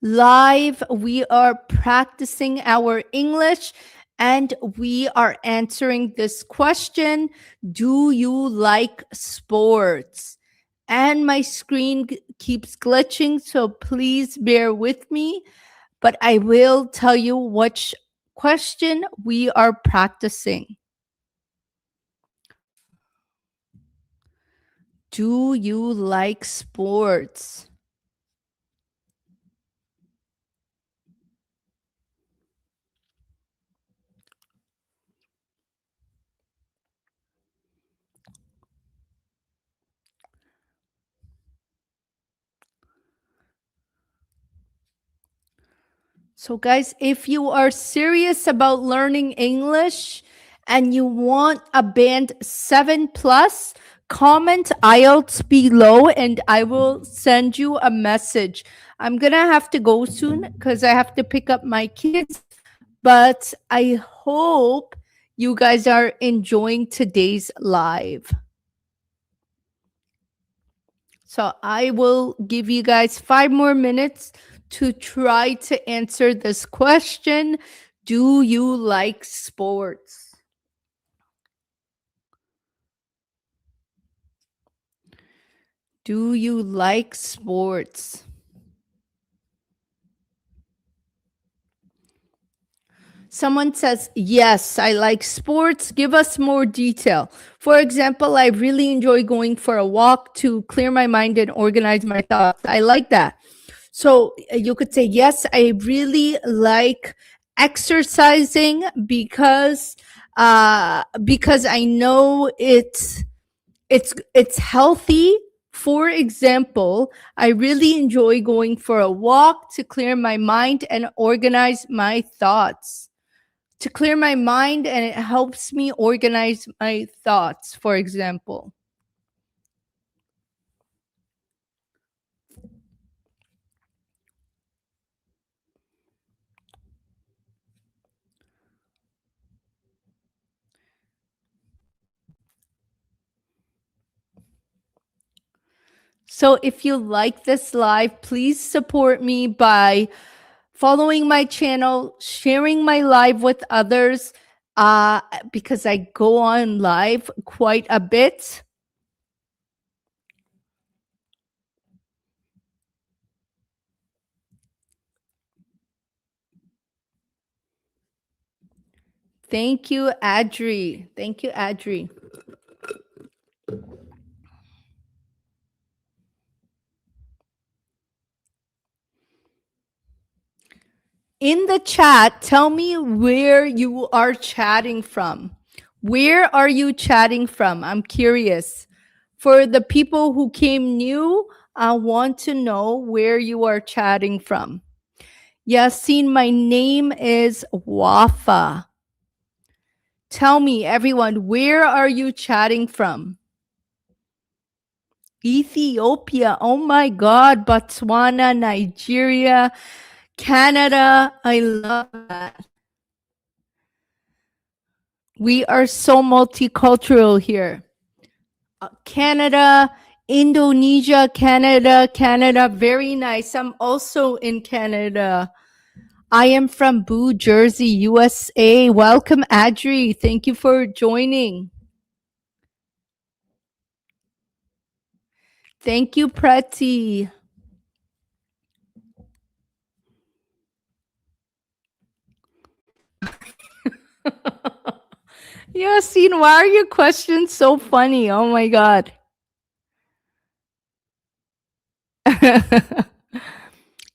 live. We are practicing our English and we are answering this question. Do you like sports? And my screen keeps glitching, so please bear with me. But I will tell you which question we are practicing. Do you like sports? So, guys, if you are serious about learning English and you want a band 7 plus, comment IELTS below and I will send you a message. I'm going to have to go soon because I have to pick up my kids, but I hope you guys are enjoying today's live. So I will give you guys 5 more minutes to try to answer this question. Do you like sports? Do you like sports? Someone says, yes, I like sports. Give us more detail. For example, I really enjoy going for a walk to clear my mind and organize my thoughts. I like that. So you could say, yes, I really like exercising because I know it's healthy. For example, I really enjoy going for a walk to clear my mind and organize my thoughts. To clear my mind and it helps me organize my thoughts, for example. So if you like this live, please support me by following my channel, sharing my live with others, because I go on live quite a bit. Thank you, Adri. Thank you, Adri. In the chat, tell me where you are chatting from. Where are you chatting from? I'm curious. For the people who came new, I want to know where you are chatting from. Yasin, my name is Wafa. Tell me, everyone, where are you chatting from? Ethiopia. Oh my God. Botswana, Nigeria, Canada. I love that. We are so multicultural here. Canada, Indonesia, Canada. Very nice. I'm also in Canada. I am from Boo, Jersey, USA. Welcome, Adri. Thank you for joining. Thank you, Preti. Yasin, why are your questions so funny? Oh my God.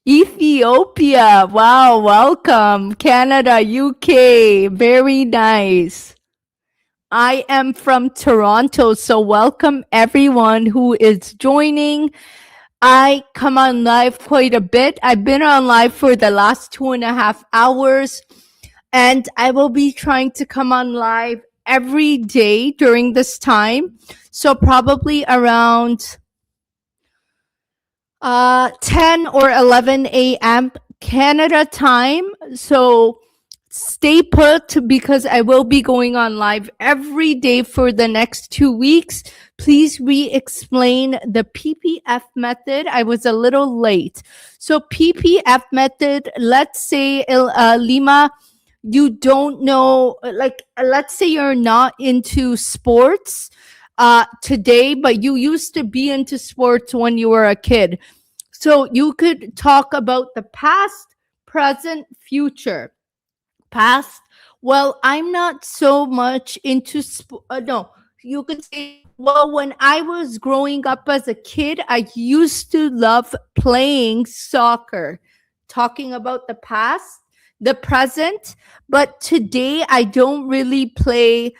Ethiopia. Wow, welcome. Canada, UK. Very nice. I am from Toronto, so welcome everyone who is joining. I come on live quite a bit. I've been on live for the last 2.5 hours, and I will be trying to come on live every day during this time. So probably around 10 or 11 a.m. Canada time. So stay put because I will be going on live every day for the next 2 weeks. Please re-explain the PPF method. I was a little late. So PPF method, let's say, Lima, you don't know, like, let's say you're not into sports today, but you used to be into sports when you were a kid. So you could talk about the past, present, future. Past, well, I'm not so much into no, you could say, well, when I was growing up as a kid, I used to love playing soccer. Talking about the past, the present, but today I don't really play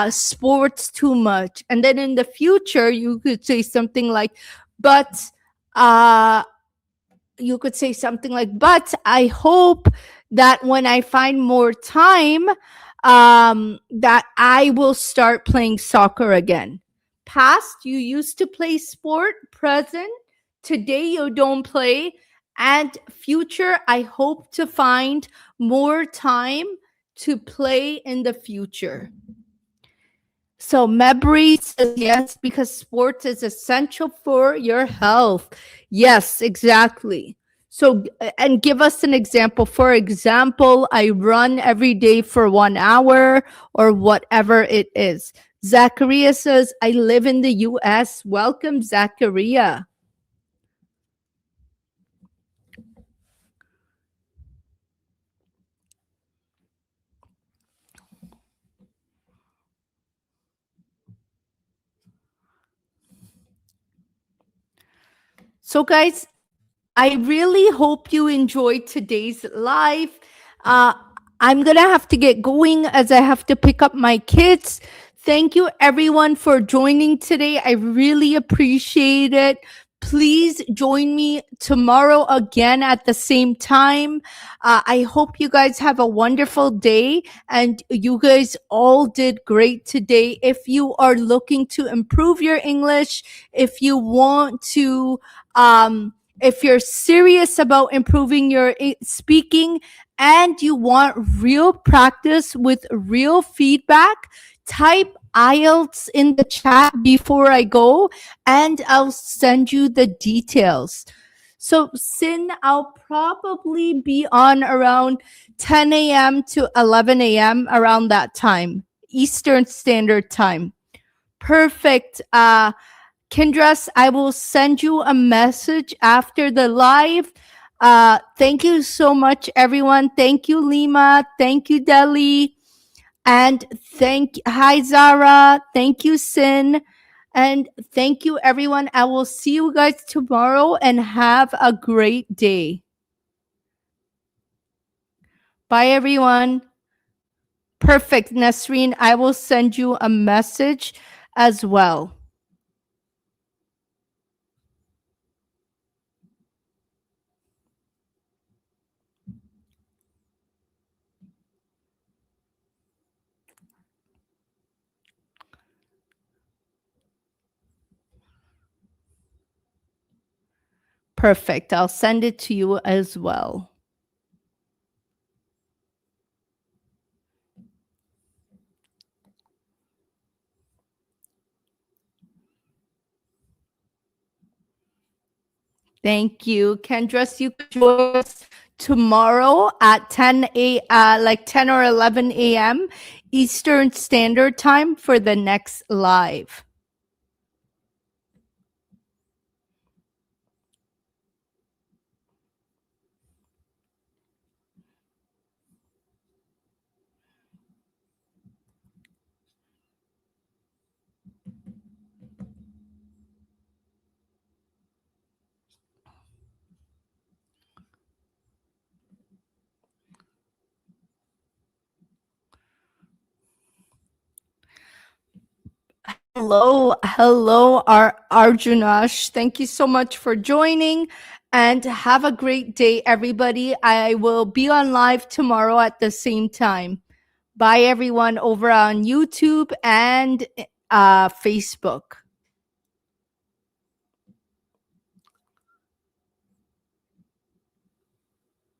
sports too much. And then in the future, you could say something like, but uh you could say something like, but I hope that when I find more time, that I will start playing soccer again. Past, you used to play sport. Present, today you don't play. And future, I hope to find more time to play in the future. So Mabry says yes, because sports is essential for your health. Yes, exactly. So, and give us an example. For example, I run every day for 1 hour or whatever it is. Zachariah says, I live in the US. Welcome, Zachariah. So, guys, I really hope you enjoyed today's live. Uh, I'm going to have to get going as I have to pick up my kids. Thank you, everyone, for joining today. I really appreciate it. Please join me tomorrow again at the same time. I hope you guys have a wonderful day and you guys all did great today. If you are looking to improve your English, if you want to, if you're serious about improving your speaking and you want real practice with real feedback, type IELTS in the chat before I go, and I'll send you the details. So, Sin, I'll probably be on around 10 a.m. to 11 a.m. around that time, Eastern Standard Time. Perfect. Kendras, I will send you a message after the live. Thank you so much, everyone. Thank you, Lima. Thank you, Delhi. And hi, Zara. Thank you, Sin. And thank you, everyone. I will see you guys tomorrow and have a great day. Bye, everyone. Perfect, Nasreen. I will send you a message as well. Perfect. I'll send it to you as well. Thank you, Kendras. You can join us tomorrow at 10 or 11 a.m. Eastern Standard Time for the next live. Hello, Arjunash. Thank you so much for joining, and have a great day, everybody. I will be on live tomorrow at the same time. Bye, everyone, over on YouTube and Facebook.